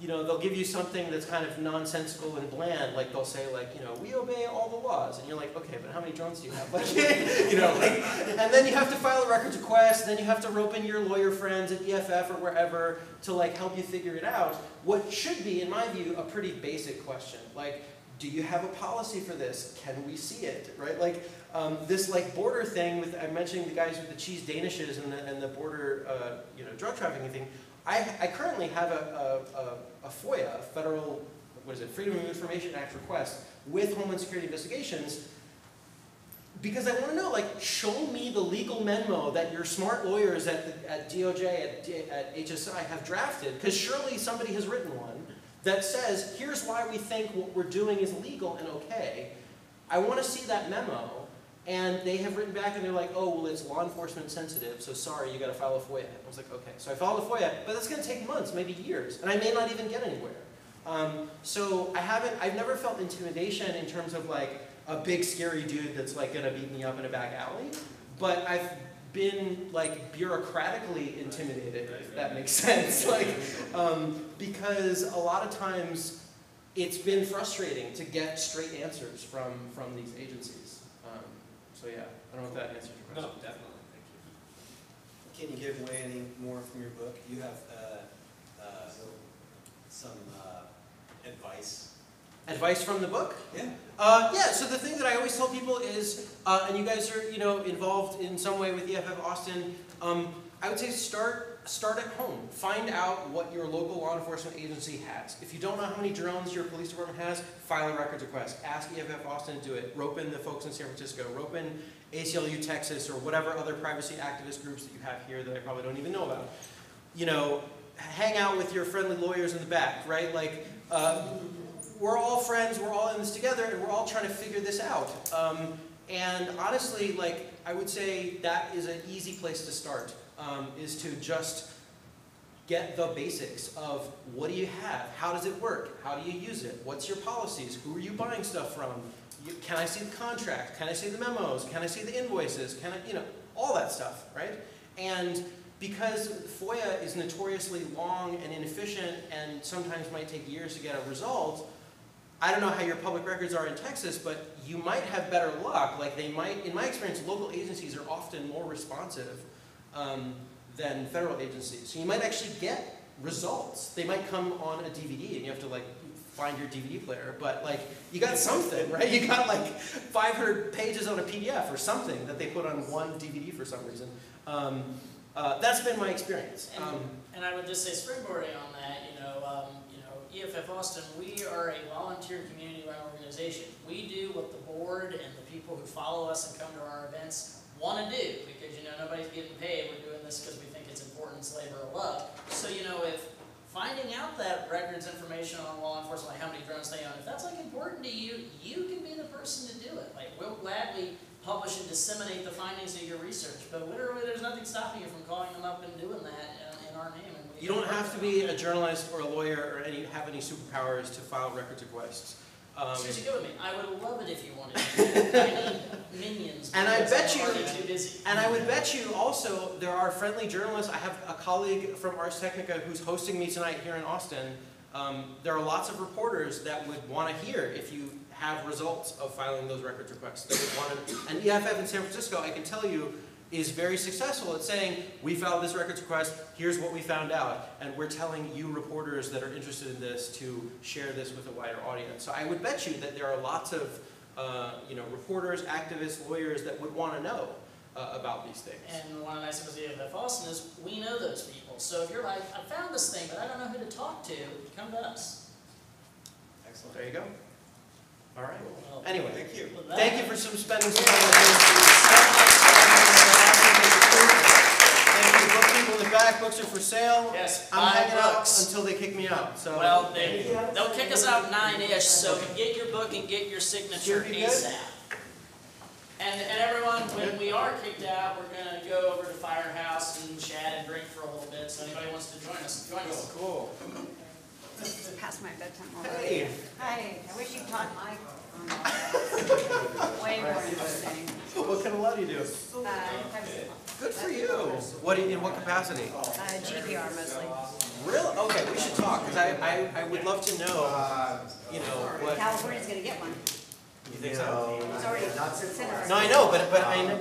they'll give you something that's kind of nonsensical and bland, they'll say we obey all the laws, and you're like, okay, but how many drones do you have? And then you have to file a records request, and then you have to rope in your lawyer friends at EFF or wherever to help you figure it out. What should be, in my view, a pretty basic question, do you have a policy for this? Can we see it, right? This border thing with, I'm mentioning the guys with the cheese danishes and the border, drug trafficking thing. I currently have a FOIA, a federal, Freedom of Information Act request with Homeland Security Investigations, because I want to know, show me the legal memo that your smart lawyers at DOJ, at HSI have drafted, because surely somebody has written one that says, here's why we think what we're doing is legal and okay. I want to see that memo. And they have written back and they're like, oh, well, it's law enforcement sensitive, so sorry, you got to file a FOIA. I was like, okay. So I filed a FOIA, but that's going to take months, maybe years, and I may not even get anywhere. So I've never felt intimidation in terms of a big scary dude that's going to beat me up in a back alley, but I've been bureaucratically intimidated, if that makes sense. Because a lot of times it's been frustrating to get straight answers from these agencies. So yeah, I don't know if that answers your question. No, definitely, thank you. Can you give away any more from your book? You have some advice. Advice from the book? Yeah. Yeah, so the thing that I always tell people is, and you guys are involved in some way with EFF Austin, I would say start at home. Find out what your local law enforcement agency has. If you don't know how many drones your police department has, file a records request. Ask EFF Austin to do it. Rope in the folks in San Francisco. Rope in ACLU Texas or whatever other privacy activist groups that you have here that I probably don't even know about. You know, hang out with your friendly lawyers in the back, right? Like, we're all friends, we're all in this together, and we're all trying to figure this out. And honestly, like, I would say that is an easy place to start, is to just get the basics of what do you have, how does it work, how do you use it, what's your policies, who are you buying stuff from, can I see the contract, can I see the memos, can I see the invoices, can I, you know, all that stuff, right? And because FOIA is notoriously long and inefficient and sometimes might take years to get a result, I don't know how your public records are in Texas, but you might have better luck. Like they might, in my experience, local agencies are often more responsive than federal agencies. So you might actually get results. They might come on a DVD and you have to like find your DVD player, but like you got something, right? You got like 500 pages on a PDF or something that they put on one DVD for some reason. That's been my experience. And I would just say, springboarding on that, EFF Austin, we are a volunteer community-run organization. We do what the board and the people who follow us and come to our events want to do, because nobody's getting paid. We're doing this because we think it's important, it's labor of love. So if finding out that records information on law enforcement, like how many drones they own, if that's like important to you, you can be the person to do it. Like we'll gladly publish and disseminate the findings of your research, but literally there's nothing stopping you from calling them up and doing that in our name. And you don't have to be a journalist or a lawyer or have any superpowers to file records requests. Seriously, go with me. I would love it if you wanted to. I need minions. And I bet you, too busy. and I would bet you also there are friendly journalists. I have a colleague from Ars Technica who's hosting me tonight here in Austin. There are lots of reporters that would want to hear if you have results of filing those records requests. They would want to, and EFF in San Francisco, I can tell you, is very successful at saying, we filed this records request, here's what we found out, and we're telling you reporters that are interested in this to share this with a wider audience. So I would bet you that there are lots of reporters, activists, lawyers that would want to know about these things. And one of the nice things with EFF Austin is we know those people. So if you're like, I found this thing, but I don't know who to talk to, come to us. Excellent. There you go. All right. Well, anyway, thank you. Thank you for spending some time with us. Thank you. Book people in the back. Books are for sale. Yes, I'm buy hanging out books. until they kick me out. So. Well, they'll kick us out 9-ish, so get your book and get your signature ASAP. And everyone, when we are kicked out, we're going to go over to Firehouse and chat and drink for a little bit. So anybody wants to join us, join us. Cool. This is past my bedtime Hey. already. Hi, I wish you taught my way more interesting. What kind of law do you do? Good for you. What in what capacity? GDPR mostly. Really? Okay, we should talk because I would love to know. What. California's gonna get one. You think so? It's already considered. No, I know,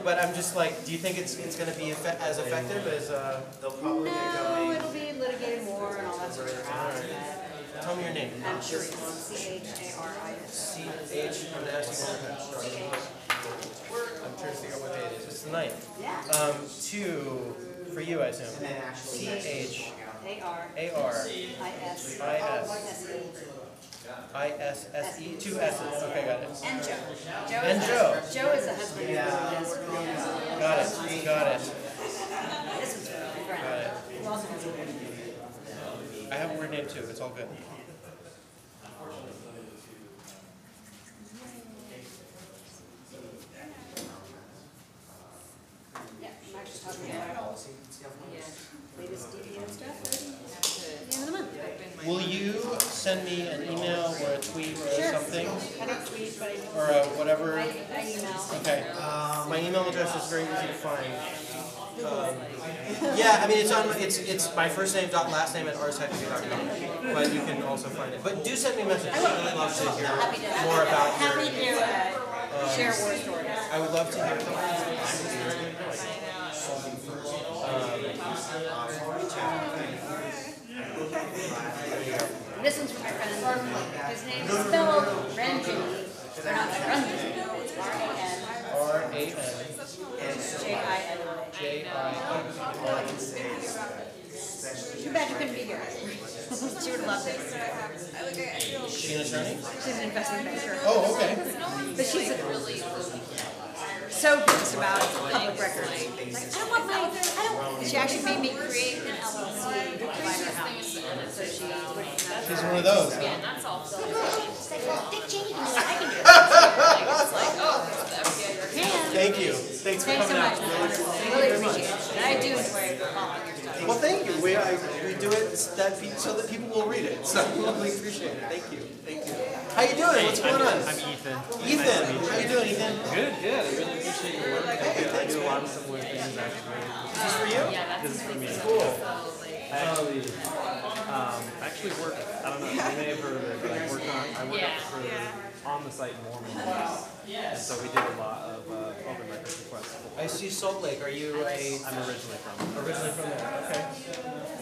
but I'm just like, do you think it's going to be as effective as? They'll probably No, it'll be litigated more and all that sort of stuff. Tell me your name. I'm sure it's C-H-A-R-I-S. C-H. I'm going to ask you one question. I'm trying to figure out what day it is. It's the 9th. Yeah. 2 for you, I assume. C-H. A-R-I-S. I-S-S-E. 2 S's. Okay, got it. And Joe. And Joe. Joe is the husband of Got it. Got it. This is my friend. Got it. Who also has a weird name. I have a weird name too. It's all good. Yeah, I'm actually talking about latest DPO stuff at the end of the month. Will you send me an email or a tweet or Sure. something? I don't tweet, but I Or whatever? I email. Okay. My email address is very easy to find. Yeah, I mean it's my first name dot last name at arstechnica.com. But you can also find it. But do send me a message. I'd really love to hear more about your. Happy to share war stories. I would love to hear This one's from my friend. His name is spelled Ranjini. Or not Ranjini. It's R-A-N. R-A-N. J-I-N-I. J-I-N. love this. She an attorney? She's an investment banker. Oh, okay. But she's so pissed about public records. Like, I don't want my, she actually made me create an LLC by her house. So She's one of those. Yeah, that's all. She's like, well, Dick Cheney can do it, I can do it. It's like, oh, it's the FBI. Thank you. Thanks for Thanks so coming much. out. Really appreciate it. And I do enjoy following your stuff. Well, thank you. We do it so that people will read it. So we appreciate it. Thank you. Thank you. How you doing? What's going on? I'm Ethan. Ethan, how you doing, Ethan? Good, good. I really appreciate your work. I do a lot of similar things actually. Is this for you? This is for me. Cool. I actually work, I don't know, you may have heard of it, but I work on the site Mormon. And so we did a lot of open records requests. I see Salt Lake. Are you I'm originally from. Originally from there. Okay.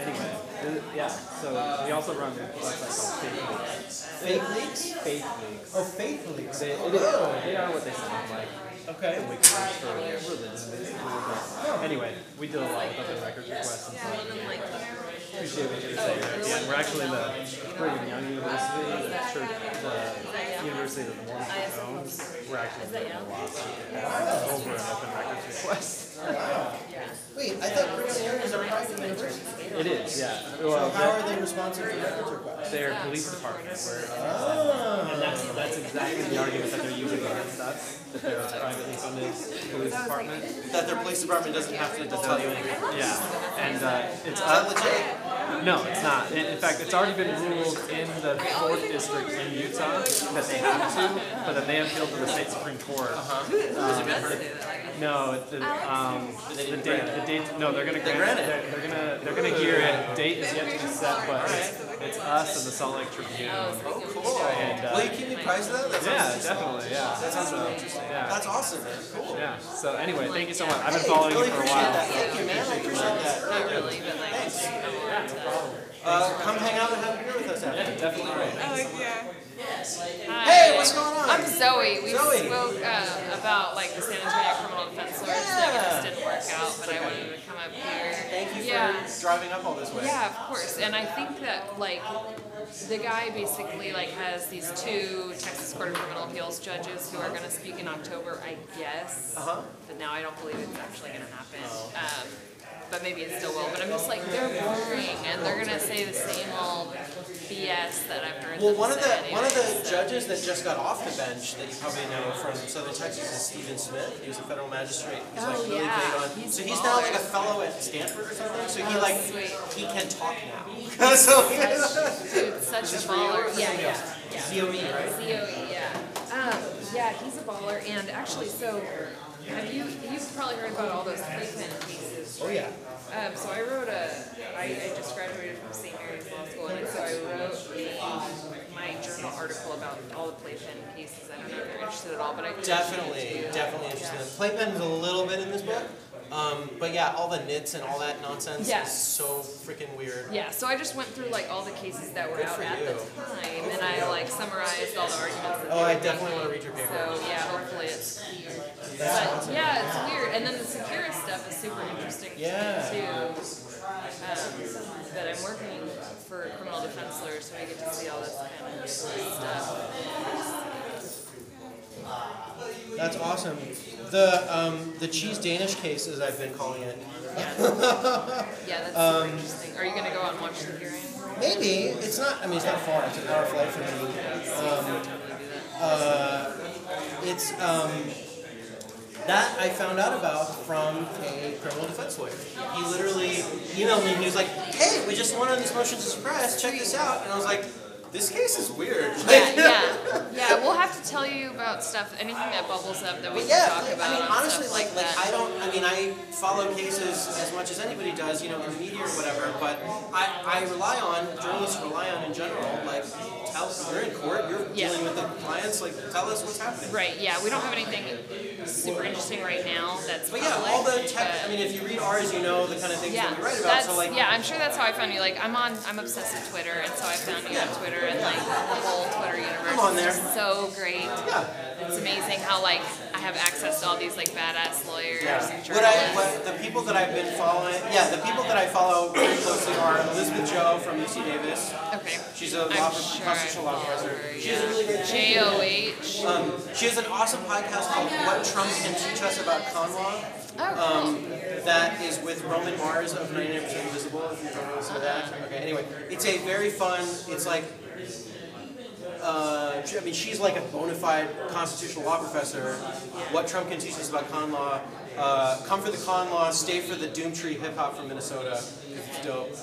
Anyway, yeah, so we also run a website called Faith Leaks. Faith Leaks? Faith Leaks. Oh, Faith Leaks. They are what they sound like. Okay. Wiki leaks for religion, basically. But anyway, we did a lot with open records requests and stuff. Appreciate what you're saying at the end. We're actually the Brigham Young University, the church, the university that the Mormons owns. We're actually doing a lot over an open records request. Wait, I thought Brigham Young was a private university. It is, yeah. So how are they responsive to records requests? They're police departments. And that's exactly the argument that they're using against us, that they're a privately funded police department. That their police department doesn't have to tell you anything. Yeah, and it's Is that legit? No, it's not. In fact, it's already been ruled in the 4th district in Utah that they have to, but then they appealed to the state Supreme Court. No, the date. No, they're gonna grant it. They're gonna hear it. Date is yet to be set, but it's us and the Salt Lake Tribune. Oh, cool. And, will you keep me apprised of that? Yeah, definitely. Yeah. That sounds really interesting. Yeah. That's awesome, man. Cool. Yeah. So anyway, thank you so much. I've been following you for a while. Thank you, man. I appreciate that. Not really, but like, Thanks. Come hang out and have a beer with us after. Yeah, definitely. Hi. Hey, what's going on? I'm Zoe. We Zoe. spoke about like the San Antonio criminal defense lawyers thing, and this didn't work out, but I wanted to come up here. Thank you Yeah. for driving up all this way. Yeah, of course. And I think that like the guy basically like has these 2 Texas Court of Criminal Appeals judges who are going to speak in October, I guess. But now I don't believe it's actually going to happen. But maybe it still will. But I'm just like, they're boring, and they're gonna say the same old BS that I've heard. Well, them one of say the judges that just got off the bench that you probably know from Southern Texas is Stephen Smith. He was a federal magistrate. He's like really big on. So he's now like a fellow at Stanford or something. So he like he can talk now. So dude, such a baller. Yeah. ZOE, right? ZOE, yeah. Yeah, he's a baller, and actually, so have you've probably heard about all those playpen cases? Oh yeah. So I wrote I just graduated from St. Mary's Law School, and so I wrote my journal article about all the playpen cases. I don't know if you're interested at all, but I definitely interested. Playpen is a little bit in this book. But yeah, all the nits and all that nonsense is so freaking weird. Yeah, so I just went through like all the cases that were out at the time, and I like summarized all the arguments. Oh, I definitely want to read your paper. So yeah, hopefully it's cute. But yeah, it's weird. And then the Securus stuff is super interesting to me too. But I'm working for criminal defense lawyers, so I get to see all this kind of stuff. That's awesome. The cheese Danish case, as I've been calling it. Yeah, that's super interesting. Are you going to go out and watch the hearing? Maybe. It's not, I mean, it's not far. It's an hour flight from me. That I found out about from a criminal defense lawyer. He literally emailed me and he was like, hey, we just won on this motion to suppress, check this out. And I was like, this case is weird. Yeah, we'll have to tell you about stuff, anything that bubbles up that we can talk about. I mean, honestly, like that. I follow cases as much as anybody does, in the media or whatever, but journalists rely on in general, like, you're in court, you're dealing with the clients, like, tell us what's happening. Right, yeah, we don't have anything super interesting right now that's public, all the tech, if you read ours, you know the kind of things that we write about, so like... Yeah, I'm sure that's how I found you, like, I'm obsessed with Twitter, and so I found you on Twitter, and like, the whole Twitter universe I'm on there. is just so great. Yeah. It's amazing how, like, I have access to all these like badass lawyers and What the people that I've been following, the people that I follow very closely are Elizabeth Joe from UC Davis. Okay. She's a constitutional law professor. She has a really great JOH. She has an awesome podcast called What Trump Can Teach Us About Con Law. That is with Roman Mars of 99% Invisible, if you've ever listened to that. Okay, anyway, it's a very fun, it's like, I mean, she's like a bona fide constitutional law professor. What Trump Can Teach Us About Con Law. Come for the con law, stay for the Doomtree hip hop from Minnesota. It's dope.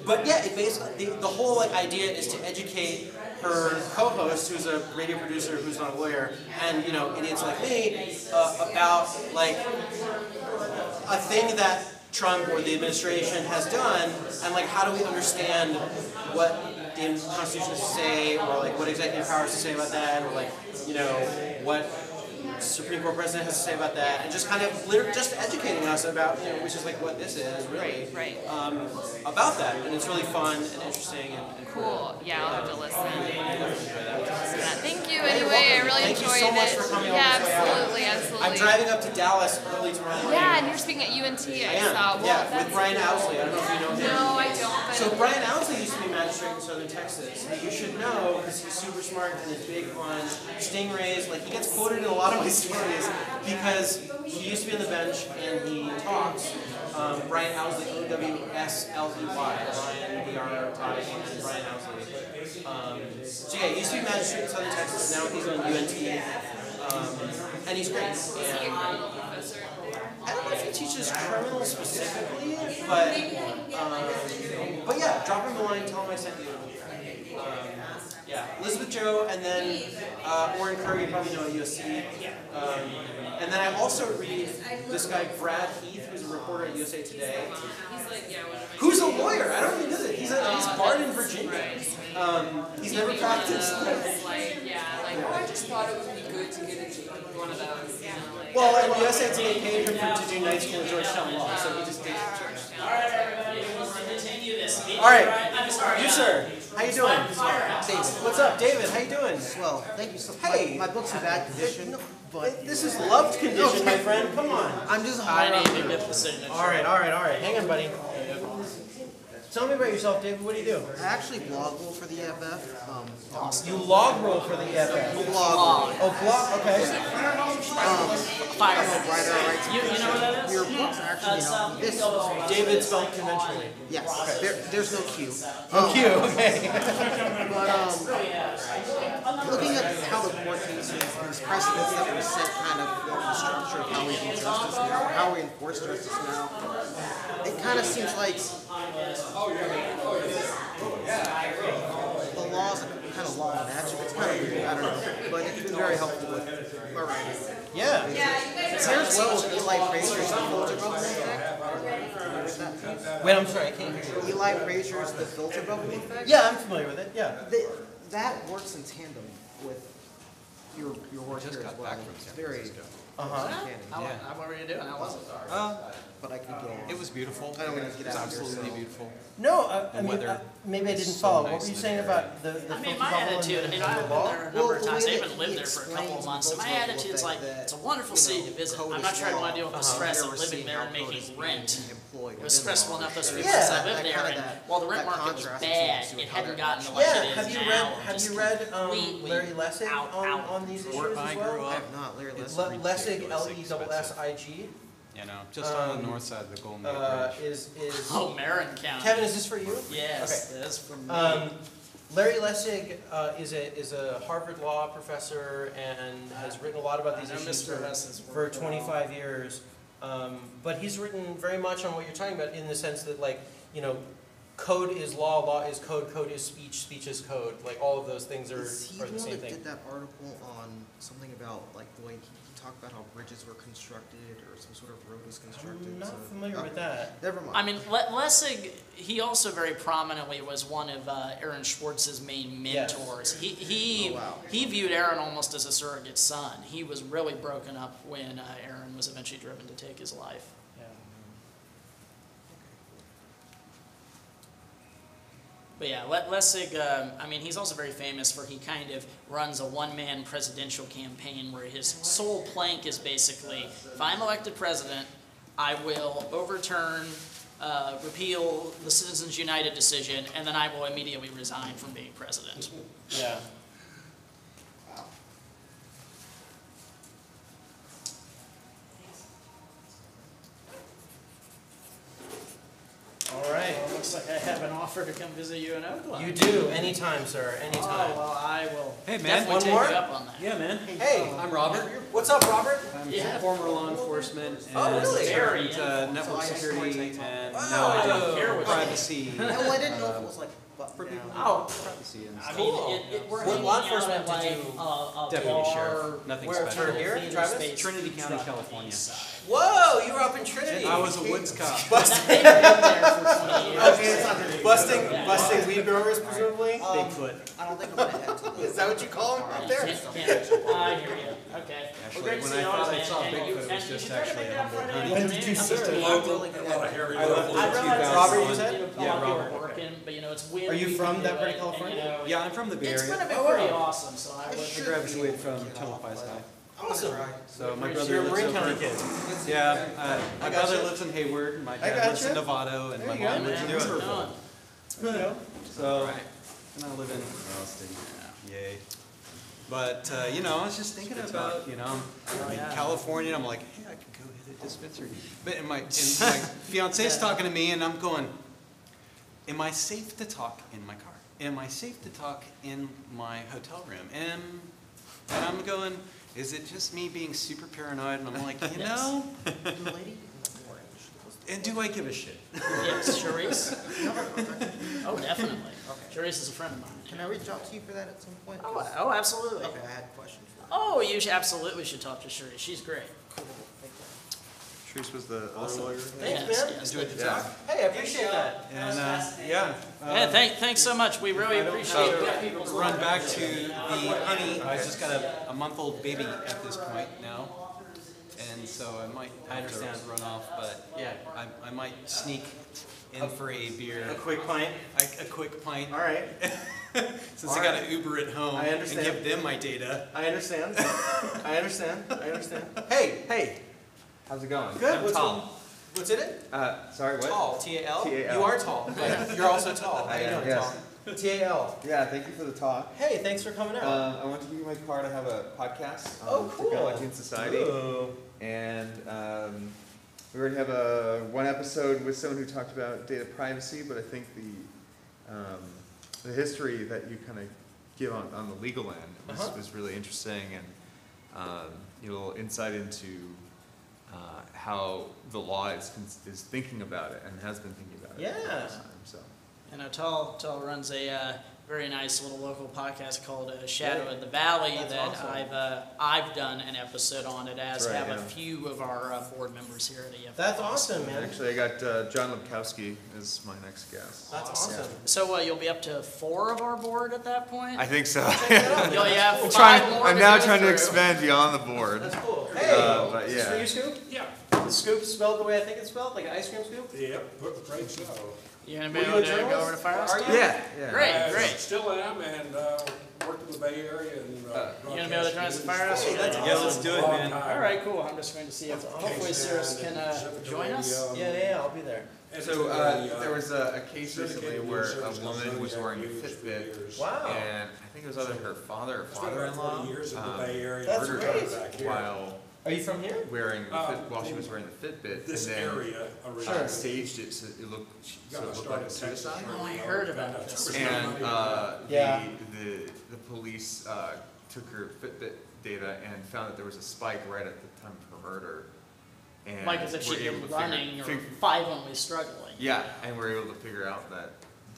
But yeah, it basically, the whole like idea is to educate her co-host, who's a radio producer who's not a lawyer, and idiots like me, about like a thing that Trump or the administration has done, and like how do we understand what the Constitution has to say, or like what executive power has to say about that, or like what Supreme Court president has to say about that, and just kind of just educating us about which is like what this is really about that, and it's really fun and interesting and cool. Yeah, I'll have to listen. Thank you Hey, anyway. I really Thank enjoyed you so much it. for coming Yeah, all this way out. absolutely. I'm driving up to Dallas early tomorrow morning. Yeah, and you're speaking at UNT. I saw. Well, yeah, with that's Brian Owsley. I don't know if you know him. No, I don't. But So Brian Owsley used to be magistrate in Southern Texas. You should know because he's super smart and is big on stingrays. Like he gets quoted in a lot of my stories because he used to be on the bench and he talks. Brian Owsley, O-W-S-L-E-Y. Brian, B-R-I, and Brian Owsley. So yeah, he used to be magistrate in Southern Texas. Now he's on UNT. And he's great. I don't know if he teaches criminal specifically, but yeah, drop him a line, tell him I sent you. Yeah, Elizabeth Joe, and then Warren Kerr, you probably know at USC. And then I also read this guy Brad Heath, who's a reporter at USA Today. he's like, Who's a lawyer? I don't even know that. He's barred in Virginia. He's never practiced. I just thought it would be good to get one of those. Well, and USA Today paid him to do night school in Georgetown Law, so he just did it. All right, everybody, we'll continue this meeting. All right, I'm sorry. you sir, how you doing? David. What's up, David? How you doing? Well, thank you so much. Hey. My book's in bad condition, but This is loved condition, my friend. Come on. I'm just I hard need to get the signature. All right. Hang on, buddy. Tell me about yourself, David. What do you do? I actually blog roll for the EFF. You log roll for the EFF. Blog. Oh, blog. Okay. Fire. Writer, I write You know what that is? your books actually help. This, David spelled conventionally. yes, there's no Q. Oh, Q. Okay. But looking at how the court cases, these precedents that were set, kind of the structure of how we do justice now, how we enforce justice now, it kind of seems like the law is kind of law of magic. It's kind of weird, I don't know, but it's been very helpful with my writing. Yeah. Here's well with Eli Frazier's The Filter Bubble Effect. Wait, I'm sorry. I can't hear you. Eli Frazier's The Filter Bubble Effect. Yeah, I'm familiar with it. Yeah. That works in tandem with your work here as well. It's very uncanny. What were you doing? How was it? But I could go on. It was beautiful. I don't want to get out of here, Absolutely so. beautiful. No, I mean, weather maybe I didn't so follow. nice What were you in saying the about the I mean, filter my bubble and attitude, the I've been law? there a number of Well, times, the I way haven't that lived he there for a couple of explains months, and my the attitude is like, that, it's a wonderful city to visit. code I'm not is trying to law. want to deal with the stress of You're living seeing there how and code making is rent. employed It was within stressful the law. enough those few Yeah. months I That lived there, kinda and that- while the rent that market was contrast bad, between it how hadn't they're- gotten to like Yeah, it have is you now. read Just Larry completely Lessig out. on these issues Where as I well? grew I up, have not, Larry It's Lessig. Lessig, ridiculously L-E-S-S-I-G. You know, just on the north side of the Golden Gate Bridge. Is Oh, Marin County. Kevin? Is this for you? Yes, that's for me. Larry Lessig is a Harvard law professor and has written a lot about these I know issues Mr. Hess's for work. 25 years. But he's written very much on what you're talking about in the sense that, like, code is law, law is code, code is speech, speech is code. Like, all of those things are Is he the the one same that thing. did that article on something about like the way he talked about how bridges were constructed or some sort of road was constructed? I'm not so- familiar oh, with that. Never mind. I mean, Lessig, he also very prominently was one of Aaron Schwartz's main mentors. He Oh, wow. he viewed Aaron almost as a surrogate son. He was really broken up when Aaron was eventually driven to take his life. But yeah, Lessig, I mean, he's also very famous for he kind of runs a one-man presidential campaign where his sole plank is basically, if I'm elected president, I will overturn, repeal the Citizens United decision, and then I will immediately resign from being president. Yeah. All right. Well, it looks like I have an offer to come visit you in Oakland. You do, anytime, sir, anytime. Oh, well, I will Hey, man. definitely One take more? you up on that. Yeah, man. Hey, I'm Robert. what's up, Robert? I'm Yeah. former law enforcement and Oh, really? Very turned network security and Wow. now I I don't care do what privacy. No, I didn't know if it was like button down. Oh, Privacy and I stuff. mean, we're What hanging law out enforcement at did like you- a Deputy bar, sheriff, nothing Where, special. here, theater Travis? space Trinity County, truck on the California. east side. Whoa, you were up in Trinity. I was a woods cop. They've been there for 20 years. Okay, it's not busting weed growers, presumably? Bigfoot. I don't think I'm gonna head to the. Is that what you call them up there? I hear you. Okay. Actually, Well, great to when see I you thought on, I man. saw And Bigfoot, you- it was and you just should try to actually make a that humble Friday hunting. afternoon. When did you I'm see just it? I'm really good at it. I realize Robert, you that, said? a lot of Yeah, people are Robert. working, but you know, it's weird. Are you we from can that do part it, of California? and, you know, Yeah, I'm from the Bay It's Area. gonna be Oh, pretty wow. awesome, so I would. I graduated from Tamalpais High. Awesome. So my You're brother a lives Marine over County in- kid. Yeah, my I brother gotcha. lives in Hayward, my I dad lives gotcha. in Novato, and There my you go. mom lives in Man, Liverpool. no. You know. So, Right. and I live in Austin. Yay. But, you know, I was just thinking about, you know, I'm in yeah. California, and I'm like, hey, I could go hit a dispensary. But my fiance's talking to me, and I'm going, am I safe to talk in my car? Am I safe to talk in my hotel room? And I'm going, is it just me being super paranoid? And I'm like, you Yes. know, The lady in the orange. and do I give a shit? Yes, Charisse. Oh, definitely. Charisse is a friend of mine. Can I reach out to you for that at some point? Oh, absolutely. Okay, I had questions for you. Oh, you absolutely should talk to Charisse. She's great. Cool, thank you. Trace was the other lawyer. Thanks, Yes, man. yes. Enjoyed the Yeah. talk. Hey, I appreciate that. And, yeah. Yeah, thanks so much. We really appreciate people's Run back to the honey. I just got a month-old baby at this point now. And so I understand run off, but yeah, I might sneak in for a beer. A quick pint. A quick pint. All right. Since I gotta Uber it home I and understand. give them my data. I understand. I understand. Hey, Hey, how's it going? good. I'm tall. What's in it? Sorry, what? Tall. T-A-L? T-A-L. You are tall. But you're also tall. How I you am, doing, yes. Tom? T-A-L. Yeah, thank you for the talk. Hey, thanks for coming out. I want to give you my card. I have a podcast Oh, on cool. technology and society. Ooh. And we already have one episode with someone who talked about data privacy, but I think the history that you kind of give on the legal end was really interesting, and a little insight into how the law is thinking about it and has been thinking about it for a long time. So. You know, Tal runs a very nice little local podcast called Shadow of the Valley That's that awesome. I've done an episode on it, as That's right, have a yeah. few of our board members here at EFF. That's awesome, man. Actually, I got John Lepkowski as my next guest. That's awesome. So you'll be up to 4 of our board at that point? I think so. You'll have I'm 5 more I'm to now go trying to through. expand beyond the board. That's cool. Hey, but is this yeah. for you, Scoop? Yeah. The Scoop spelled the way I think it's spelled, like an ice cream scoop? Yep, great show. You're going to Were be you able a to go journalist? over to Fire Are Star? you? Yeah. Great, great. Still am, and worked in the Bay Area and. You gonna be able to join us at Fire House? Yeah, let's do it, man. All right, cool. I'm just going to see if hopefully Cirrus can join us. Yeah, I'll be there. So there was a case recently where a woman was wearing a Fitbit, Wow. and I think it was either her father or father-in-law years in the Bay Area. That's murdered great. her while Are you from here? wearing the while she was wearing the Fitbit, This and then area Sure. staged it so it looked like a suicide. Oh, I heard about this. And Yeah. the police took her Fitbit data and found that there was a spike right at the time of her murder. And Like as if were she'd able been to running or figure- violently struggling. Yeah, and we're able to figure out that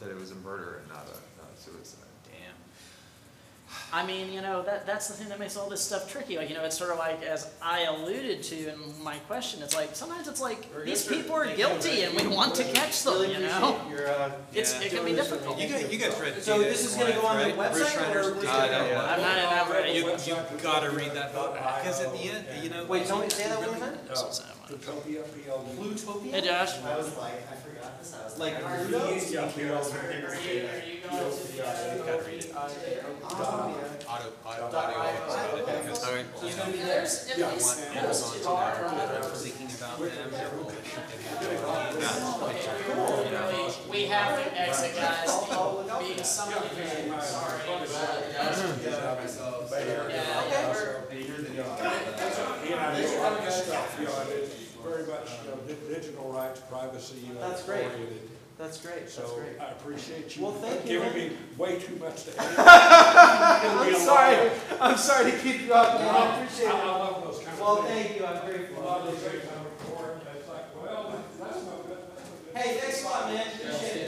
it was a murder and not a suicide. Damn. I mean, you know, that's the thing that makes all this stuff tricky. Like, you know, it's sort of like, as I alluded to in my question, it's like, sometimes it's like, these people are guilty and we want to catch them, Really you know? appreciate your, It can be difficult. You guys read So Data this is in gonna go Life, on the right? Bruce website, or Schreiner's where's it Data gonna in go? Life. I'm not ready. You gotta read that book, because at the end, you know. Wait, don't say that one more time? This is that one. Plutopia, PLU. Plutopia? Hey Josh. I was like, I forgot this, I was Like like, I Pluto? refuse to Yeah, be curious for Are you things. going to the, Okay. So it's gonna be there. there's at Yeah. least Yeah. those two are. Thinking about them. We have to exit, guys. Being somebody who's sorry, He and I do a lot of stuff, you know, and it's very much, you know, digital rights, privacy, you know, That's great. oriented. That's great, that's So great. I appreciate you Well, thank you, giving man. me way too much to add. I'm sorry to keep you up, man. I appreciate I it. love those kind of things. Well, thank you, I'm A grateful. lot of these things I report, it's like, well, that's no good. Hey, thanks a lot, man. Appreciate it.